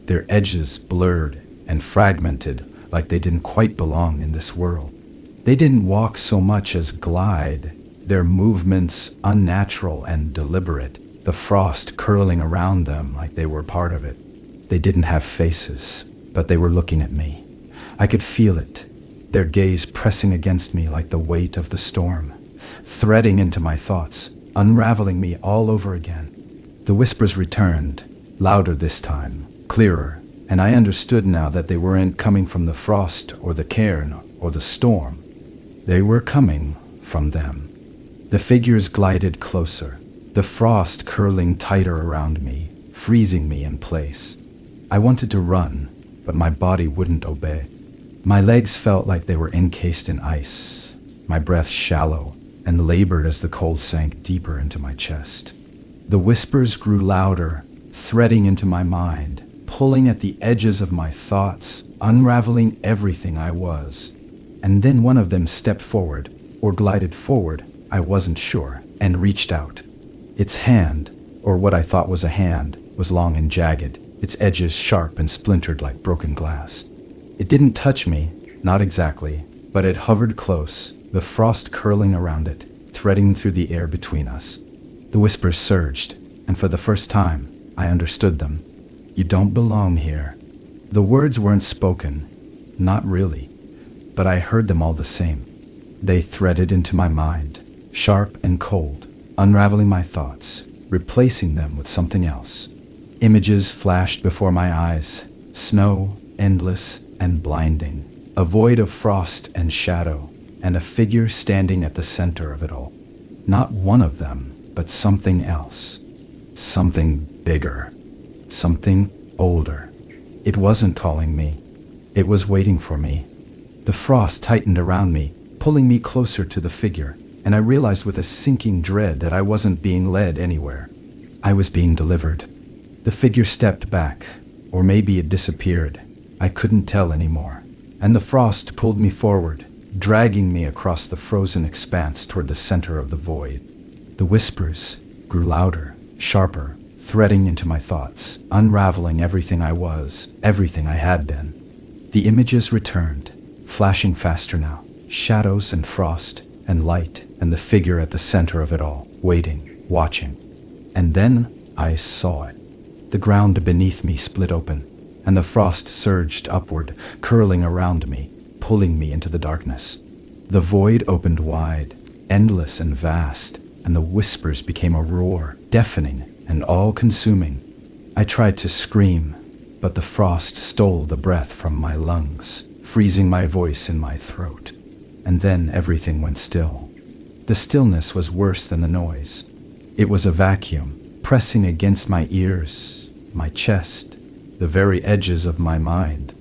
Their edges blurred and fragmented like they didn't quite belong in this world. They didn't walk so much as glide, their movements unnatural and deliberate, the frost curling around them like they were part of it. They didn't have faces, but they were looking at me. I could feel it, their gaze pressing against me like the weight of the storm, threading into my thoughts, unraveling me all over again. The whispers returned, louder this time, clearer, and I understood now that they weren't coming from the frost or the cairn or the storm. They were coming from them. The figures glided closer, the frost curling tighter around me, freezing me in place. I wanted to run, but my body wouldn't obey. My legs felt like they were encased in ice, my breath shallow and labored as the cold sank deeper into my chest. The whispers grew louder, threading into my mind, pulling at the edges of my thoughts, unraveling everything I was. And then one of them stepped forward, or glided forward, I wasn't sure, and reached out. Its hand, or what I thought was a hand, was long and jagged, its edges sharp and splintered like broken glass. It didn't touch me, not exactly, but it hovered close, the frost curling around it, threading through the air between us. The whispers surged, and for the first time, I understood them. You don't belong here. The words weren't spoken, not really, but I heard them all the same. They threaded into my mind, sharp and cold, unraveling my thoughts, replacing them with something else. Images flashed before my eyes, snow, endless and blinding, a void of frost and shadow, and a figure standing at the center of it all. Not one of them, but something else. Something bigger. Something older. It wasn't calling me. It was waiting for me. The frost tightened around me, pulling me closer to the figure, and I realized with a sinking dread that I wasn't being led anywhere. I was being delivered. The figure stepped back, or maybe it disappeared. I couldn't tell anymore. And the frost pulled me forward, dragging me across the frozen expanse toward the center of the void. The whispers grew louder, sharper, threading into my thoughts, unraveling everything I was, everything I had been. The images returned, flashing faster now, shadows and frost and light and the figure at the center of it all, waiting, watching. And then I saw it. The ground beneath me split open, and the frost surged upward, curling around me, pulling me into the darkness. The void opened wide, endless and vast, and the whispers became a roar, deafening and all-consuming. I tried to scream, but the frost stole the breath from my lungs, freezing my voice in my throat. And then everything went still. The stillness was worse than the noise. It was a vacuum, pressing against my ears, my chest, the very edges of my mind.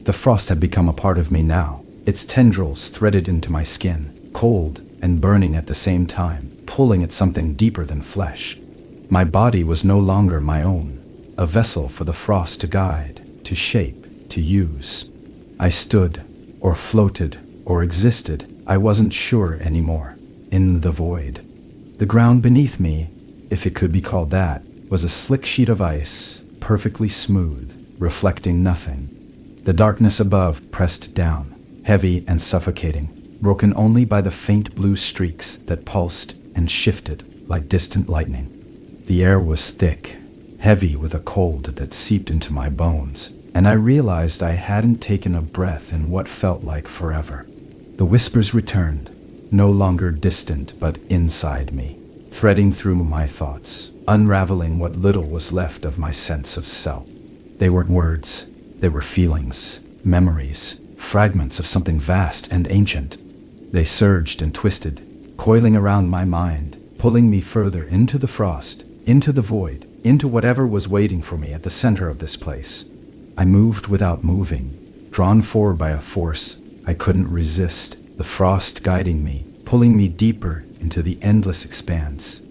The frost had become a part of me now, its tendrils threaded into my skin, cold and burning at the same time, pulling at something deeper than flesh. My body was no longer my own, a vessel for the frost to guide, to shape, to use. I stood, or floated, or existed, I wasn't sure anymore, in the void. The ground beneath me, if it could be called that, was a slick sheet of ice, perfectly smooth, reflecting nothing. The darkness above pressed down, heavy and suffocating, broken only by the faint blue streaks that pulsed and shifted like distant lightning. The air was thick, heavy with a cold that seeped into my bones, and I realized I hadn't taken a breath in what felt like forever. The whispers returned, no longer distant but inside me, threading through my thoughts, unraveling what little was left of my sense of self. They weren't words, they were feelings, memories, fragments of something vast and ancient. They surged and twisted, coiling around my mind, pulling me further into the frost, into the void, into whatever was waiting for me at the center of this place. I moved without moving, drawn forward by a force I couldn't resist, the frost guiding me, pulling me deeper into the endless expanse.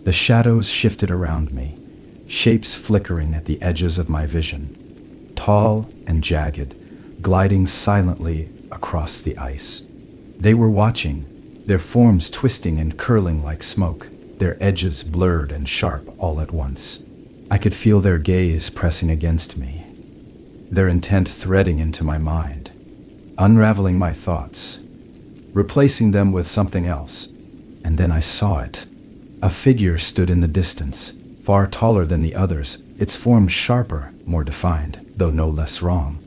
The shadows shifted around me, shapes flickering at the edges of my vision, tall and jagged, gliding silently across the ice. They were watching, their forms twisting and curling like smoke, their edges blurred and sharp all at once. I could feel their gaze pressing against me, their intent threading into my mind, unraveling my thoughts, replacing them with something else. And then I saw it. A figure stood in the distance, far taller than the others, its form sharper, more defined, though no less wrong.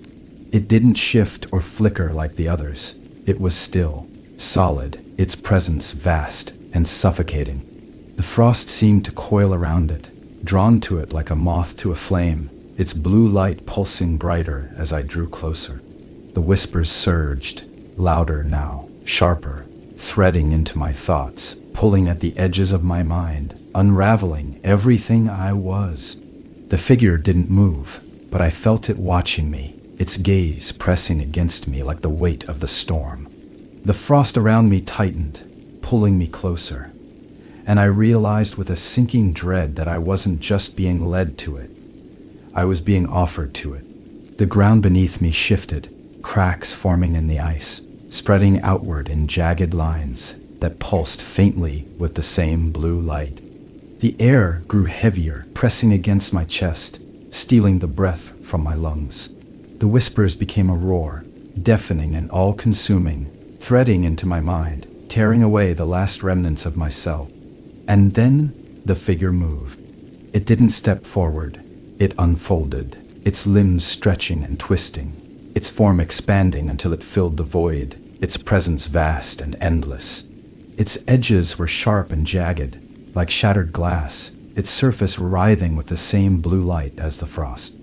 It didn't shift or flicker like the others. It was still, solid, its presence vast and suffocating. The frost seemed to coil around it, drawn to it like a moth to a flame, its blue light pulsing brighter as I drew closer. The whispers surged, louder now, sharper, threading into my thoughts, pulling at the edges of my mind, unraveling everything I was. The figure didn't move, but I felt it watching me, its gaze pressing against me like the weight of the storm. The frost around me tightened, pulling me closer, and I realized with a sinking dread that I wasn't just being led to it. I was being offered to it. The ground beneath me shifted, cracks forming in the ice, spreading outward in jagged lines that pulsed faintly with the same blue light. The air grew heavier, pressing against my chest, stealing the breath from my lungs. The whispers became a roar, deafening and all-consuming, threading into my mind, tearing away the last remnants of myself. And then the figure moved. It didn't step forward. It unfolded, its limbs stretching and twisting, its form expanding until it filled the void, its presence vast and endless. Its edges were sharp and jagged, like shattered glass, its surface writhing with the same blue light as the frost.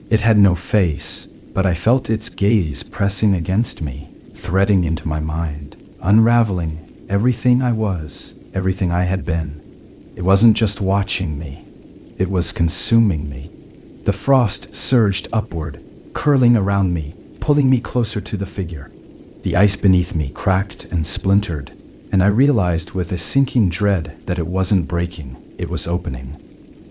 It had no face, but I felt its gaze pressing against me, threading into my mind, unraveling everything I was, everything I had been. It wasn't just watching me, it was consuming me. The frost surged upward, curling around me, pulling me closer to the figure. The ice beneath me cracked and splintered, and I realized with a sinking dread that it wasn't breaking, it was opening.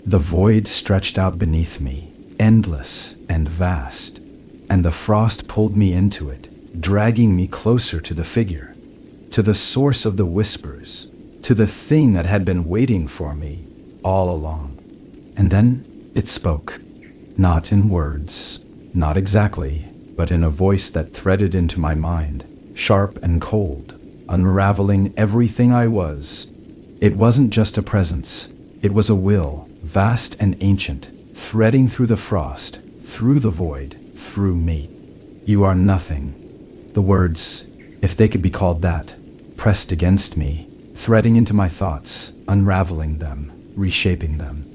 The void stretched out beneath me, endless and vast, and the frost pulled me into it, dragging me closer to the figure, to the source of the whispers, to the thing that had been waiting for me all along. And then it spoke, not in words, not exactly, but in a voice that threaded into my mind, sharp and cold, unraveling everything I was. It wasn't just a presence, it was a will, vast and ancient, threading through the frost, through the void, through me. You are nothing. The words, if they could be called that, pressed against me, threading into my thoughts, unraveling them, reshaping them.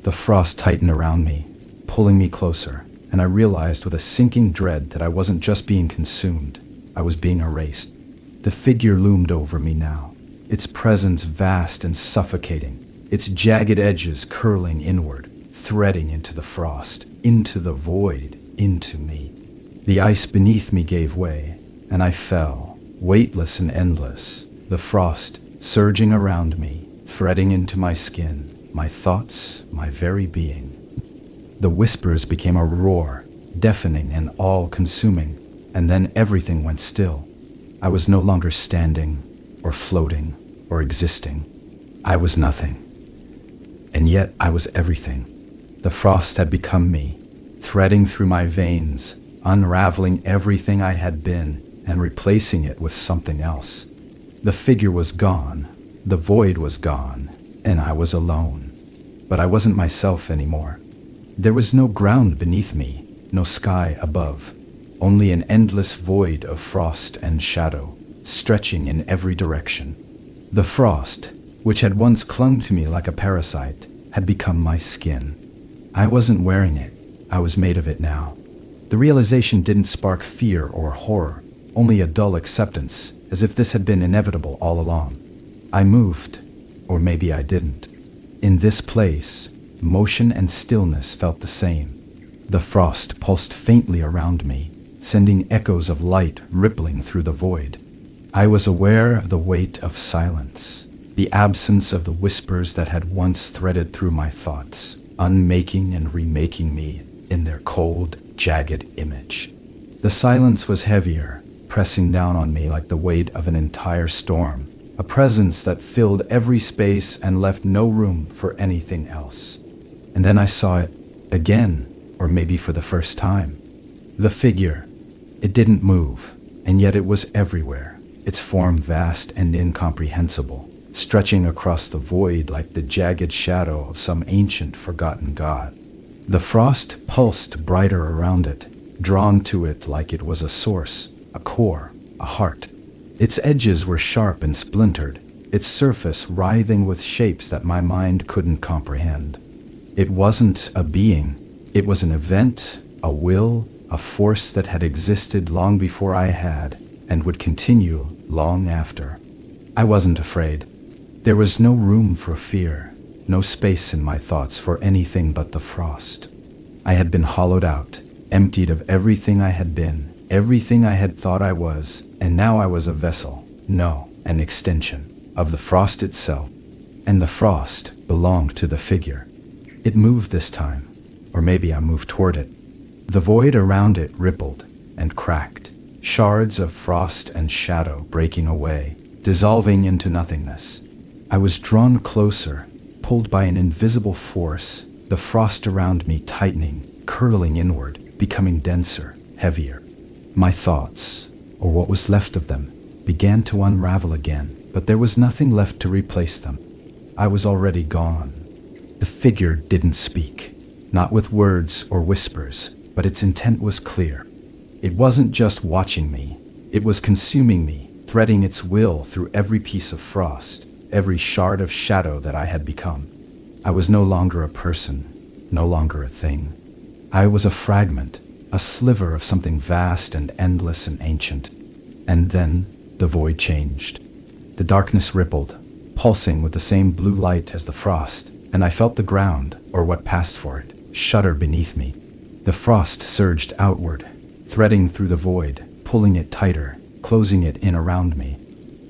The frost tightened around me, pulling me closer, and I realized with a sinking dread that I wasn't just being consumed, I was being erased. The figure loomed over me now, its presence vast and suffocating, its jagged edges curling inward, threading into the frost, into the void, into me. The ice beneath me gave way, and I fell, weightless and endless, the frost surging around me, threading into my skin, my thoughts, my very being. The whispers became a roar, deafening and all-consuming, and then everything went still. I was no longer standing, or floating, or existing. I was nothing. And yet I was everything. The frost had become me, threading through my veins, unraveling everything I had been, and replacing it with something else. The figure was gone, the void was gone, and I was alone. But I wasn't myself anymore. There was no ground beneath me, no sky above, only an endless void of frost and shadow, stretching in every direction. The frost, which had once clung to me like a parasite, had become my skin. I wasn't wearing it, I was made of it now. The realization didn't spark fear or horror, only a dull acceptance, as if this had been inevitable all along. I moved, or maybe I didn't. In this place, motion and stillness felt the same. The frost pulsed faintly around me, sending echoes of light rippling through the void. I was aware of the weight of silence, the absence of the whispers that had once threaded through my thoughts, unmaking and remaking me in their cold, jagged image. The silence was heavier, pressing down on me like the weight of an entire storm, a presence that filled every space and left no room for anything else. And then I saw it again, or maybe for the first time. The figure. It didn't move, and yet it was everywhere, its form vast and incomprehensible, stretching across the void like the jagged shadow of some ancient forgotten god. The frost pulsed brighter around it, drawn to it like it was a source, a core, a heart. Its edges were sharp and splintered, its surface writhing with shapes that my mind couldn't comprehend. It wasn't a being, it was an event, a will, a force that had existed long before I had, and would continue long after. I wasn't afraid. There was no room for fear, no space in my thoughts for anything but the frost. I had been hollowed out, emptied of everything I had been, everything I had thought I was, and now I was a vessel, no, an extension, of the frost itself. And the frost belonged to the figure. It moved this time, or maybe I moved toward it. The void around it rippled and cracked, shards of frost and shadow breaking away, dissolving into nothingness. I was drawn closer, pulled by an invisible force, the frost around me tightening, curling inward, becoming denser, heavier. My thoughts, or what was left of them, began to unravel again, but there was nothing left to replace them. I was already gone. The figure didn't speak, not with words or whispers, but its intent was clear. It wasn't just watching me, it was consuming me, threading its will through every piece of frost, every shard of shadow that I had become. I was no longer a person, no longer a thing. I was a fragment, a sliver of something vast and endless and ancient. And then the void changed. The darkness rippled, pulsing with the same blue light as the frost, and I felt the ground, or what passed for it, shudder beneath me. The frost surged outward, threading through the void, pulling it tighter, closing it in around me.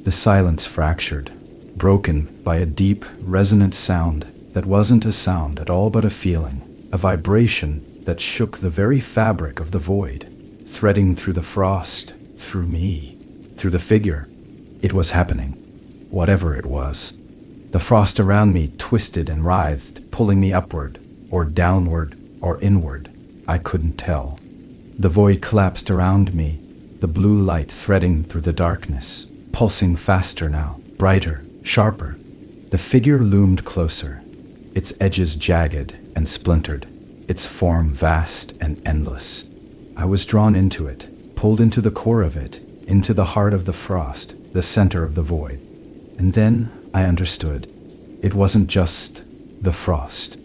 The silence fractured, broken by a deep, resonant sound that wasn't a sound at all but a feeling, a vibration that shook the very fabric of the void, threading through the frost, through me, through the figure. It was happening, whatever it was. The frost around me twisted and writhed, pulling me upward, or downward, or inward. I couldn't tell. The void collapsed around me, the blue light threading through the darkness, pulsing faster now, brighter, sharper. The figure loomed closer, its edges jagged and splintered, its form vast and endless. I was drawn into it, pulled into the core of it, into the heart of the frost, the center of the void. And then I understood. It wasn't just the frost.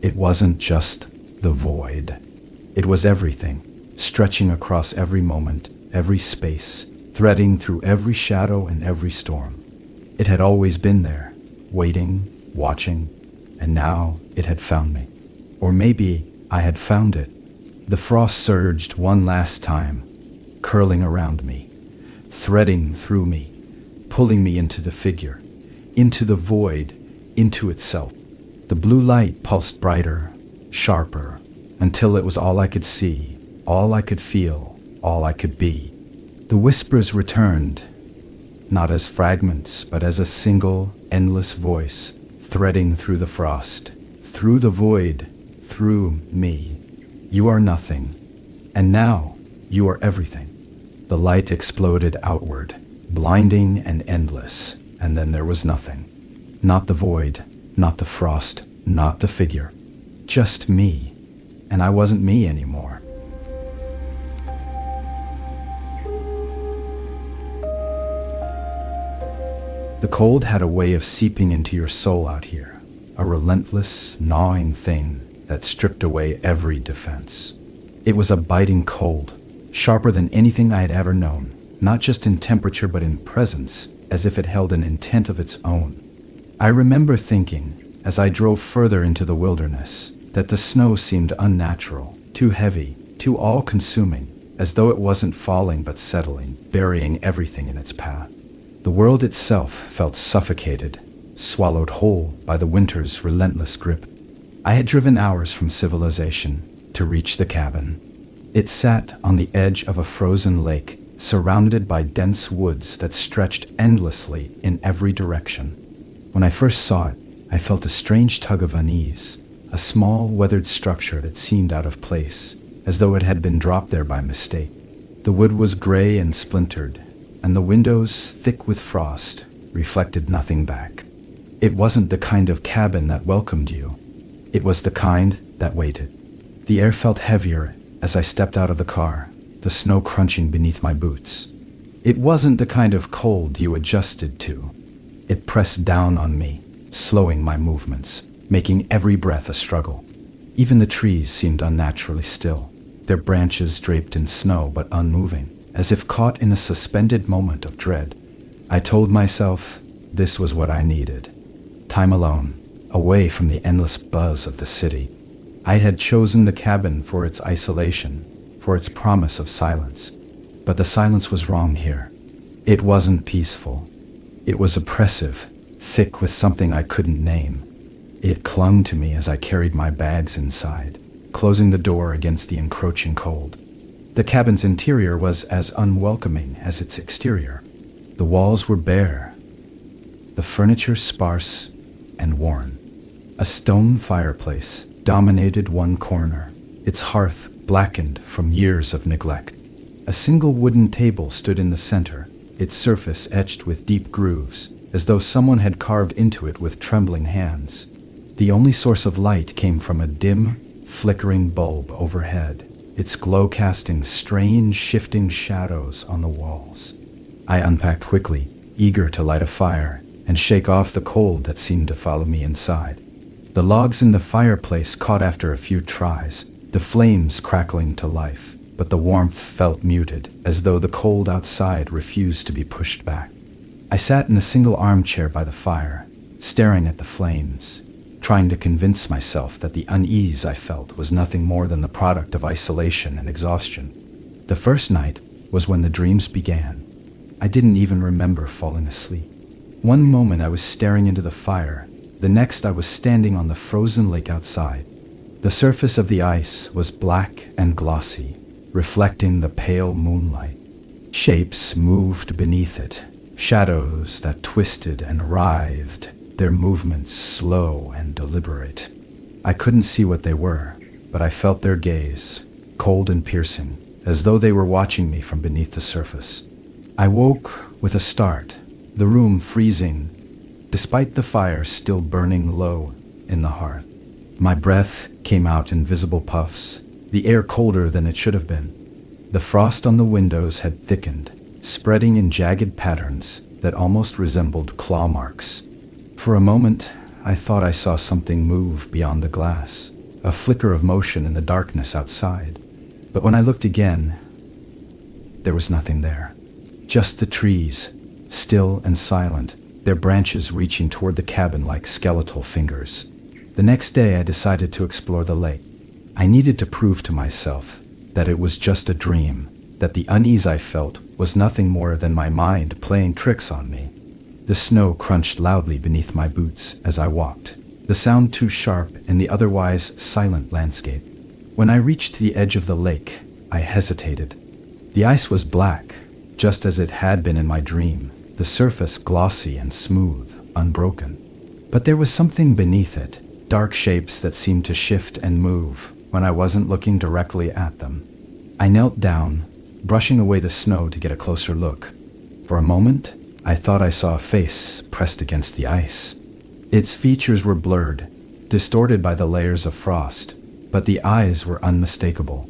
It wasn't just the void. It was everything, stretching across every moment, every space, threading through every shadow and every storm. It had always been there, waiting, watching, and now it had found me. Or maybe I had found it. The frost surged one last time, curling around me, threading through me, pulling me into the figure, into the void, into itself. The blue light pulsed brighter, sharper, until it was all I could see, all I could feel, all I could be. The whispers returned, not as fragments, but as a single, endless voice, threading through the frost, through the void, through me. You are nothing, and now you are everything. The light exploded outward, blinding and endless, and then there was nothing. Not the void, not the frost, not the figure. Just me. And I wasn't me anymore. The cold had a way of seeping into your soul out here, a relentless, gnawing thing that stripped away every defense. It was a biting cold, sharper than anything I had ever known, not just in temperature but in presence, as if it held an intent of its own. I remember thinking, as I drove further into the wilderness, that the snow seemed unnatural, too heavy, too all-consuming, as though it wasn't falling but settling, burying everything in its path. The world itself felt suffocated, swallowed whole by the winter's relentless grip. I had driven hours from civilization to reach the cabin. It sat on the edge of a frozen lake, surrounded by dense woods that stretched endlessly in every direction. When I first saw it, I felt a strange tug of unease, a small, weathered structure that seemed out of place, as though it had been dropped there by mistake. The wood was gray and splintered, and the windows, thick with frost, reflected nothing back. It wasn't the kind of cabin that welcomed you. It was the kind that waited. The air felt heavier as I stepped out of the car, the snow crunching beneath my boots. It wasn't the kind of cold you adjusted to. It pressed down on me, slowing my movements, making every breath a struggle. Even the trees seemed unnaturally still, their branches draped in snow but unmoving, as if caught in a suspended moment of dread. I told myself this was what I needed. Time alone, away from the endless buzz of the city. I had chosen the cabin for its isolation, for its promise of silence. But the silence was wrong here. It wasn't peaceful. It was oppressive, thick with something I couldn't name. It clung to me as I carried my bags inside, closing the door against the encroaching cold. The cabin's interior was as unwelcoming as its exterior. The walls were bare, the furniture sparse and worn. A stone fireplace dominated one corner, its hearth blackened from years of neglect. A single wooden table stood in the center, its surface etched with deep grooves, as though someone had carved into it with trembling hands. The only source of light came from a dim, flickering bulb overhead, its glow casting strange, shifting shadows on the walls. I unpacked quickly, eager to light a fire and shake off the cold that seemed to follow me inside. The logs in the fireplace caught after a few tries, the flames crackling to life, but the warmth felt muted, as though the cold outside refused to be pushed back. I sat in a single armchair by the fire, staring at the flames, trying to convince myself that the unease I felt was nothing more than the product of isolation and exhaustion. The first night was when the dreams began. I didn't even remember falling asleep. One moment I was staring into the fire, the next I was standing on the frozen lake outside. The surface of the ice was black and glossy, reflecting the pale moonlight. Shapes moved beneath it, shadows that twisted and writhed, their movements slow and deliberate. I couldn't see what they were, but I felt their gaze, cold and piercing, as though they were watching me from beneath the surface. I woke with a start, the room freezing, despite the fire still burning low in the hearth. My breath came out in visible puffs, the air colder than it should have been. The frost on the windows had thickened, spreading in jagged patterns that almost resembled claw marks. For a moment, I thought I saw something move beyond the glass, a flicker of motion in the darkness outside. But when I looked again, there was nothing there. Just the trees, still and silent, their branches reaching toward the cabin like skeletal fingers. The next day I decided to explore the lake. I needed to prove to myself that it was just a dream, that the unease I felt was nothing more than my mind playing tricks on me. The snow crunched loudly beneath my boots as I walked, the sound too sharp in the otherwise silent landscape. When I reached the edge of the lake, I hesitated. The ice was black, just as it had been in my dream, the surface glossy and smooth, unbroken. But there was something beneath it, dark shapes that seemed to shift and move when I wasn't looking directly at them. I knelt down, brushing away the snow to get a closer look. For a moment, I thought I saw a face pressed against the ice. Its features were blurred, distorted by the layers of frost, but the eyes were unmistakable.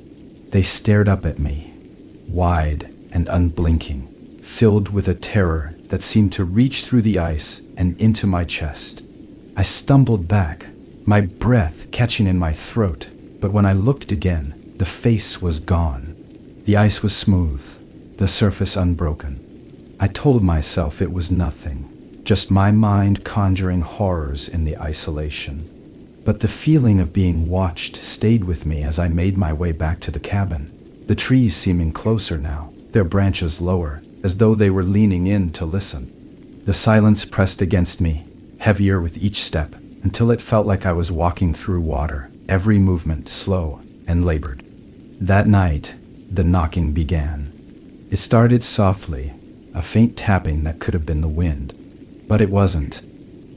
They stared up at me, wide and unblinking, filled with a terror that seemed to reach through the ice and into my chest. I stumbled back, my breath catching in my throat, but when I looked again, the face was gone. The ice was smooth, the surface unbroken. I told myself it was nothing, just my mind conjuring horrors in the isolation. But the feeling of being watched stayed with me as I made my way back to the cabin. the trees seeming closer now, their branches lower, as though they were leaning in to listen. The silence pressed against me, heavier with each step, until it felt like I was walking through water, every movement slow and labored. That night, the knocking began. It started softly, a faint tapping that could have been the wind. But it wasn't.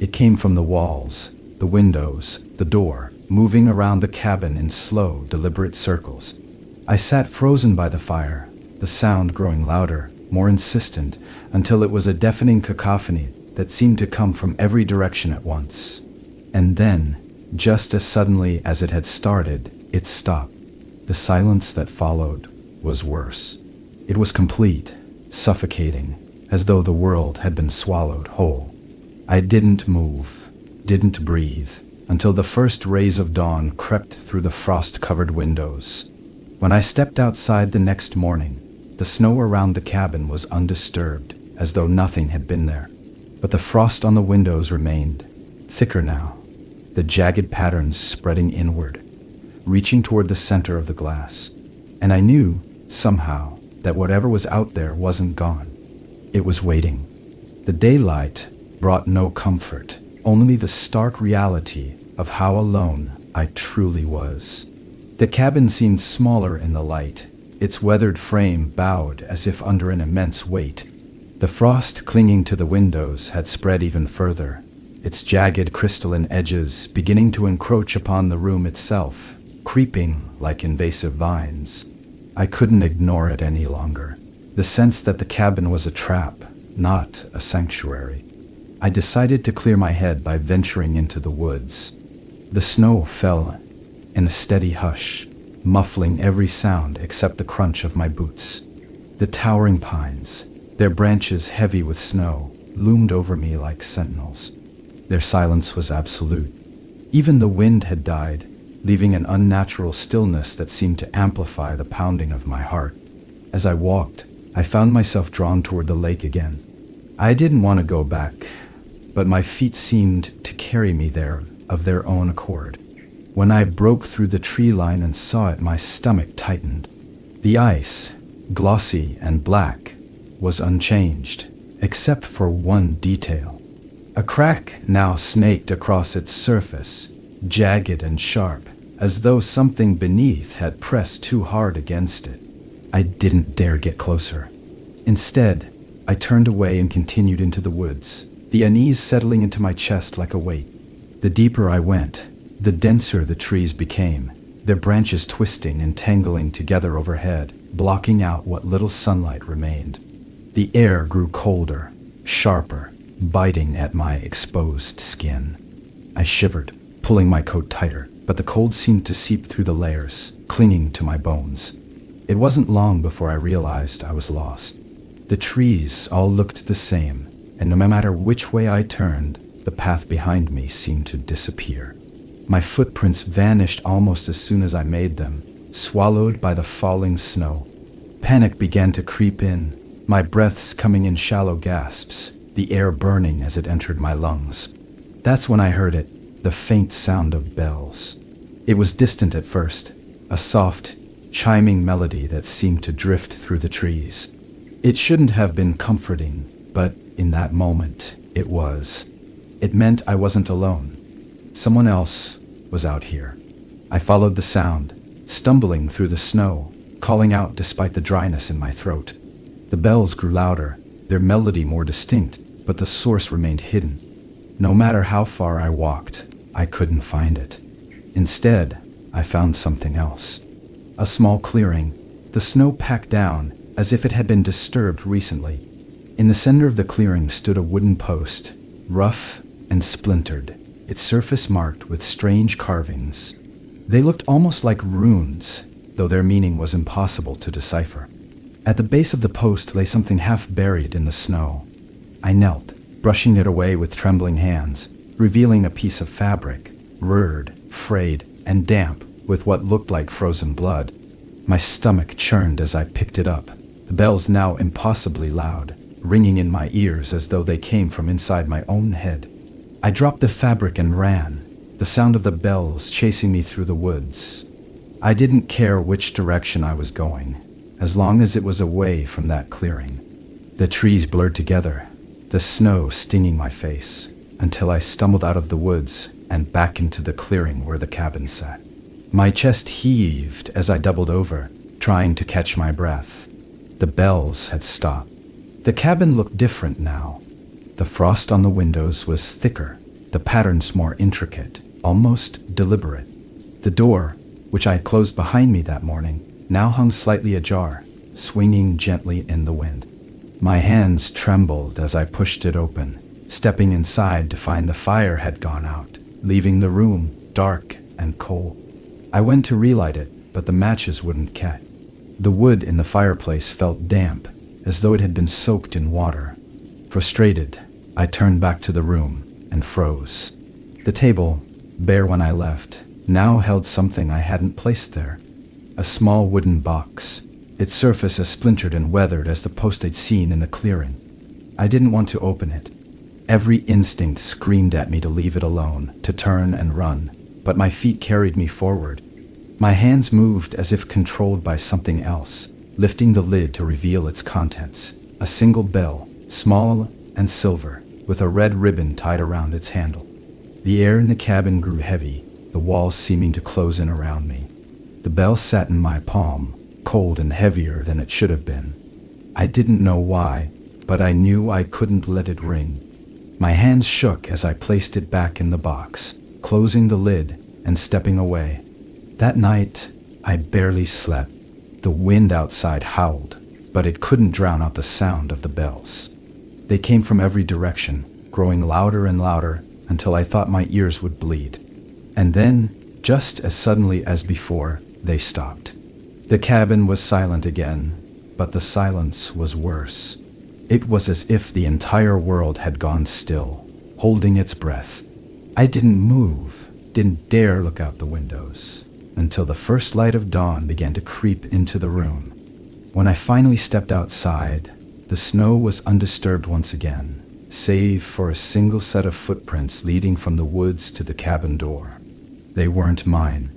It came from the walls, the windows, the door, moving around the cabin in slow, deliberate circles. I sat frozen by the fire, the sound growing louder, more insistent, until it was a deafening cacophony that seemed to come from every direction at once. And then, just as suddenly as it had started, it stopped. The silence that followed was worse. It was complete, suffocating, as though the world had been swallowed whole. I didn't move, didn't breathe, until the first rays of dawn crept through the frost-covered windows. When I stepped outside the next morning, the snow around the cabin was undisturbed, as though nothing had been there. But the frost on the windows remained, thicker now, the jagged patterns spreading inward, reaching toward the center of the glass. And I knew, somehow, that whatever was out there wasn't gone. It was waiting. The daylight brought no comfort, only the stark reality of how alone I truly was. The cabin seemed smaller in the light, its weathered frame bowed as if under an immense weight. The frost clinging to the windows had spread even further, its jagged crystalline edges beginning to encroach upon the room itself, creeping like invasive vines. I couldn't ignore it any longer. The sense that the cabin was a trap, not a sanctuary. I decided to clear my head by venturing into the woods. The snow fell in a steady hush, muffling every sound except the crunch of my boots. The towering pines, their branches heavy with snow, loomed over me like sentinels. Their silence was absolute. Even the wind had died, leaving an unnatural stillness that seemed to amplify the pounding of my heart. As I walked, I found myself drawn toward the lake again. I didn't want to go back, but my feet seemed to carry me there of their own accord. When I broke through the tree line and saw it, my stomach tightened. The ice, glossy and black, was unchanged, except for one detail. A crack now snaked across its surface, jagged and sharp, as though something beneath had pressed too hard against it. I didn't dare get closer. Instead, I turned away and continued into the woods, the unease settling into my chest like a weight. The deeper I went, the denser the trees became, their branches twisting and tangling together overhead, blocking out what little sunlight remained. The air grew colder, sharper, biting at my exposed skin. I shivered, pulling my coat tighter, but the cold seemed to seep through the layers, clinging to my bones. It wasn't long before I realized I was lost. The trees all looked the same, and no matter which way I turned, the path behind me seemed to disappear. My footprints vanished almost as soon as I made them, swallowed by the falling snow. Panic began to creep in, my breaths coming in shallow gasps, the air burning as it entered my lungs. That's when I heard it, the faint sound of bells. It was distant at first, a soft, chiming melody that seemed to drift through the trees. It shouldn't have been comforting, but in that moment, it was. It meant I wasn't alone. Someone else was out here. I followed the sound, stumbling through the snow, calling out despite the dryness in my throat. The bells grew louder, their melody more distinct, but the source remained hidden. No matter how far I walked, I couldn't find it. Instead, I found something else. A small clearing, the snow packed down as if it had been disturbed recently. In the center of the clearing stood a wooden post, rough and splintered, its surface marked with strange carvings. They looked almost like runes, though their meaning was impossible to decipher. At the base of the post lay something half buried in the snow. I knelt, brushing it away with trembling hands, revealing a piece of fabric, rurred, frayed, and damp, with what looked like frozen blood. My stomach churned as I picked it up, the bells now impossibly loud, ringing in my ears as though they came from inside my own head. I dropped the fabric and ran, the sound of the bells chasing me through the woods. I didn't care which direction I was going, as long as it was away from that clearing. The trees blurred together, the snow stinging my face, until I stumbled out of the woods and back into the clearing where the cabin sat. My chest heaved as I doubled over, trying to catch my breath. The bells had stopped. The cabin looked different now. The frost on the windows was thicker, the patterns more intricate, almost deliberate. The door, which I had closed behind me that morning, now hung slightly ajar, swinging gently in the wind. My hands trembled as I pushed it open, stepping inside to find the fire had gone out, leaving the room dark and cold. I went to relight it, but the matches wouldn't catch. The wood in the fireplace felt damp, as though it had been soaked in water. Frustrated, I turned back to the room and froze. The table, bare when I left, now held something I hadn't placed there. A small wooden box, its surface as splintered and weathered as the post I'd seen in the clearing. I didn't want to open it. Every instinct screamed at me to leave it alone, to turn and run, but my feet carried me forward. My hands moved as if controlled by something else, lifting the lid to reveal its contents. A single bell, small and silver, with a red ribbon tied around its handle. The air in the cabin grew heavy, the walls seeming to close in around me. The bell sat in my palm, cold and heavier than it should have been. I didn't know why, but I knew I couldn't let it ring. My hands shook as I placed it back in the box, closing the lid and stepping away. That night, I barely slept. The wind outside howled, but it couldn't drown out the sound of the bells. They came from every direction, growing louder and louder until I thought my ears would bleed. And then, just as suddenly as before, they stopped. The cabin was silent again, but the silence was worse. It was as if the entire world had gone still, holding its breath. I didn't move, didn't dare look out the windows, until the first light of dawn began to creep into the room. When I finally stepped outside, the snow was undisturbed once again, save for a single set of footprints leading from the woods to the cabin door. They weren't mine.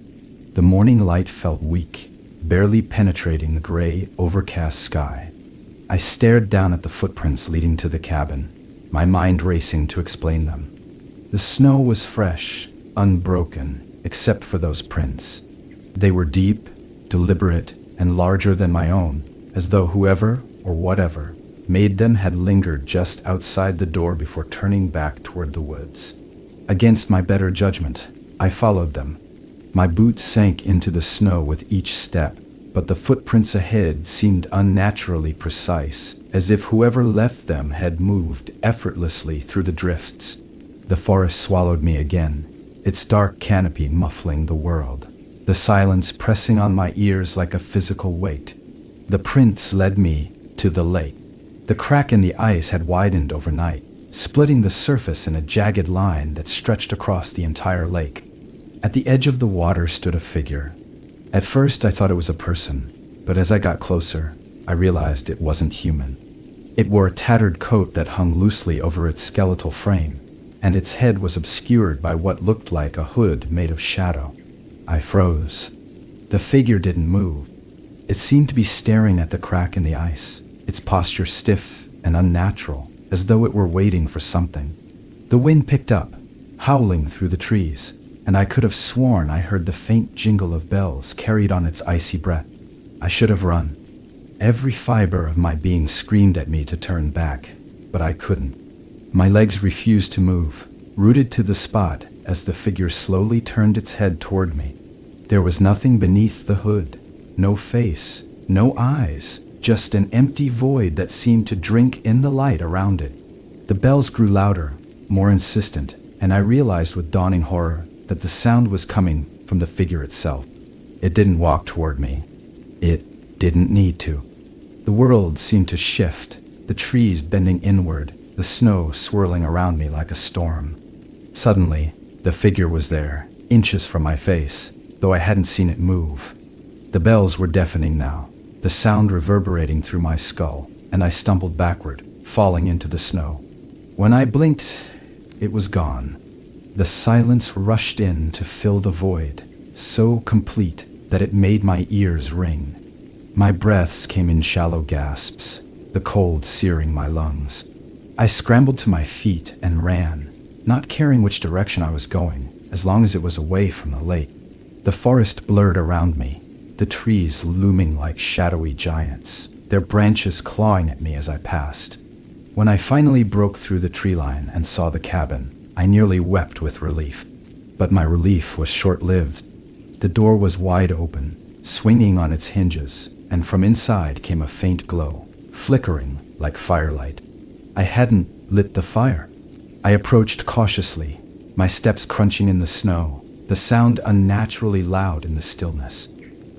The morning light felt weak, barely penetrating the gray, overcast sky. I stared down at the footprints leading to the cabin, my mind racing to explain them. The snow was fresh, unbroken, except for those prints. They were deep, deliberate, and larger than my own, as though whoever, or whatever, made them had lingered just outside the door before turning back toward the woods. Against my better judgment, I followed them. My boots sank into the snow with each step, but the footprints ahead seemed unnaturally precise, as if whoever left them had moved effortlessly through the drifts. The forest swallowed me again, its dark canopy muffling the world, the silence pressing on my ears like a physical weight. The prints led me to the lake. The crack in the ice had widened overnight, splitting the surface in a jagged line that stretched across the entire lake. At the edge of the water stood a figure. At first I thought it was a person, but as I got closer, I realized it wasn't human. It wore a tattered coat that hung loosely over its skeletal frame, and its head was obscured by what looked like a hood made of shadow. I froze. The figure didn't move. It seemed to be staring at the crack in the ice, its posture stiff and unnatural, as though it were waiting for something. The wind picked up, howling through the trees, and I could have sworn I heard the faint jingle of bells carried on its icy breath. I should have run. Every fiber of my being screamed at me to turn back, but I couldn't. My legs refused to move, rooted to the spot as the figure slowly turned its head toward me. There was nothing beneath the hood, no face, no eyes, just an empty void that seemed to drink in the light around it. The bells grew louder, more insistent, and I realized with dawning horror that the sound was coming from the figure itself. It didn't walk toward me. It didn't need to. The world seemed to shift, the trees bending inward, the snow swirling around me like a storm. Suddenly, the figure was there, inches from my face, though I hadn't seen it move. The bells were deafening now, the sound reverberating through my skull, and I stumbled backward, falling into the snow. When I blinked, it was gone. The silence rushed in to fill the void, so complete that it made my ears ring. My breaths came in shallow gasps, the cold searing my lungs. I scrambled to my feet and ran, not caring which direction I was going, as long as it was away from the lake. The forest blurred around me, the trees looming like shadowy giants, their branches clawing at me as I passed. When I finally broke through the tree line and saw the cabin, I nearly wept with relief. But my relief was short-lived. The door was wide open, swinging on its hinges, and from inside came a faint glow, flickering like firelight. I hadn't lit the fire. I approached cautiously, my steps crunching in the snow, the sound unnaturally loud in the stillness.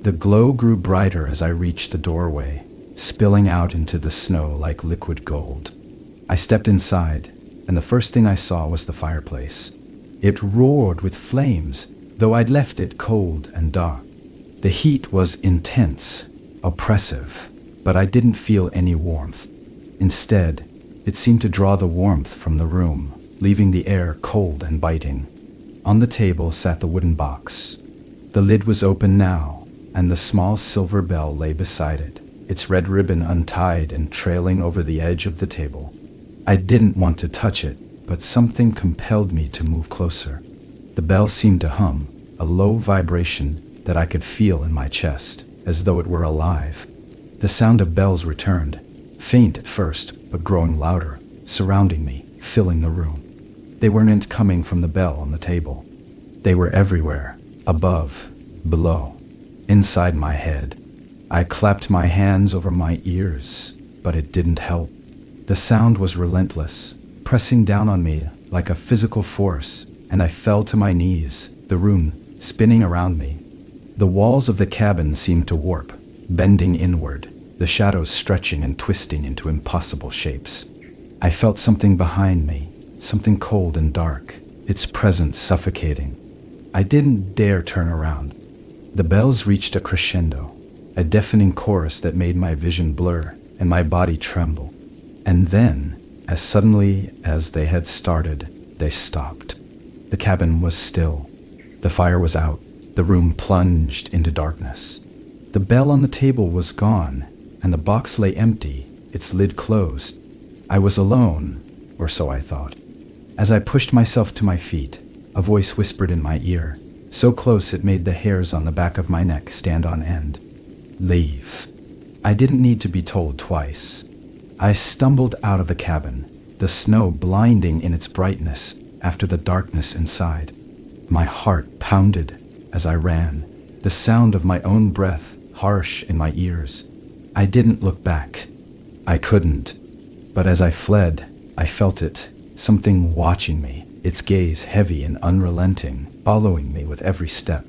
The glow grew brighter as I reached the doorway, spilling out into the snow like liquid gold. I stepped inside, and the first thing I saw was the fireplace. It roared with flames, though I'd left it cold and dark. The heat was intense, oppressive, but I didn't feel any warmth. Instead, it seemed to draw the warmth from the room, leaving the air cold and biting. On the table sat the wooden box. The lid was open now, and the small silver bell lay beside it, its red ribbon untied and trailing over the edge of the table. I didn't want to touch it, but something compelled me to move closer. The bell seemed to hum, a low vibration that I could feel in my chest, as though it were alive. The sound of bells returned, faint at first, but growing louder, surrounding me, filling the room. They weren't coming from the bell on the table. They were everywhere, above, below, inside my head. I clapped my hands over my ears, but it didn't help. The sound was relentless, pressing down on me like a physical force, and I fell to my knees, the room spinning around me. The walls of the cabin seemed to warp, bending inward, the shadows stretching and twisting into impossible shapes. I felt something behind me, something cold and dark, its presence suffocating. I didn't dare turn around. The bells reached a crescendo, a deafening chorus that made my vision blur and my body tremble. And then, as suddenly as they had started, they stopped. The cabin was still. The fire was out. The room plunged into darkness. The bell on the table was gone, and the box lay empty, its lid closed. I was alone, or so I thought. As I pushed myself to my feet, a voice whispered in my ear, so close it made the hairs on the back of my neck stand on end. Leave. I didn't need to be told twice. I stumbled out of the cabin, the snow blinding in its brightness after the darkness inside. My heart pounded as I ran, the sound of my own breath harsh in my ears. I didn't look back. I couldn't. But as I fled, I felt it, something watching me, its gaze heavy and unrelenting, following me with every step.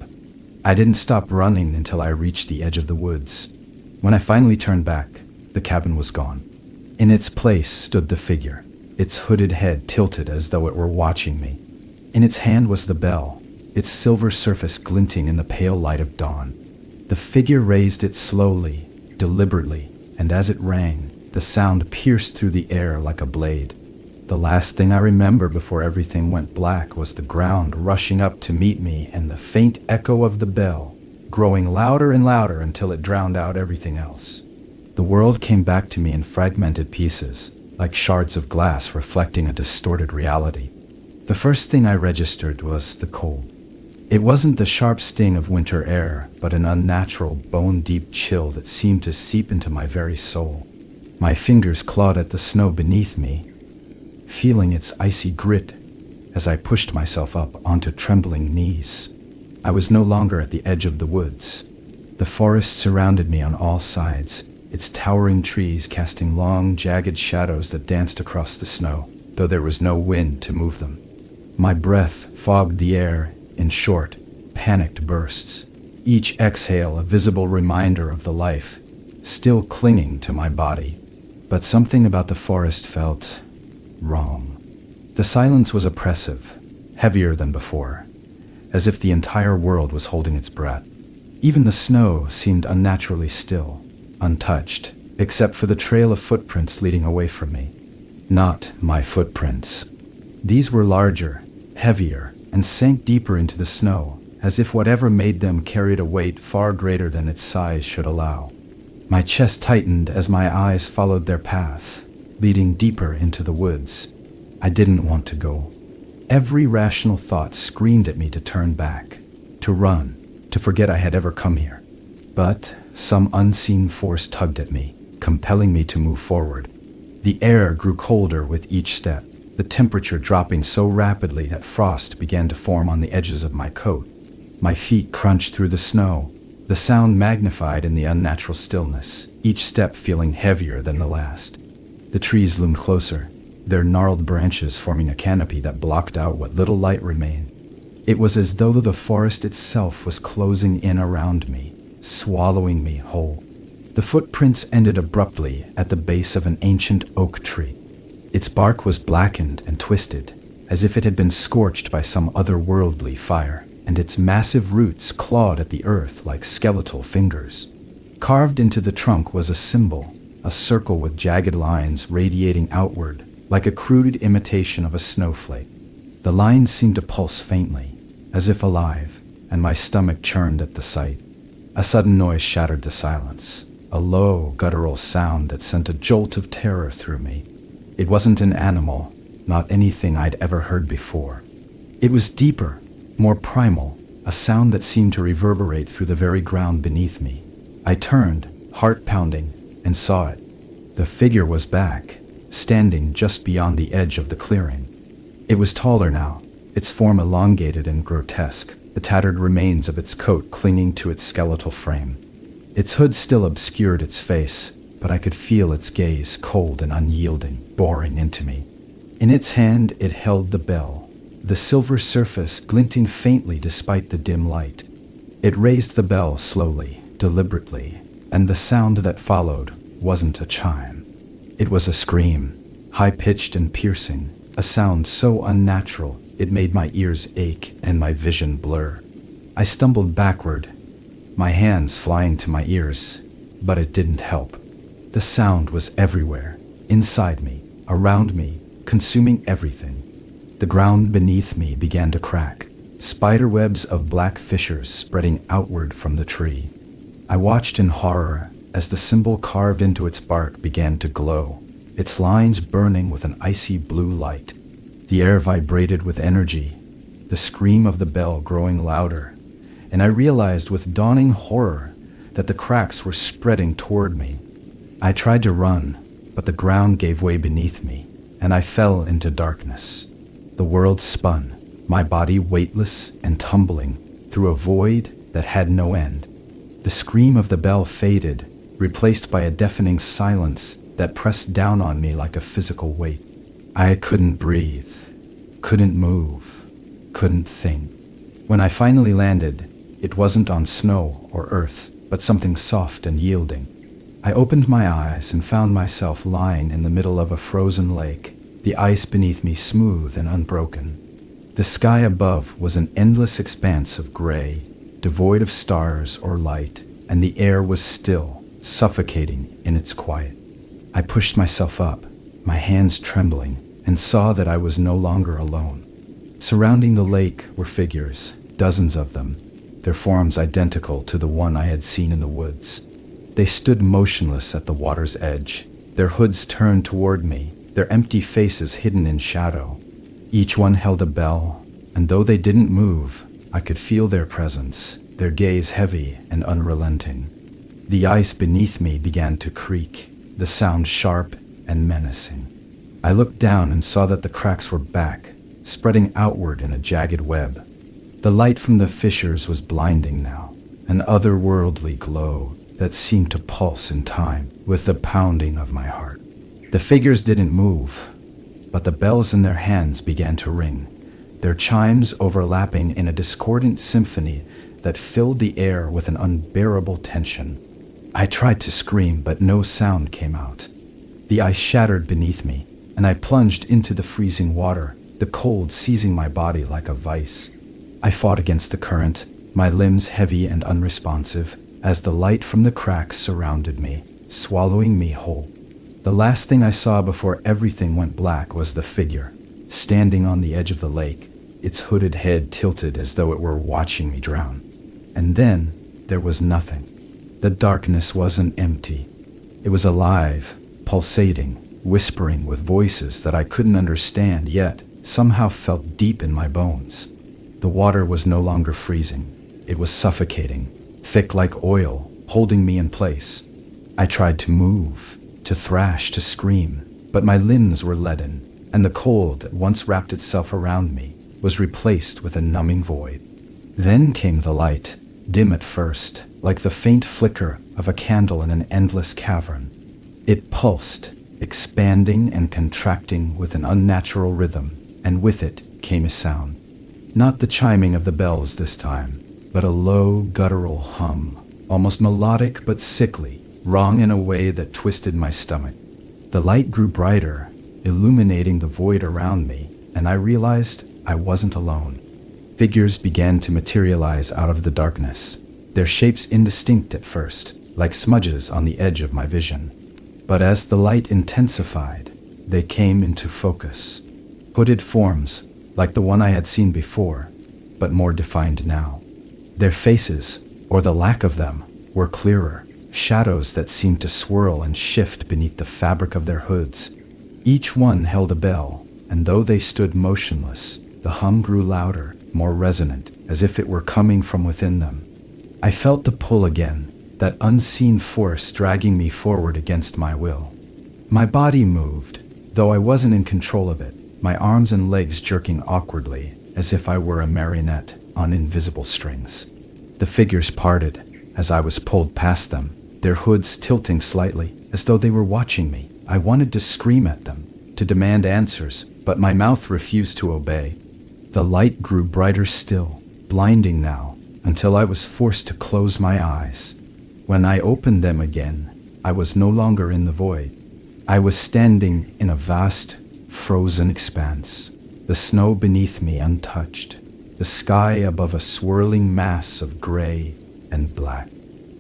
I didn't stop running until I reached the edge of the woods. When I finally turned back, the cabin was gone. In its place stood the figure, its hooded head tilted as though it were watching me. In its hand was the bell, its silver surface glinting in the pale light of dawn. The figure raised it slowly, deliberately, and as it rang, the sound pierced through the air like a blade. The last thing I remember before everything went black was the ground rushing up to meet me and the faint echo of the bell, growing louder and louder until it drowned out everything else. The world came back to me in fragmented pieces, like shards of glass reflecting a distorted reality. The first thing I registered was the cold. It wasn't the sharp sting of winter air, but an unnatural, bone-deep chill that seemed to seep into my very soul. My fingers clawed at the snow beneath me, feeling its icy grit as I pushed myself up onto trembling knees. I was no longer at the edge of the woods. The forest surrounded me on all sides, its towering trees casting long, jagged shadows that danced across the snow, though there was no wind to move them. My breath fogged the air in short, panicked bursts, each exhale a visible reminder of the life still clinging to my body. But something about the forest felt wrong. The silence was oppressive, heavier than before, as if the entire world was holding its breath. Even the snow seemed unnaturally still, untouched, except for the trail of footprints leading away from me. Not my footprints. These were larger, heavier, and sank deeper into the snow, as if whatever made them carried a weight far greater than its size should allow. My chest tightened as my eyes followed their path, leading deeper into the woods. I didn't want to go. Every rational thought screamed at me to turn back, to run, to forget I had ever come here. But some unseen force tugged at me, compelling me to move forward. The air grew colder with each step, the temperature dropping so rapidly that frost began to form on the edges of my coat. My feet crunched through the snow, the sound magnified in the unnatural stillness, each step feeling heavier than the last. The trees loomed closer, their gnarled branches forming a canopy that blocked out what little light remained. It was as though the forest itself was closing in around me, swallowing me whole. The footprints ended abruptly at the base of an ancient oak tree. Its bark was blackened and twisted, as if it had been scorched by some otherworldly fire, and its massive roots clawed at the earth like skeletal fingers. Carved into the trunk was a symbol, a circle with jagged lines radiating outward, like a crude imitation of a snowflake. The lines seemed to pulse faintly, as if alive, and my stomach churned at the sight. A sudden noise shattered the silence, a low, guttural sound that sent a jolt of terror through me. It wasn't an animal, not anything I'd ever heard before. It was deeper, more primal, a sound that seemed to reverberate through the very ground beneath me. I turned, heart pounding, and saw it. The figure was back, standing just beyond the edge of the clearing. It was taller now, its form elongated and grotesque, the tattered remains of its coat clinging to its skeletal frame. Its hood still obscured its face, but I could feel its gaze, cold and unyielding, boring into me. In its hand it held the bell, the silver surface glinting faintly despite the dim light. It raised the bell slowly, deliberately, and the sound that followed wasn't a chime. It was a scream, high-pitched and piercing, a sound so unnatural it made my ears ache and my vision blur. I stumbled backward, my hands flying to my ears, but it didn't help. The sound was everywhere, inside me, around me, consuming everything. The ground beneath me began to crack, spider webs of black fissures spreading outward from the tree. I watched in horror as the symbol carved into its bark began to glow, its lines burning with an icy blue light. The air vibrated with energy, the scream of the bell growing louder, and I realized with dawning horror that the cracks were spreading toward me. I tried to run, but the ground gave way beneath me, and I fell into darkness. The world spun, my body weightless and tumbling through a void that had no end. The scream of the bell faded, replaced by a deafening silence that pressed down on me like a physical weight. I couldn't breathe, couldn't move, couldn't think. When I finally landed, it wasn't on snow or earth, but something soft and yielding. I opened my eyes and found myself lying in the middle of a frozen lake, the ice beneath me smooth and unbroken. The sky above was an endless expanse of gray, devoid of stars or light, and the air was still, suffocating in its quiet. I pushed myself up, my hands trembling, and saw that I was no longer alone. Surrounding the lake were figures, dozens of them, their forms identical to the one I had seen in the woods. They stood motionless at the water's edge, their hoods turned toward me, their empty faces hidden in shadow. Each one held a bell, and though they didn't move, I could feel their presence, their gaze heavy and unrelenting. The ice beneath me began to creak, the sound sharp and menacing. I looked down and saw that the cracks were back, spreading outward in a jagged web. The light from the fissures was blinding now, an otherworldly glow that seemed to pulse in time with the pounding of my heart. The figures didn't move, but the bells in their hands began to ring, their chimes overlapping in a discordant symphony that filled the air with an unbearable tension. I tried to scream, but no sound came out. The ice shattered beneath me, and I plunged into the freezing water, the cold seizing my body like a vice. I fought against the current, my limbs heavy and unresponsive, as the light from the cracks surrounded me, swallowing me whole. The last thing I saw before everything went black was the figure, standing on the edge of the lake, its hooded head tilted as though it were watching me drown. And then there was nothing. The darkness wasn't empty. It was alive, pulsating, whispering with voices that I couldn't understand yet somehow felt deep in my bones. The water was no longer freezing. It was suffocating, thick like oil, holding me in place. I tried to move, to thrash, to scream, but my limbs were leaden, and the cold that once wrapped itself around me was replaced with a numbing void. Then came the light, dim at first, like the faint flicker of a candle in an endless cavern. It pulsed, expanding and contracting with an unnatural rhythm, and with it came a sound. Not the chiming of the bells this time, but a low, guttural hum, almost melodic but sickly, wrong in a way that twisted my stomach. The light grew brighter, illuminating the void around me, and I realized I wasn't alone. Figures began to materialize out of the darkness, their shapes indistinct at first, like smudges on the edge of my vision. But as the light intensified, they came into focus. Hooded forms, like the one I had seen before, but more defined now. Their faces, or the lack of them, were clearer, shadows that seemed to swirl and shift beneath the fabric of their hoods. Each one held a bell, and though they stood motionless, the hum grew louder, more resonant, as if it were coming from within them. I felt the pull again, that unseen force dragging me forward against my will. My body moved, though I wasn't in control of it, my arms and legs jerking awkwardly, as if I were a marionette on invisible strings. The figures parted as I was pulled past them, their hoods tilting slightly, as though they were watching me. I wanted to scream at them, to demand answers, but my mouth refused to obey. The light grew brighter still, blinding now, until I was forced to close my eyes. When I opened them again, I was no longer in the void. I was standing in a vast, frozen expanse, the snow beneath me untouched, the sky above a swirling mass of gray and black.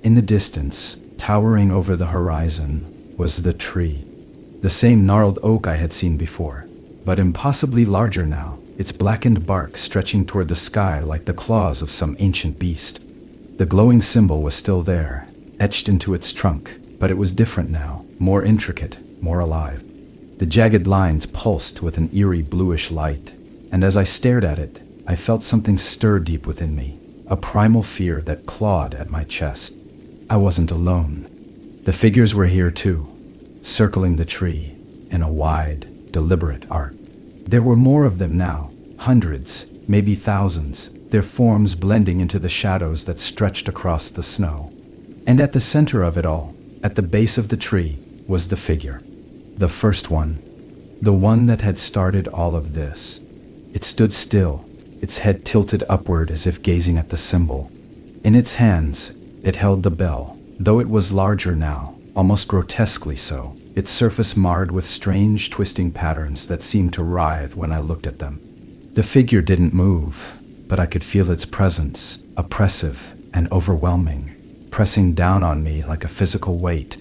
In the distance, towering over the horizon, was the tree. The same gnarled oak I had seen before, but impossibly larger now, its blackened bark stretching toward the sky like the claws of some ancient beast. The glowing symbol was still there, etched into its trunk, but it was different now, more intricate, more alive. The jagged lines pulsed with an eerie bluish light, and as I stared at it, I felt something stir deep within me, a primal fear that clawed at my chest. I wasn't alone. The figures were here too, circling the tree in a wide, deliberate arc. There were more of them now, hundreds, maybe thousands, their forms blending into the shadows that stretched across the snow. And at the center of it all, at the base of the tree, was the figure. The first one, the one that had started all of this. It stood still, its head tilted upward as if gazing at the symbol. In its hands, it held the bell, though it was larger now, almost grotesquely so, its surface marred with strange twisting patterns that seemed to writhe when I looked at them. The figure didn't move, but I could feel its presence, oppressive and overwhelming, pressing down on me like a physical weight.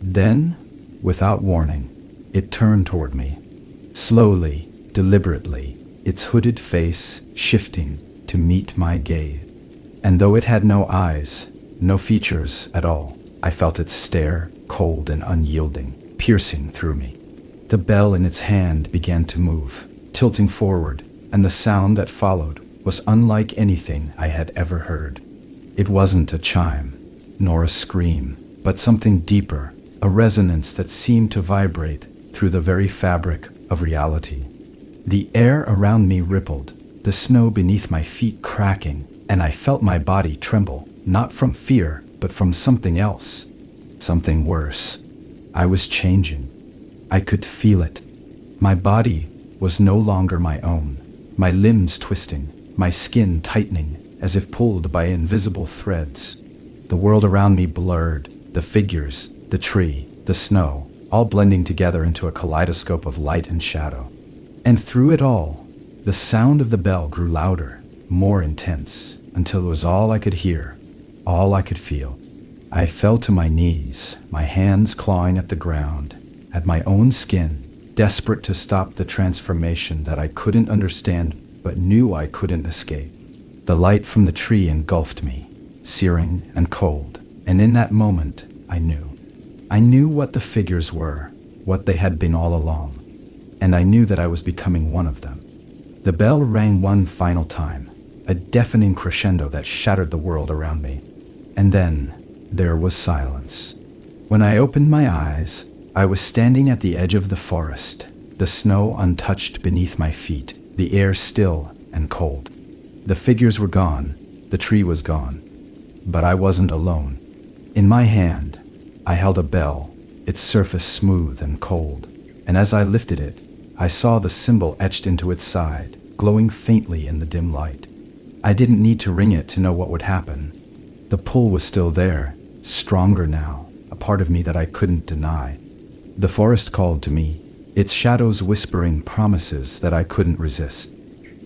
Then, without warning, it turned toward me. Slowly, deliberately, its hooded face shifting to meet my gaze. And though it had no eyes, no features at all, I felt its stare, cold and unyielding, piercing through me. The bell in its hand began to move, tilting forward, and the sound that followed was unlike anything I had ever heard. It wasn't a chime, nor a scream, but something deeper, a resonance that seemed to vibrate through the very fabric of reality. The air around me rippled, the snow beneath my feet cracking, and I felt my body tremble, not from fear, but from something else, something worse. I was changing. I could feel it. My body was no longer my own, my limbs twisting, my skin tightening, as if pulled by invisible threads. The world around me blurred, the figures, the tree, the snow, all blending together into a kaleidoscope of light and shadow. And through it all, the sound of the bell grew louder, more intense, until it was all I could hear, all I could feel. I fell to my knees, my hands clawing at the ground, at my own skin, desperate to stop the transformation that I couldn't understand but knew I couldn't escape. The light from the tree engulfed me, searing and cold, and in that moment, I knew. I knew what the figures were, what they had been all along, and I knew that I was becoming one of them. The bell rang one final time, a deafening crescendo that shattered the world around me. And then, there was silence. When I opened my eyes, I was standing at the edge of the forest, the snow untouched beneath my feet, the air still and cold. The figures were gone, the tree was gone, but I wasn't alone. In my hand, I held a bell, its surface smooth and cold, and as I lifted it, I saw the symbol etched into its side, glowing faintly in the dim light. I didn't need to ring it to know what would happen. The pull was still there, stronger now, a part of me that I couldn't deny. The forest called to me, its shadows whispering promises that I couldn't resist.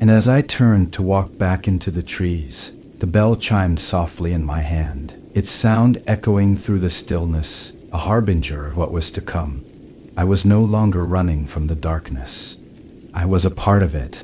And as I turned to walk back into the trees, the bell chimed softly in my hand, its sound echoing through the stillness, a harbinger of what was to come. I was no longer running from the darkness. I was a part of it,